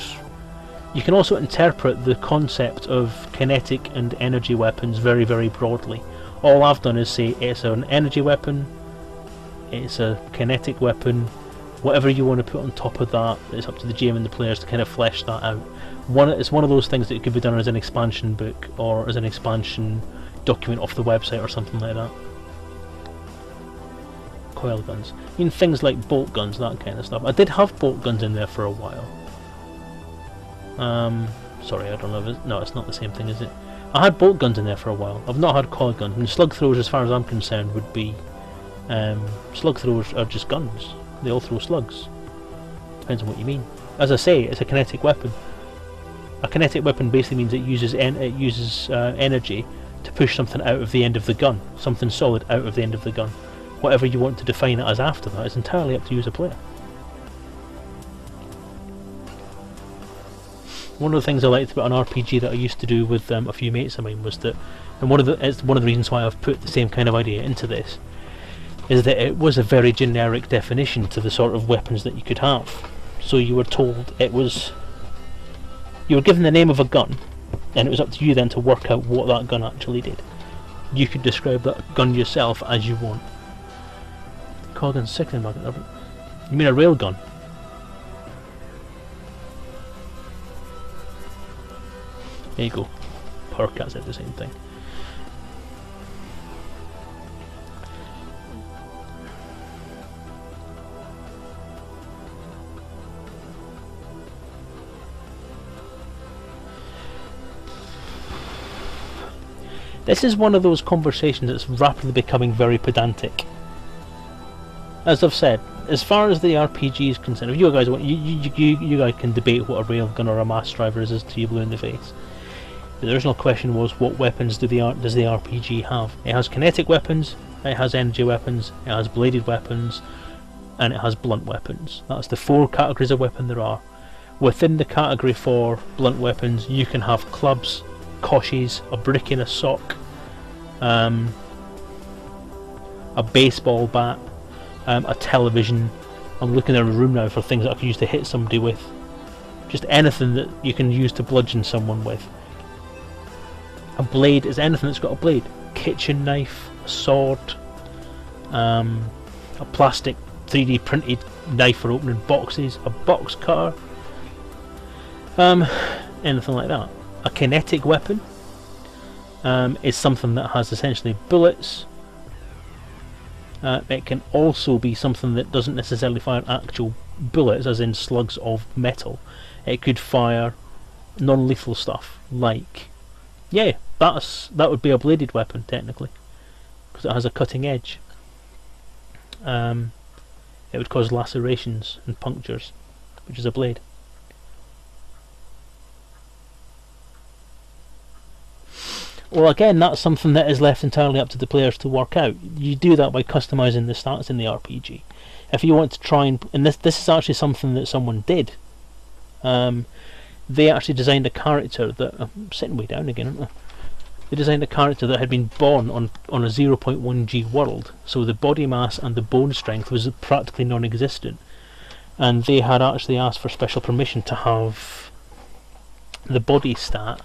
You can also interpret the concept of kinetic and energy weapons very, very broadly. All I've done is say it's an energy weapon, it's a kinetic weapon, whatever you want to put on top of that, it's up to the GM and the players to kind of flesh that out. It's one of those things that could be done as an expansion book or as an expansion document off the website or something like that. Coil guns. I mean, things like bolt guns, that kind of stuff. I did have bolt guns in there for a while. Sorry, I don't know if it's... No, it's not the same thing, is it? I had bolt guns in there for a while. I've not had coil guns. And slug throwers, as far as I'm concerned, would be... slug throwers are just guns. They all throw slugs. Depends on what you mean. As I say, it's a kinetic weapon. A kinetic weapon basically means it uses energy to push something out of the end of the gun. Something solid out of the end of the gun. Whatever you want to define it as after that is entirely up to you as a player. One of the things I liked about an RPG that I used to do with a few mates of mine was that, and it's one of the reasons why I've put the same kind of idea into this, is that it was a very generic definition to the sort of weapons that you could have. So you were told it was... You were given the name of a gun, and it was up to you then to work out what that gun actually did. You could describe that gun yourself as you want. Coil gun's sickening, Margaret. You mean a railgun? There you go. Powercat said the same thing. This is one of those conversations that's rapidly becoming very pedantic. As I've said, as far as the RPG is concerned, if you guys want, you guys can debate what a railgun or a mass driver is to you blue in the face. The original question was, what weapons does the RPG have? It has kinetic weapons, it has energy weapons, it has bladed weapons, and it has blunt weapons. That's the 4 categories of weapon there are. Within the category for blunt weapons, you can have clubs, koshes, a brick in a sock, a baseball bat, a television. I'm looking around the room now for things that I can use to hit somebody with. Just anything that you can use to bludgeon someone with. A blade is anything that's got a blade. Kitchen knife, a sword, a plastic 3D printed knife for opening boxes, a box cutter, anything like that. A kinetic weapon is something that has essentially bullets. It can also be something that doesn't necessarily fire actual bullets, as in slugs of metal. It could fire non-lethal stuff, like... Yeah, that would be a bladed weapon, technically, because it has a cutting edge. It would cause lacerations and punctures, which is a blade. Well, again, that's something that is left entirely up to the players to work out. You do that by customising the stats in the RPG. If you want to try and this is actually something that someone did. They actually designed a character that... I'm sitting way down again, aren't I? They designed a character that had been born on a 0.1g world, so the body mass and the bone strength was practically non-existent. And they had actually asked for special permission to have the body stat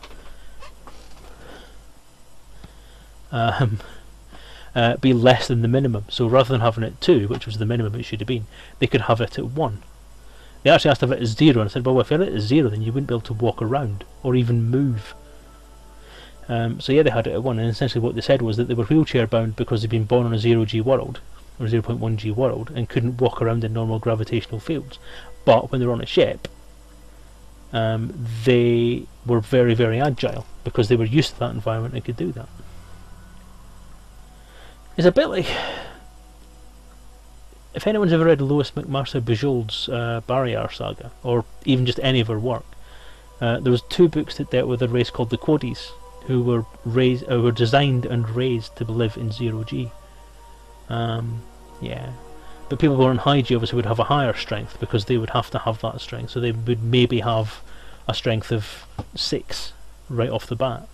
be less than the minimum. So rather than having it 2, which was the minimum it should have been, they could have it at 1. They actually asked to have it at 0, and I said, well, if you had it at 0, then you wouldn't be able to walk around or even move. So yeah, they had it at 1, and essentially what they said was that they were wheelchair bound because they'd been born on a 0g world, or 0.1g world, and couldn't walk around in normal gravitational fields. But when they were on a ship, they were very, very agile because they were used to that environment and could do that. It's a bit like, if anyone's ever read Lois McMaster Bujold's Barrier Saga, or even just any of her work, there was 2 books that dealt with a race called the Quodies, who were designed and raised to live in 0g. Yeah, but people who were in high G obviously would have a higher strength because they would have to have that strength, so they would maybe have a strength of 6 right off the bat.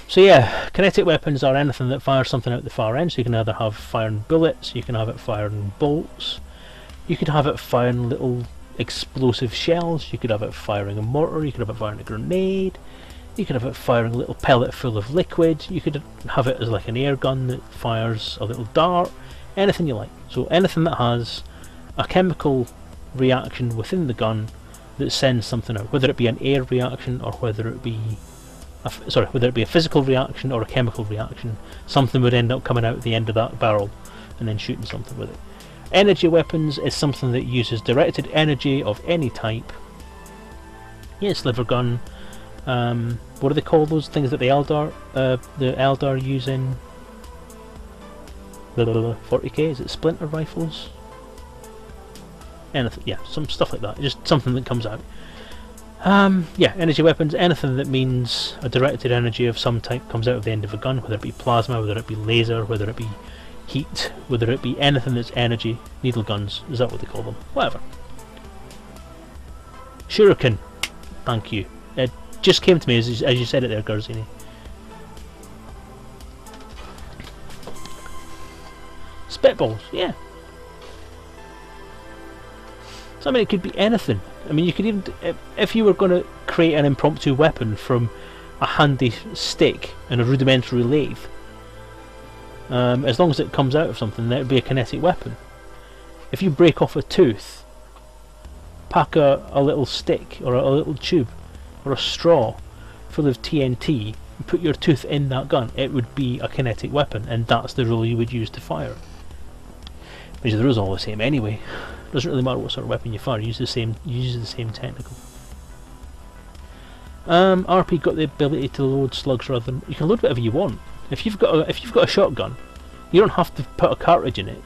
So yeah, kinetic weapons are anything that fires something out the far end, so you can either have firing bullets, you can have it firing bolts, you could have it firing little explosive shells, you could have it firing a mortar, you could have it firing a grenade, you could have it firing a little pellet full of liquid, you could have it as like an air gun that fires a little dart, anything you like. So anything that has a chemical reaction within the gun that sends something out, whether it be an air reaction or whether it be whether it be a physical reaction or a chemical reaction, something would end up coming out at the end of that barrel and then shooting something with it. Energy weapons is something that uses directed energy of any type. Yeah, sliver gun. What do they call those things that the Eldar use in 40k? Is it splinter rifles? Anything, yeah, some stuff like that. Just something that comes out. Yeah, energy weapons, anything that means a directed energy of some type comes out of the end of a gun, whether it be plasma, whether it be laser, whether it be heat, whether it be anything that's energy. Needle guns, is that what they call them? Whatever. Shuriken, thank you. It just came to me as you said it there, Garzini. Spitballs, yeah. So I mean, it could be anything. I mean, you could even, if you were going to create an impromptu weapon from a handy stick and a rudimentary lathe, as long as it comes out of something, that would be a kinetic weapon. If you break off a tooth, pack a little stick or a little tube or a straw full of TNT and put your tooth in that gun, it would be a kinetic weapon, and that's the rule you would use to fire it. Which the rules are all the same anyway. Doesn't really matter what sort of weapon you fire, use the same technical. RP got the ability to load slugs rather than, you can load whatever you want. If you've got a shotgun, you don't have to put a cartridge in it.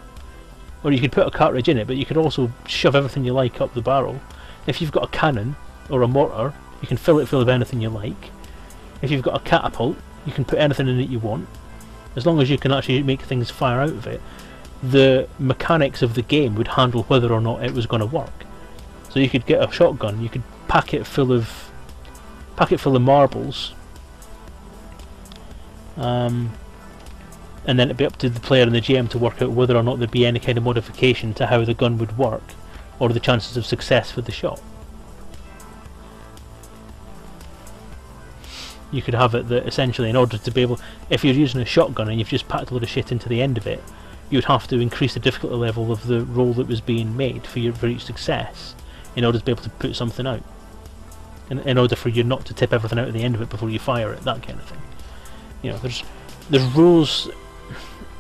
Or you could put a cartridge in it, but you could also shove everything you like up the barrel. If you've got a cannon or a mortar, you can fill it full of anything you like. If you've got a catapult, you can put anything in it you want. As long as you can actually make things fire out of it, the mechanics of the game would handle whether or not it was going to work. So you could get a shotgun, you could pack it full of marbles, and then it'd be up to the player and the GM to work out whether or not there'd be any kind of modification to how the gun would work, or the chances of success for the shot. You could have it that essentially, in order to be able, if you're using a shotgun and you've just packed a load of shit into the end of it, you would have to increase the difficulty level of the roll that was being made for each success in order to be able to put something out. In order for you not to tip everything out at the end of it before you fire it, that kind of thing. You know, there's rules.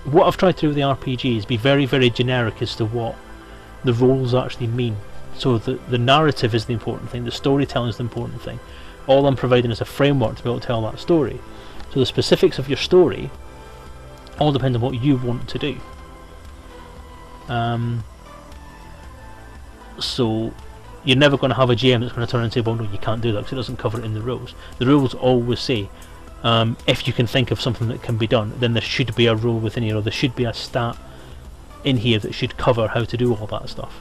What I've tried to do with the RPG is be very, very generic as to what the roles actually mean. So the narrative is the important thing, the storytelling is the important thing. All I'm providing is a framework to be able to tell that story. So the specifics of your story all depend on what you want to do. So you're never going to have a GM that's going to turn and say, well, no, you can't do that because it doesn't cover it in the rules. The rules always say, if you can think of something that can be done, then there should be a rule within here, or there should be a stat in here that should cover how to do all that stuff.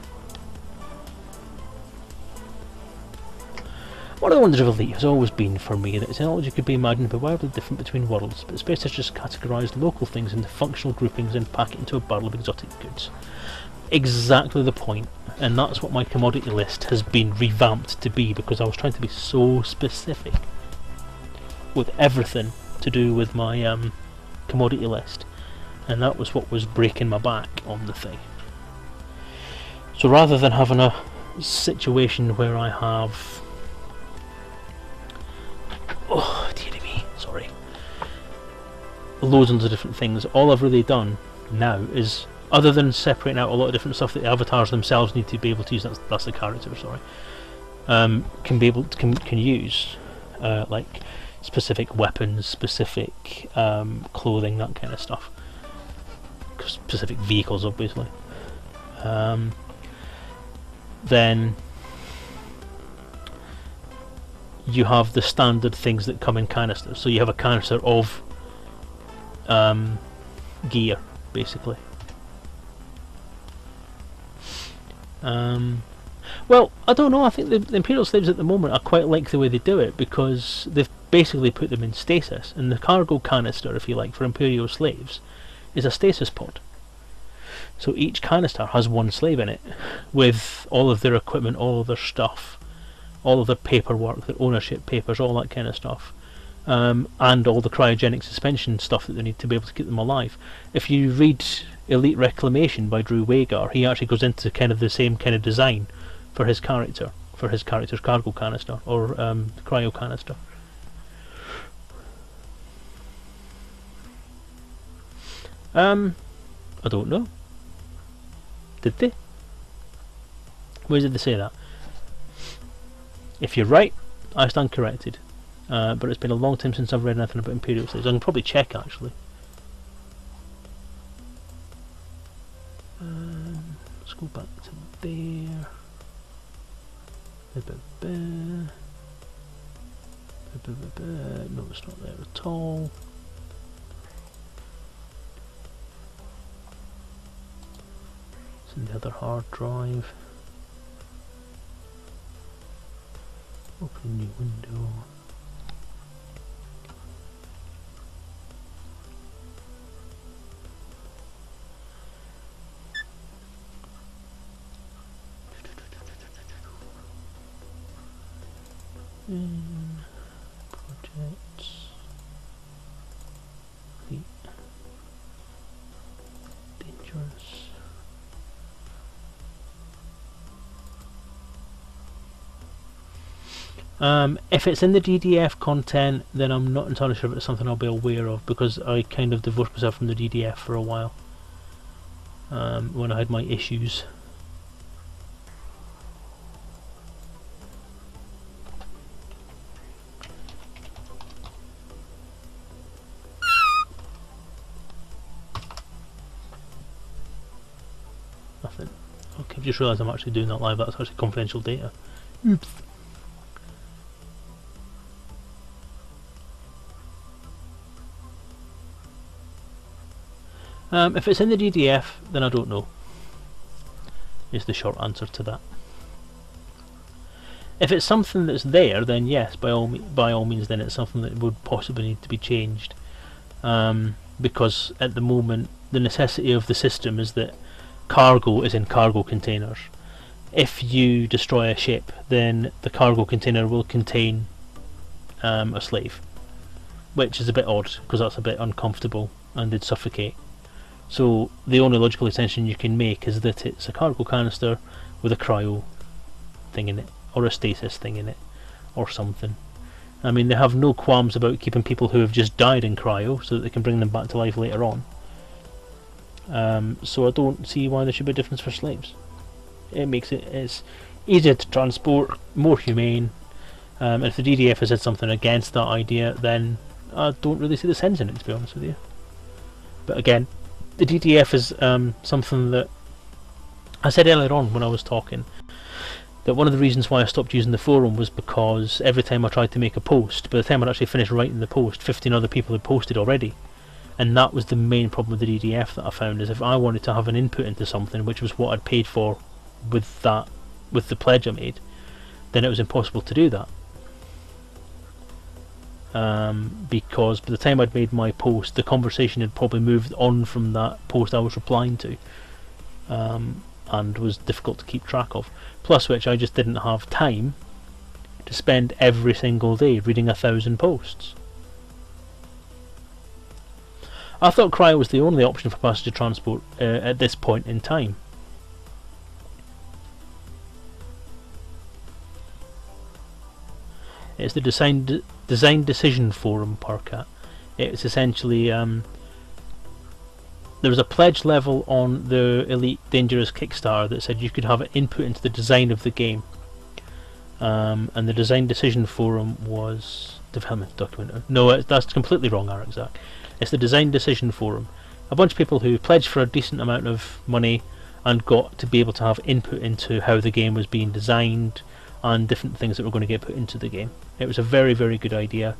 One of the wonders of Elite has always been for me that technology could be imagined but wildly different between worlds, but space has just categorised local things into functional groupings and pack it into a barrel of exotic goods. Exactly the point, and that's what my commodity list has been revamped to be, because I was trying to be so specific with everything to do with my commodity list, and that was what was breaking my back on the thing. So rather than having a situation where I have, oh dear me, sorry, loads of different things, all I've really done now is, other than separating out a lot of different stuff that the avatars themselves need to be able to use, that's the character, sorry, can use, like specific weapons, specific clothing, that kind of stuff, specific vehicles obviously. Then you have the standard things that come in canisters, so you have a canister of gear basically. Well, I don't know, I think the Imperial slaves at the moment, I quite like the way they do it, because they've basically put them in stasis, and the cargo canister, if you like, for Imperial slaves is a stasis pod. So each canister has one slave in it, with all of their equipment, all of their stuff, all of their paperwork, their ownership papers, all that kind of stuff, and all the cryogenic suspension stuff that they need to be able to keep them alive. If you read Elite Reclamation by Drew Wagar, he actually goes into kind of the same kind of design for his character, for his character's cargo canister, or cryo canister. I don't know. Did they? Where did they say that? If you're right, I stand corrected. But it's been a long time since I've read anything about Imperial slaves. I can probably check actually. Let's go back to there. No, it's not there at all. It's in the other hard drive. Open a new window. Projects. Dangerous. If it's in the DDF content, then I'm not entirely sure if it's something I'll be aware of, because I kind of divorced myself from the DDF for a while when I had my issues. Nothing. Okay, I've just realised I'm actually doing that live. That's actually confidential data. Oops. If it's in the DDF, then I don't know, is the short answer to that. If it's something that's there, then yes, by all means, then it's something that would possibly need to be changed, because at the moment the necessity of the system is that cargo is in cargo containers. If you destroy a ship, then the cargo container will contain a slave, which is a bit odd because that's a bit uncomfortable and they'd suffocate. So the only logical extension you can make is that it's a cargo canister with a cryo thing in it, or a stasis thing in it, or something. I mean, they have no qualms about keeping people who have just died in cryo so that they can bring them back to life later on. So I don't see why there should be a difference for slaves. It makes it's easier to transport, more humane. If the DDF has said something against that idea, then I don't really see the sense in it, to be honest with you. But again, the DDF is something that I said earlier on when I was talking. that one of the reasons why I stopped using the forum was because every time I tried to make a post, by the time I'd actually finished writing the post, 15 other people had posted already. And that was the main problem with the DDF that I found, is if I wanted to have an input into something, which was what I'd paid for with the pledge I made, then it was impossible to do that. Because by the time I'd made my post, the conversation had probably moved on from that post I was replying to, and was difficult to keep track of. Plus which, I just didn't have time to spend every single day reading 1,000 posts. I thought cryo was the only option for passenger transport at this point in time. It's the design decision forum, Parkat. It's essentially there was a pledge level on the Elite Dangerous Kickstarter that said you could have an input into the design of the game, and the design decision forum was development document. No, that's completely wrong, Arakzak. It's the design decision forum. A bunch of people who pledged for a decent amount of money and got to be able to have input into how the game was being designed and different things that were going to get put into the game. It was a very, very good idea.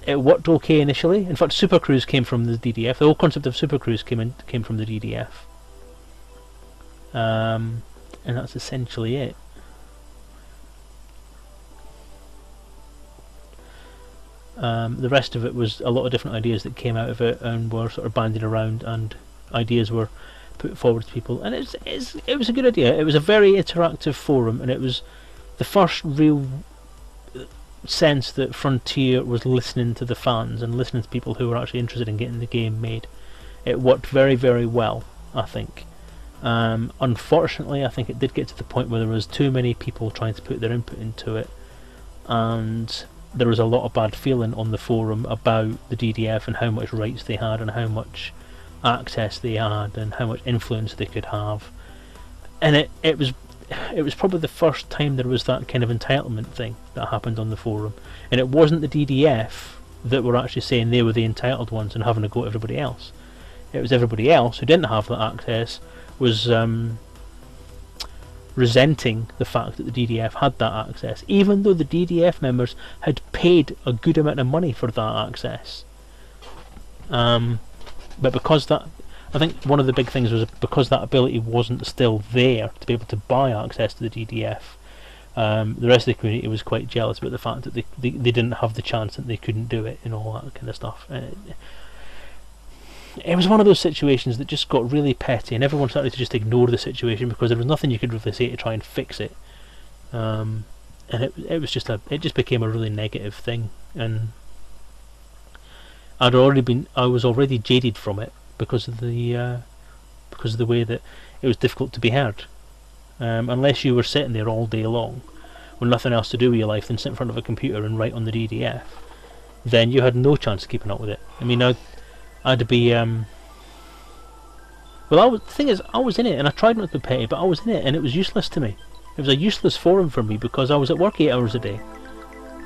It worked okay initially. In fact, Super Cruise came from the DDF. The whole concept of Super Cruise came from the DDF. And that's essentially it. The rest of it was a lot of different ideas that came out of it and were sort of bandied around, and ideas were put forward to people. And it was a good idea. It was a very interactive forum, and it was the first real sense that Frontier was listening to the fans and listening to people who were actually interested in getting the game made. It worked very, very well, I think. Unfortunately, I think it did get to the point where there was too many people trying to put their input into it, and there was a lot of bad feeling on the forum about the DDF and how much rights they had and how much access they had and how much influence they could have. And it was probably the first time there was that kind of entitlement thing that happened on the forum. And it wasn't the DDF that were actually saying they were the entitled ones and having to go to everybody else. It was everybody else who didn't have that access was resenting the fact that the DDF had that access, even though the DDF members had paid a good amount of money for that access. But because that, I think one of the big things was because that ability wasn't still there to be able to buy access to the DDF, the rest of the community was quite jealous about the fact that they didn't have the chance and they couldn't do it and all that kind of stuff. It was one of those situations that just got really petty, and everyone started to just ignore the situation because there was nothing you could really say to try and fix it. And it was just it just became a really negative thing, and I was already jaded from it because of the way that it was difficult to be heard. Unless you were sitting there all day long with nothing else to do with your life than sit in front of a computer and write on the DDF, then you had no chance of keeping up with it. I mean, I'd be well, the thing is, I was in it, and I tried not to be petty, but I was in it, and it was useless to me. It was a useless forum for me because I was at work 8 hours a day,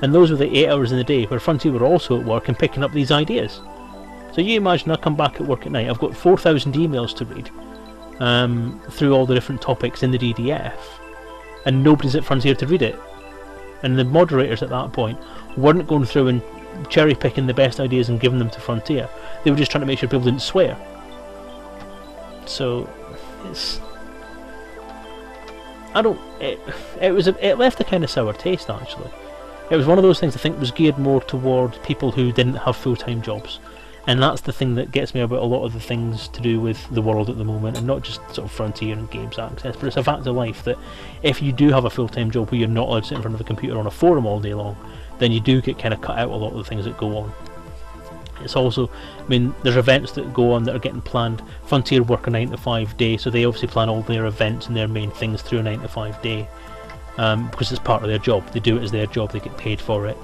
and those were the 8 hours in the day where Frontier were also at work and picking up these ideas. So you imagine I come back at work at night, I've got 4,000 emails to read through all the different topics in the DDF, and nobody's at Frontier to read it. And the moderators at that point weren't going through and cherry picking the best ideas and giving them to Frontier. They were just trying to make sure people didn't swear. So it left a kind of sour taste, actually. It was one of those things I think was geared more toward people who didn't have full-time jobs, and that's the thing that gets me about a lot of the things to do with the world at the moment, and not just sort of Frontier and games access, but it's a fact of life that if you do have a full-time job where you're not allowed to sit in front of a computer on a forum all day long, then you do get kind of cut out a lot of the things that go on. It's also, I mean, there's events that go on that are getting planned. Frontier work a 9 to 5 day, so they obviously plan all their events and their main things through a 9 to 5 day, because it's part of their job. They do it as their job, they get paid for it.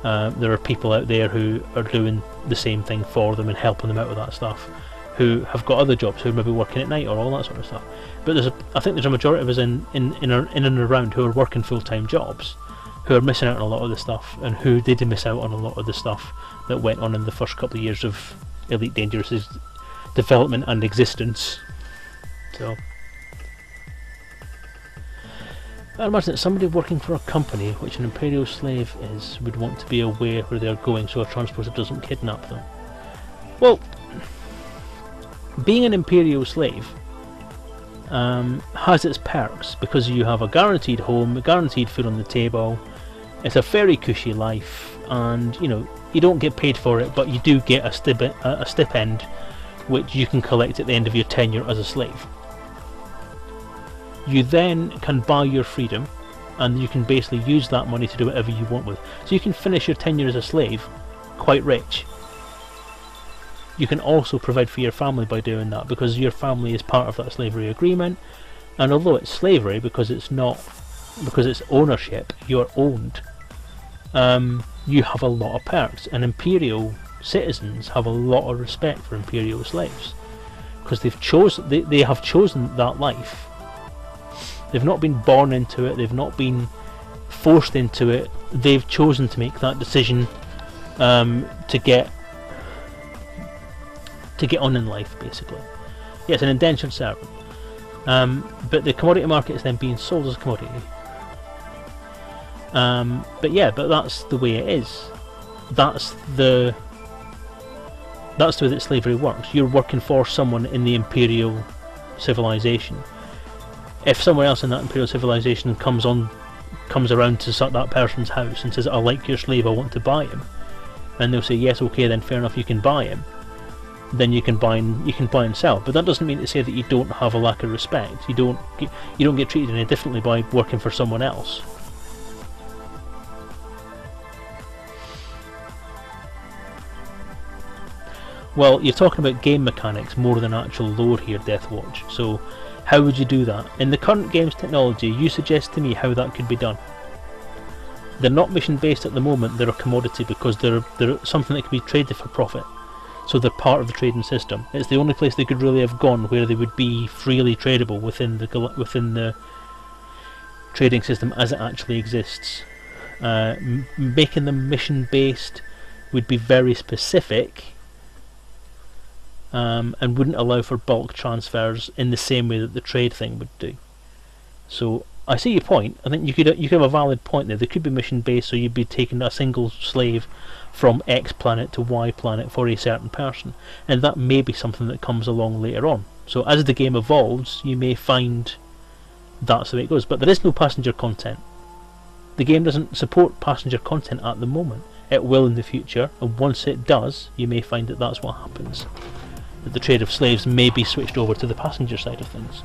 There are people out there who are doing the same thing for them and helping them out with that stuff, who have got other jobs, who are maybe working at night or all that sort of stuff. But I think there's a majority of us in and around who are working full-time jobs, who are missing out on a lot of the stuff, and who did miss out on a lot of the stuff that went on in the first couple of years of Elite Dangerous's development and existence. So I imagine that somebody working for a company which an imperial slave is would want to be aware where they're going so a transporter doesn't kidnap them. Well, being an imperial slave has its perks because you have a guaranteed home, a guaranteed food on the table. It's a very cushy life, and you know you don't get paid for it, but you do get a stipend, which you can collect at the end of your tenure as a slave. You then can buy your freedom, and you can basically use that money to do whatever you want with. So you can finish your tenure as a slave quite rich. You can also provide for your family by doing that, because your family is part of that slavery agreement, and although it's slavery because it's ownership, you're owned, you have a lot of perks, and imperial citizens have a lot of respect for imperial slaves because they have chosen that life. They've not been born into it, they've not been forced into it, they've chosen to make that decision to get on in life, basically. Yeah, it's an indentured servant. But the commodity market is then being sold as a commodity. But that's the way it is. That's the way that slavery works. You're working for someone in the imperial civilization. If someone else in that imperial civilization comes around to that person's house and says, "I like your slave, I want to buy him," and they'll say, "Yes, okay, then fair enough, you can buy him." Then you can buy and sell. But that doesn't mean to say that you don't have a lack of respect. You don't get treated any differently by working for someone else. Well, you're talking about game mechanics more than actual lore here, Deathwatch. So how would you do that? In the current game's technology, you suggest to me how that could be done. They're not mission based at the moment, they're a commodity because they're something that can be traded for profit. So they're part of the trading system. It's the only place they could really have gone where they would be freely tradable within the trading system as it actually exists. Making them mission based would be very specific, and wouldn't allow for bulk transfers in the same way that the trade thing would do. So I see your point. I think you could have a valid point there. They could be mission based, so you'd be taking a single slave from X planet to Y planet for a certain person, and that may be something that comes along later on. So as the game evolves, you may find that's the way it goes. But there is no passenger content. The game doesn't support passenger content at the moment. It will in the future, and once it does, you may find that that's what happens. That the trade of slaves may be switched over to the passenger side of things.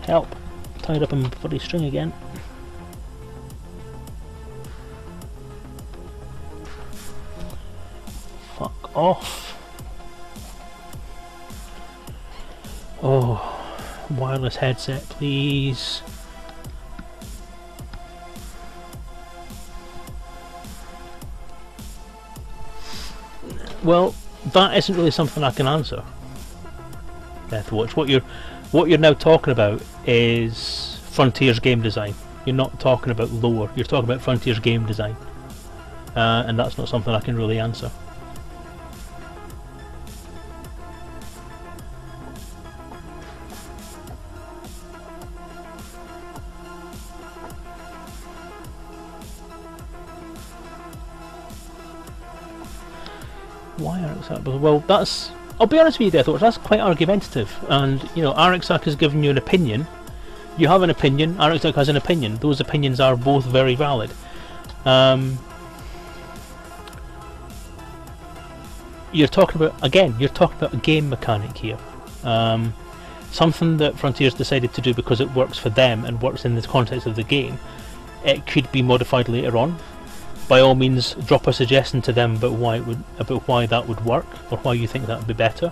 Help! Tied up in bloody string again. Fuck off. Oh, wireless headset, please. Well, that isn't really something I can answer, Deathwatch. What you're now talking about is Frontiers game design. You're not talking about lore, you're talking about Frontiers game design. And that's not something I can really answer. Why Arixac? Well, that's... I'll be honest with you, Deathwatch, that's quite argumentative. And, you know, Arixac has given you an opinion. You have an opinion, Arixac has an opinion. Those opinions are both very valid. You're talking about a game mechanic here. Something that Frontiers decided to do because it works for them and works in the context of the game. It could be modified later on. By all means, drop a suggestion to them about why that would work, or why you think that would be better.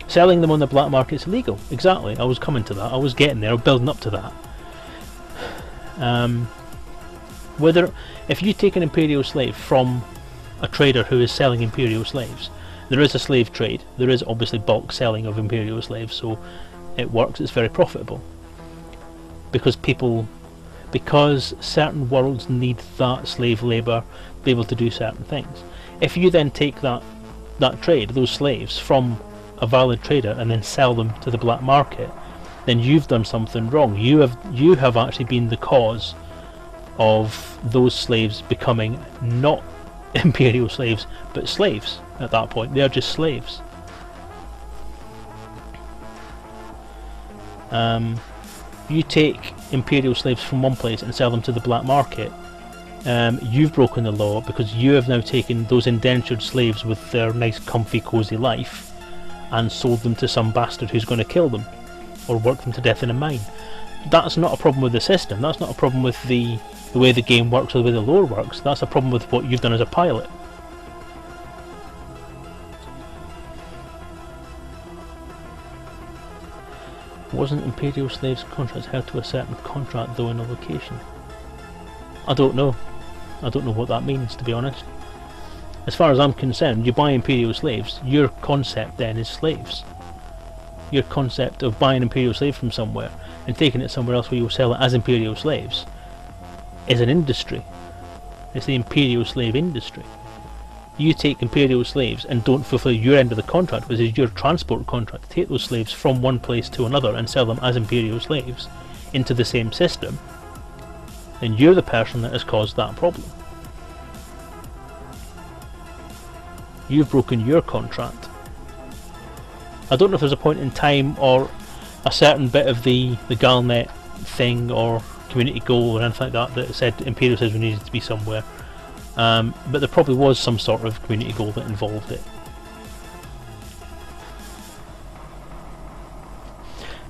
Selling them on the black market's illegal. Exactly. I was coming to that. I was getting there. I was building up to that. If you take an imperial slave from a trader who is selling imperial slaves, there is a slave trade. There is obviously bulk selling of imperial slaves, so it works. It's very profitable because certain worlds need that slave labour to be able to do certain things. If you then take that trade, those slaves, from a valid trader and then sell them to the black market, then you've done something wrong. You have actually been the cause of those slaves becoming not imperial slaves but slaves. At that point they are just slaves. You take imperial slaves from one place and sell them to the black market, you've broken the law, because you have now taken those indentured slaves with their nice comfy cozy life and sold them to some bastard who's going to kill them or work them to death in a mine. That's not a problem with the system, that's not a problem with the way the game works or the way the lore works, that's a problem with what you've done as a pilot. Wasn't Imperial slaves' contracts held to a certain contract though in a location? I don't know what that means, to be honest. As far as I'm concerned, you buy Imperial slaves, your concept then is slaves. Your concept of buying Imperial slaves from somewhere and taking it somewhere else where you'll sell it as Imperial slaves is an industry. It's the Imperial slave industry. You take Imperial slaves and don't fulfill your end of the contract, which is your transport contract, to take those slaves from one place to another and sell them as Imperial slaves into the same system, and you're the person that has caused that problem. You've broken your contract. I don't know if there's a point in time or a certain bit of the Galnet thing or community goal or anything like that that said Imperial slaves needed to be somewhere, but there probably was some sort of community goal that involved it.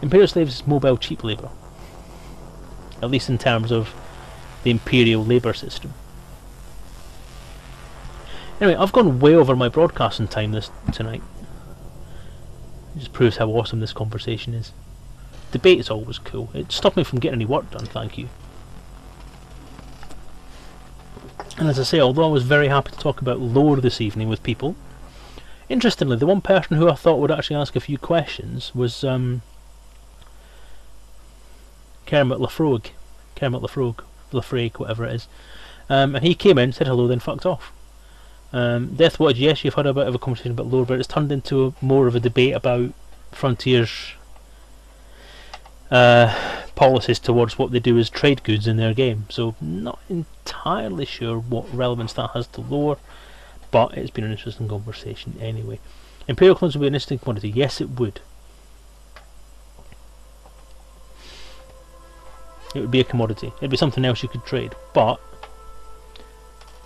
Imperial slaves is mobile cheap labour, at least in terms of the Imperial labour system. Anyway, I've gone way over my broadcasting time tonight. It just proves how awesome this conversation is. Debate is always cool. It stopped me from getting any work done, thank you. And as I say, although I was very happy to talk about lore this evening with people, interestingly, the one person who I thought would actually ask a few questions was Kermit Lafrogue, whatever it is. And he came in, said hello, then fucked off. Deathwatch, yes, you've had a bit of a conversation about lore, but it's turned into more of a debate about Frontier's policies towards what they do as trade goods in their game. So not entirely sure what relevance that has to lore, but it's been an interesting conversation anyway. Imperial clones would be an interesting commodity. Yes, it would. It would be a commodity. It'd be something else you could trade, but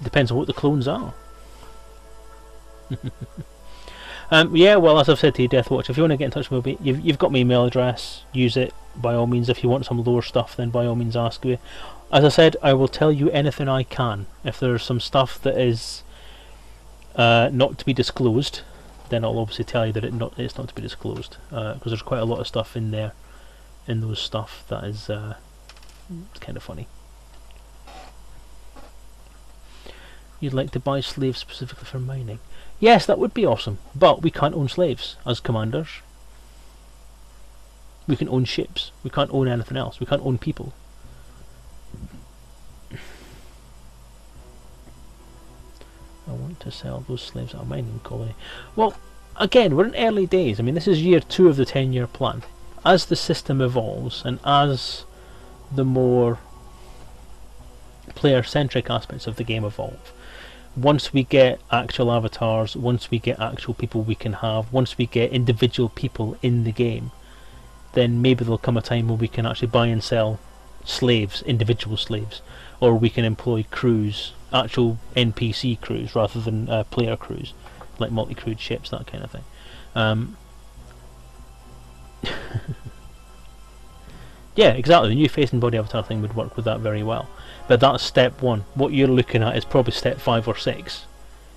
it depends on what the clones are. Yeah, well, as I've said to you, Deathwatch, if you want to get in touch with me, you've got my email address. Use it, by all means. If you want some lore stuff, then by all means ask me. As I said, I will tell you anything I can. If there's some stuff that is not to be disclosed, then I'll obviously tell you that it's not to be disclosed, because there's quite a lot of stuff in there, in those stuff that is kind of funny. You'd like to buy slaves specifically for mining? Yes, that would be awesome, but we can't own slaves as commanders. We can own ships. We can't own anything else. We can't own people. I want to sell those slaves at a mining colony. Well, again, we're in early days. I mean, this is year 2 of the 10-year plan. As the system evolves, and as the more player-centric aspects of the game evolve, once we get actual avatars, once we get actual people we can have, once we get individual people in the game, then maybe there'll come a time where we can actually buy and sell slaves, individual slaves, or we can employ crews, actual NPC crews rather than player crews, like multi-crewed ships, that kind of thing. Yeah, exactly, the new face and body avatar thing would work with that very well. But that's step 1. What you're looking at is probably step 5 or 6,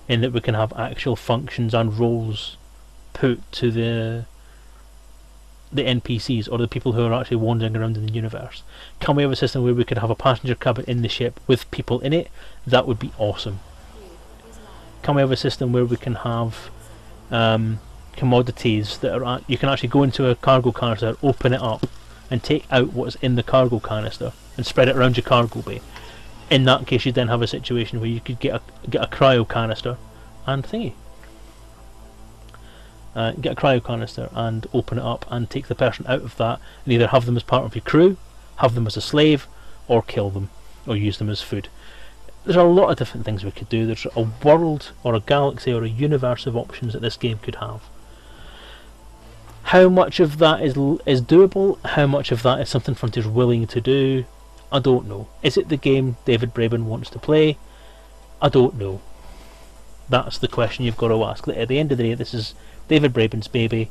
in that we can have actual functions and roles put to the NPCs, or the people who are actually wandering around in the universe. Can we have a system where we could have a passenger cabin in the ship with people in it? That would be awesome. Can we have a system where we can have commodities that are you can actually go into a cargo canister, open it up, and take out what's in the cargo canister and spread it around your cargo bay? In that case, you then have a situation where you could get a cryo canister and thingy. get a cryo canister and open it up and take the person out of that, and either have them as part of your crew, have them as a slave, or kill them, or use them as food. There's a lot of different things we could do. There's a world, or a galaxy, or a universe of options that this game could have. How much of that is doable? How much of that is something Frontier's willing to do? I don't know. Is it the game David Braben wants to play? I don't know. That's the question you've got to ask. At the end of the day, this is David Braben's baby.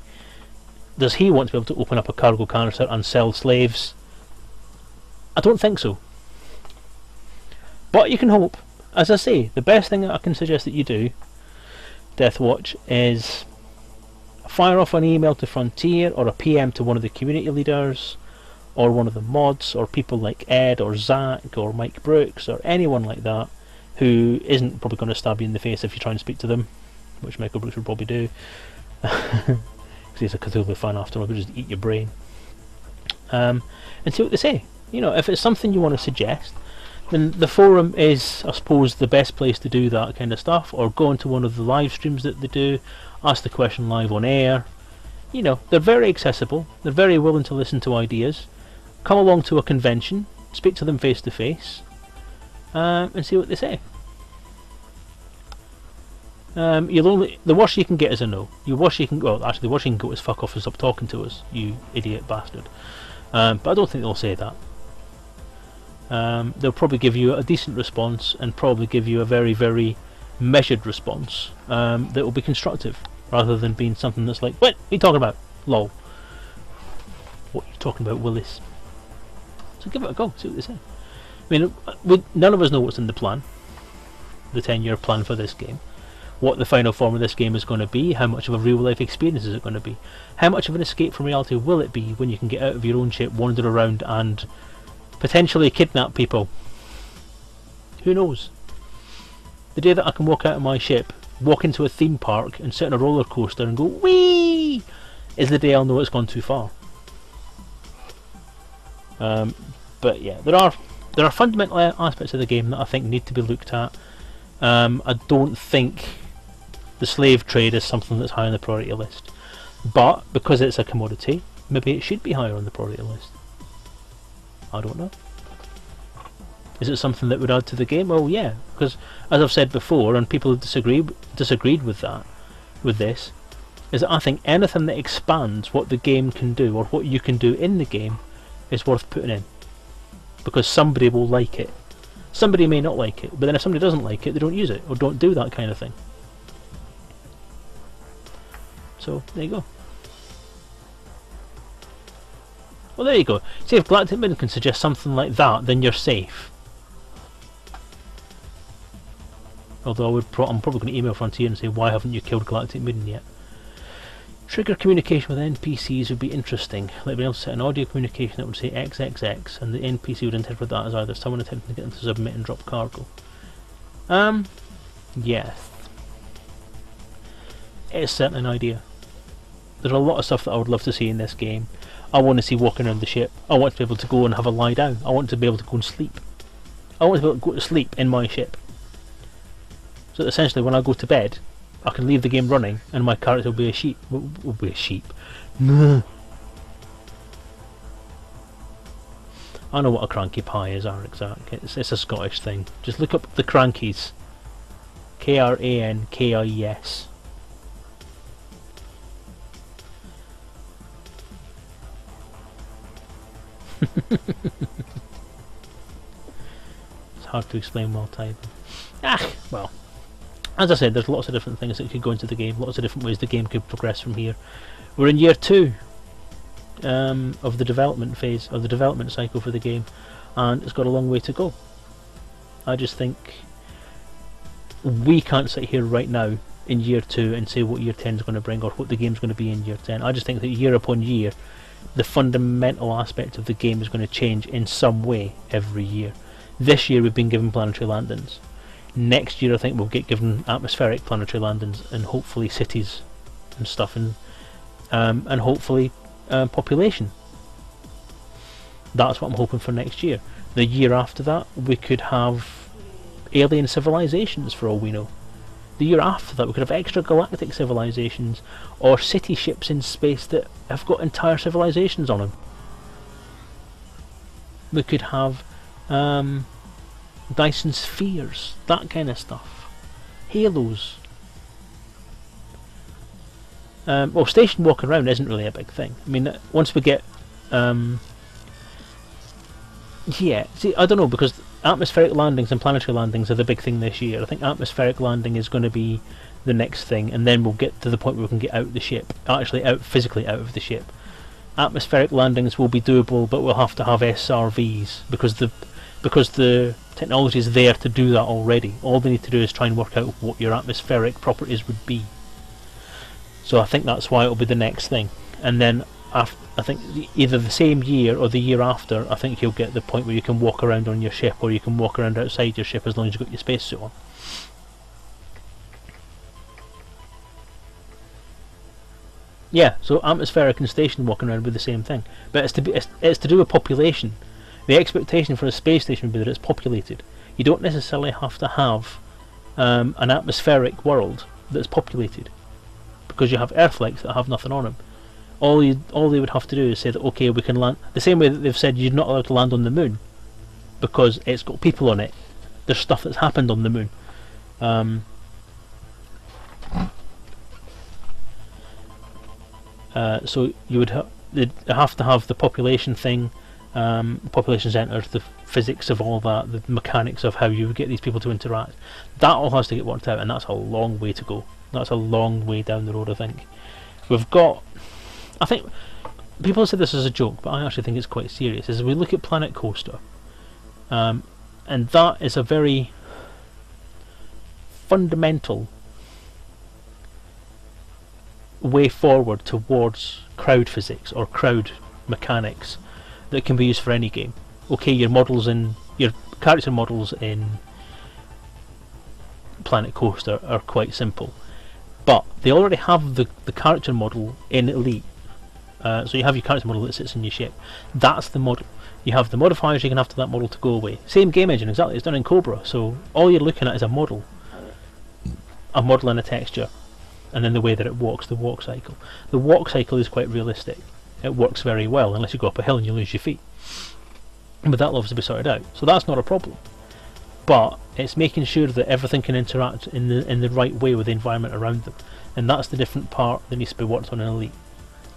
Does he want to be able to open up a cargo canister and sell slaves? I don't think so. But you can hope. As I say, the best thing that I can suggest that you do, Deathwatch, is fire off an email to Frontier, or a PM to one of the community leaders, or one of the mods, or people like Ed, or Zach, or Mike Brooks, or anyone like that, who isn't probably going to stab you in the face if you try and speak to them, which Michael Brooks would probably do, because he's a Cthulhu fan after all, he'll just eat your brain. And see what they say. You know, if it's something you want to suggest, then the forum is, I suppose, the best place to do that kind of stuff, or go into one of the live streams that they do, ask the question live on air. You know, they're very accessible, they're very willing to listen to ideas. Come along to a convention, speak to them face to face, and see what they say. The worst you can get is a no. The worst you can go is fuck off and stop talking to us, you idiot bastard. But I don't think they'll say that. They'll probably give you a decent response, and probably give you a very, very measured response that will be constructive, rather than being something that's like, what are you talking about? Lol. What are you talking about, Willis? So give it a go, see what they say. I mean, none of us know what's in the plan, the 10-year plan for this game, what the final form of this game is going to be, how much of a real-life experience is it going to be, how much of an escape from reality will it be when you can get out of your own ship, wander around and potentially kidnap people. Who knows? The day that I can walk out of my ship, walk into a theme park and sit on a roller coaster and go whee, is the day I'll know it's gone too far. But yeah, there are fundamental aspects of the game that I think need to be looked at. I don't think the slave trade is something that's high on the priority list, but because it's a commodity, maybe it should be higher on the priority list. I don't know. Is it something that would add to the game? Oh yeah, because as I've said before, and people have disagreed with that, with this, is that I think anything that expands what the game can do, or what you can do in the game, is worth putting in. Because somebody will like it. Somebody may not like it, but then if somebody doesn't like it, they don't use it, or don't do that kind of thing. So, there you go. Well, there you go. See, if Galactic Midden can suggest something like that, then you're safe. Although I'm probably going to email Frontier and say, why haven't you killed Galactic Midden yet? Trigger communication with NPCs would be interesting. Like being able to set an audio communication that would say XXX, and the NPC would interpret that as either someone attempting to get them to submit and drop cargo. Yes. It's certainly an idea. There's a lot of stuff that I would love to see in this game. I want to see walking around the ship. I want to be able to go and have a lie down. I want to be able to go and sleep. I want to be able to go to sleep in my ship. So essentially when I go to bed, I can leave the game running and my character will be a sheep. Will be a sheep. I know what a cranky pie is, Zach. It's a Scottish thing. Just look up the Crankies. Krankies. It's hard to explain while typing. Well. As I said, there's lots of different things that could go into the game, lots of different ways the game could progress from here. We're in year 2 of the development phase, of the development cycle for the game, and it's got a long way to go. I just think we can't sit here right now in year 2 and say what year 10 is going to bring or what the game's going to be in year 10. I just think that year upon year, the fundamental aspect of the game is going to change in some way every year. This year we've been given planetary landings. Next year I think we'll get given atmospheric planetary landings and hopefully cities and stuff, and hopefully population. That's what I'm hoping for next year. The year after that we could have alien civilizations for all we know. the year after that we could have extragalactic civilizations, or city ships in space that have got entire civilizations on them. We could have Dyson spheres, that kind of stuff. Halos. Well, station walking around isn't really a big thing. I mean, once we get yeah, see, I don't know, because atmospheric landings and planetary landings are the big thing this year. I think atmospheric landing is going to be the next thing, and then we'll get to the point where we can get out the ship, actually physically out of the ship. Atmospheric landings will be doable, but we'll have to have SRVs because the technology is there to do that already. All they need to do is try and work out what your atmospheric properties would be. So I think that's why it'll be the next thing, and then I think either the same year or the year after, I think you'll get the point where you can walk around on your ship, or you can walk around outside your ship as long as you've got your spacesuit on. Yeah, so atmospheric and station walking around would be the same thing, but it's to do with population. The expectation for a space station would be that it's populated. You don't necessarily have to have an atmospheric world that's populated, because you have Earthlights that have nothing on them. All they would have to do is say that, okay, we can land, the same way that they've said you're not allowed to land on the moon because it's got people on it. There's stuff that's happened on the moon. So you would have to have the population thing, population centres, the physics of all that, the mechanics of how you would get these people to interact. That all has to get worked out, and that's a long way to go. That's a long way down the road, I think. I think people say this as a joke, but I actually think it's quite serious. As we look at Planet Coaster, and that is a very fundamental way forward towards crowd physics or crowd mechanics that can be used for any game. Okay, your character models in Planet Coaster are quite simple, but they already have the character model in Elite. So you have your character model that sits in your ship. That's the model. You have the modifiers you can have to that model to go away. Same game engine, exactly. It's done in Cobra. So all you're looking at is a model and a texture, and then the way that it walks, the walk cycle. The walk cycle is quite realistic. It works very well, unless you go up a hill and you lose your feet. But that'll obviously be sorted out. So that's not a problem. But it's making sure that everything can interact in the right way with the environment around them, and that's the different part that needs to be worked on in Elite,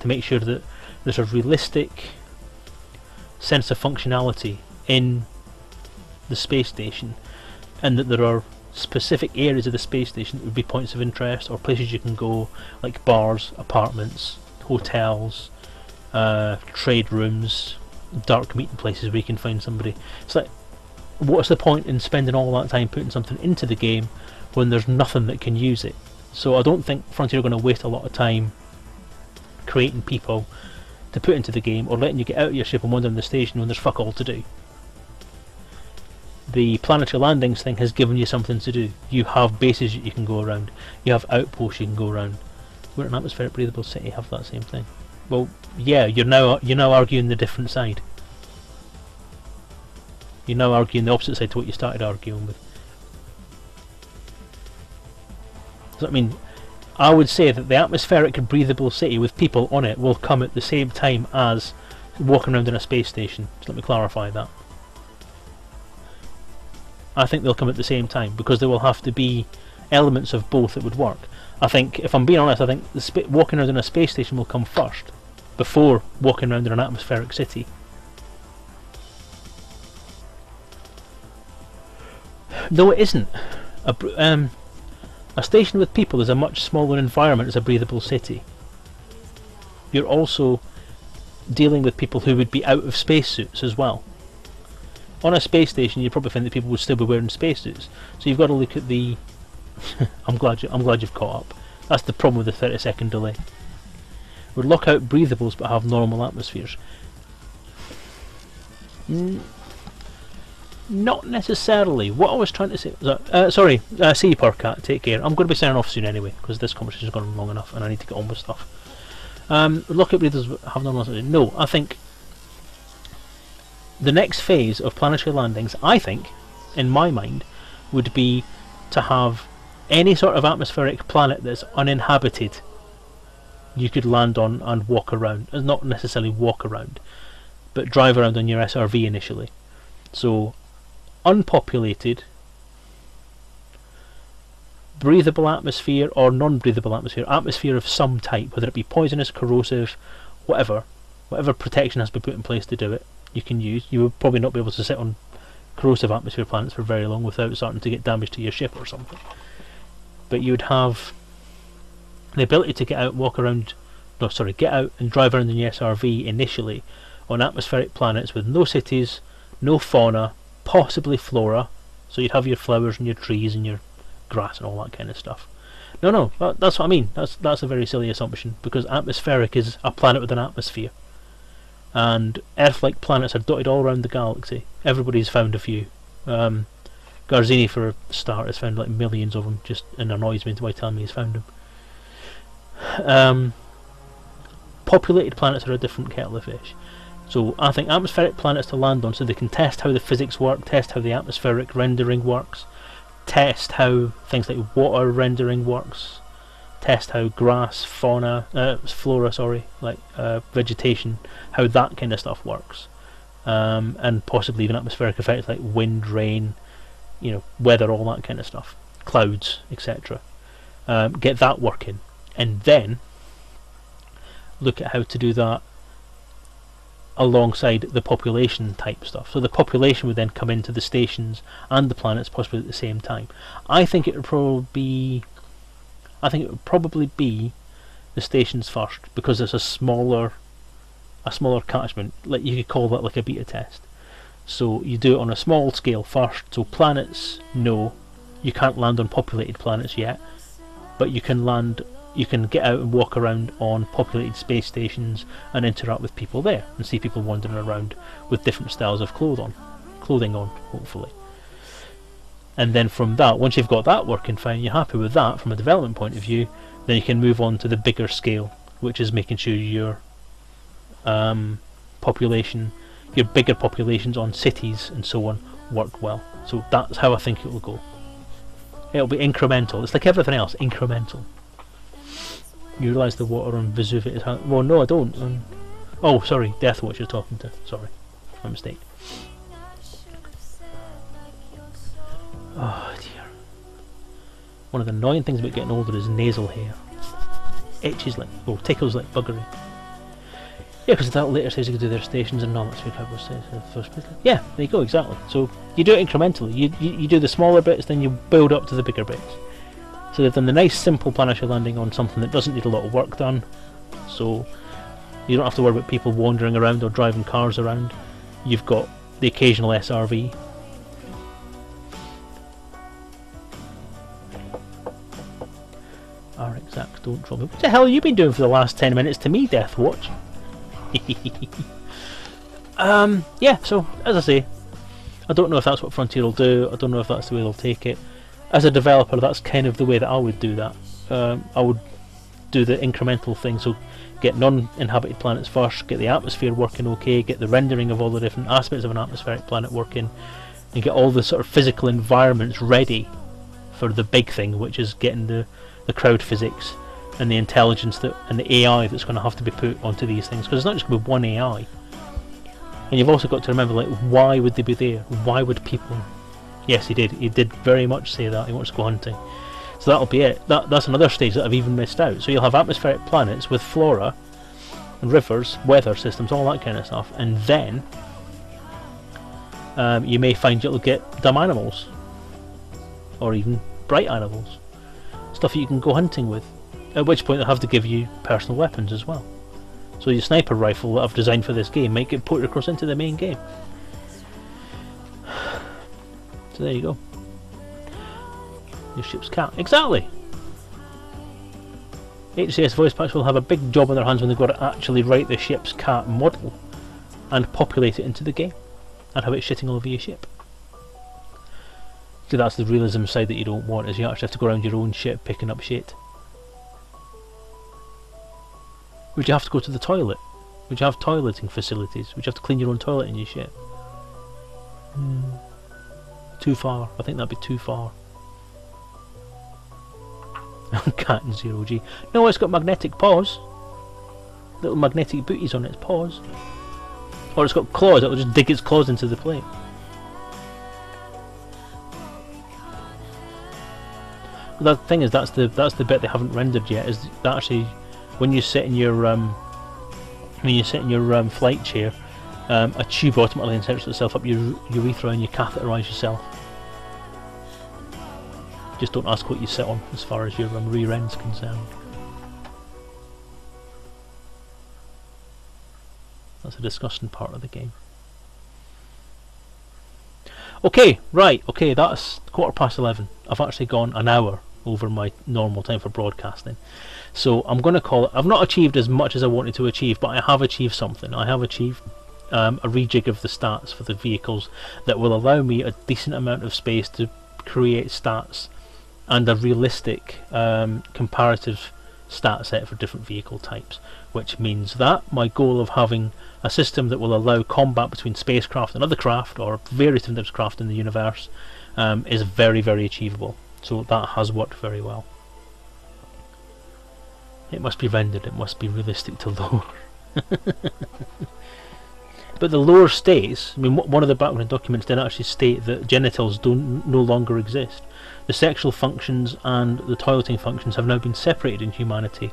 to make sure that there's a realistic sense of functionality in the space station, and that there are specific areas of the space station that would be points of interest or places you can go, like bars, apartments, hotels, trade rooms, dark meeting places where you can find somebody. It's like, what's the point in spending all that time putting something into the game when there's nothing that can use it? So I don't think Frontier are going to waste a lot of time creating people to put into the game, or letting you get out of your ship and wander in the station when there's fuck all to do. The planetary landings thing has given you something to do. You have bases that you can go around. You have outposts you can go around. We're an atmospheric breathable city, have that same thing. Well, yeah, you're now arguing the different side. You're now arguing the opposite side to what you started arguing with. So I mean, I would say that the atmospheric breathable city with people on it will come at the same time as walking around in a space station. So let me clarify that. I think they'll come at the same time, because there will have to be elements of both that would work. I think, if I'm being honest, I think walking around in a space station will come first, before walking around in an atmospheric city. No, it isn't. A station with people is a much smaller environment as a breathable city. You're also dealing with people who would be out of spacesuits as well. On a space station, you'd probably find that people would still be wearing spacesuits. So you've got to look at the. I'm glad you've caught up. That's the problem with the 30-second delay. We'd lock out breathables but have normal atmospheres. Not necessarily. What I was trying to say was, sorry, see you, Cat. Take care. I'm going to be signing off soon anyway, because this conversation's gone on long enough and I need to get on with stuff. Lock out breathers have normal atmospheres. No, I think the next phase of planetary landings, I think, in my mind, would be to have any sort of atmospheric planet that's uninhabited, you could land on and walk around. Not necessarily walk around, but drive around on your SRV initially. So, unpopulated, breathable atmosphere or non-breathable atmosphere of some type, whether it be poisonous, corrosive, whatever protection has to be put in place to do it, you can use. You would probably not be able to sit on corrosive atmosphere planets for very long without starting to get damage to your ship or something. But you would have the ability to get out and walk around, get out and drive around in your SRV initially on atmospheric planets with no cities, no fauna, possibly flora, so you'd have your flowers and your trees and your grass and all that kind of stuff. No, that's what I mean. That's a very silly assumption, because atmospheric is a planet with an atmosphere. And Earth-like planets are dotted all around the galaxy. Everybody's found a few. Garzini, for a start, has found like millions of them, just and annoys me by telling me he's found them. Populated planets are a different kettle of fish. So I think atmospheric planets to land on, so they can test how the physics work, test how the atmospheric rendering works, test how things like water rendering works, test how grass, flora, vegetation, how that kind of stuff works, and possibly even atmospheric effects like wind, rain, weather, all that kind of stuff, clouds, etc. Get that working, and then look at how to do that alongside the population type stuff. So the population would then come into the stations and the planets possibly at the same time. I think it would probably be the stations first, because there's a smaller catchment. Like, you could call that like a beta test. So you do it on a small scale first. So planets, no, you can't land on populated planets yet, but you can get out and walk around on populated space stations and interact with people there and see people wandering around with different styles of clothing on, hopefully. And then from that, once you've got that working fine, you're happy with that from a development point of view, then you can move on to the bigger scale, which is making sure your bigger populations on cities and so on work well. So that's how I think it will go. It'll be incremental. It's like everything else, incremental. You realise the water on Vesuvius is... Well, no, I don't. Oh, sorry, Deathwatch you're talking to. Sorry, my mistake. Oh dear. One of the annoying things about getting older is nasal hair. Itches like... Oh, tickles like buggery. Yeah, because that later says you can do their stations and all. That's what I was saying in the first place. Yeah, there you go, exactly. So you do it incrementally. You do the smaller bits, then you build up to the bigger bits. So they've done the nice simple planetary landing on something that doesn't need a lot of work done, so you don't have to worry about people wandering around or driving cars around. You've got the occasional SRV. R-Exact, don't trouble me. What the hell have you been doing for the last 10 minutes to me, Deathwatch? Yeah, so as I say, I don't know if that's what Frontier will do. I don't know if that's the way they'll take it. As a developer, that's kind of the way that I would do that. I would do the incremental thing, so get non-inhabited planets first, get the atmosphere working okay, get the rendering of all the different aspects of an atmospheric planet working, and get all the sort of physical environments ready for the big thing, which is getting the crowd physics and the intelligence and the AI that's going to have to be put onto these things, because it's not just going to be one AI. And you've also got to remember, like, why would they be there? Why would people... Yes, he did very much say that he wants to go hunting. So that'll be it. That's another stage that I've even missed out. So you'll have atmospheric planets with flora and rivers, weather systems, all that kind of stuff, and then you may find you'll get dumb animals, or even bright animals, stuff that you can go hunting with, at which point they'll have to give you personal weapons as well. So your sniper rifle that I've designed for this game might get put across into the main game. So there you go. Your ship's cat. Exactly! HCS voice packs will have a big job on their hands when they've got to actually write the ship's cat model and populate it into the game and have it shitting all over your ship. So that's the realism side that you don't want, is you actually have to go around your own ship picking up shit. Would you have to go to the toilet? Would you have toileting facilities? Would you have to clean your own toilet in your ship? Too far. I think that'd be too far. Cat in 0G. No, it's got magnetic paws. Little magnetic booties on its paws. Or it's got claws, it'll just dig its claws into the plate. The thing is, that's the bit they haven't rendered yet. Is that actually when you sit in your flight chair, a tube automatically inserts itself up your urethra and you catheterise yourself. Just don't ask what you sit on as far as your rear end's concerned. That's a disgusting part of the game. Okay, right, okay, that's 11:15. I've actually gone an hour over my normal time for broadcasting. So I'm going to call it, I've not achieved as much as I wanted to achieve, but I have achieved something. I have achieved a rejig of the stats for the vehicles that will allow me a decent amount of space to create stats and a realistic comparative stat set for different vehicle types, which means that my goal of having a system that will allow combat between spacecraft and other craft, or various different types of craft in the universe, is very, very achievable. So that has worked very well. It must be rendered, it must be realistic to lore. But the lore states, I mean, one of the background documents did actually state that genitals no longer exist. The sexual functions and the toileting functions have now been separated in humanity.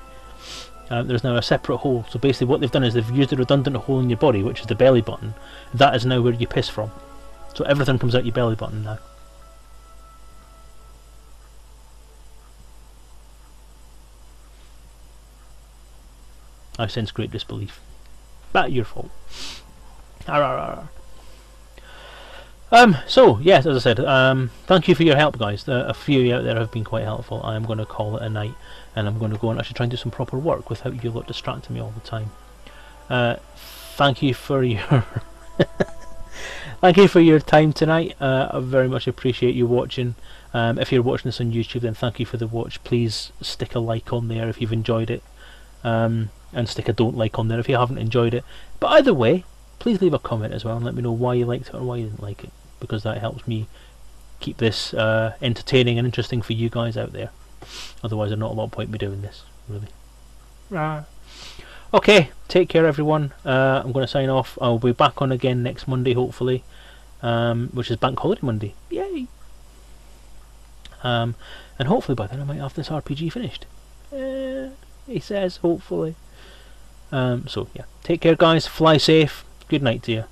There's now a separate hole. So basically what they've done is they've used a redundant hole in your body, which is the belly button. That is now where you piss from. So everything comes out your belly button now. I sense great disbelief. That's your fault. So yes, as I said, thank you for your help, guys. A few out there have been quite helpful. I am going to call it a night, and I'm going to go and actually try and do some proper work without you lot distracting me all the time. Thank you for your thank you for your time tonight. I very much appreciate you watching. If you're watching this on YouTube, then thank you for the watch. Please stick a like on there if you've enjoyed it, and stick a don't like on there if you haven't enjoyed it. But either way, please leave a comment as well and let me know why you liked it or why you didn't like it, because that helps me keep this entertaining and interesting for you guys out there. Otherwise there's not a lot of point me doing this, really. Okay, take care everyone. I'm going to sign off. I'll be back on again next Monday hopefully, which is Bank Holiday Monday. Yay! And hopefully by then I might have this RPG finished. He says hopefully. So yeah, take care guys, fly safe, good night to you.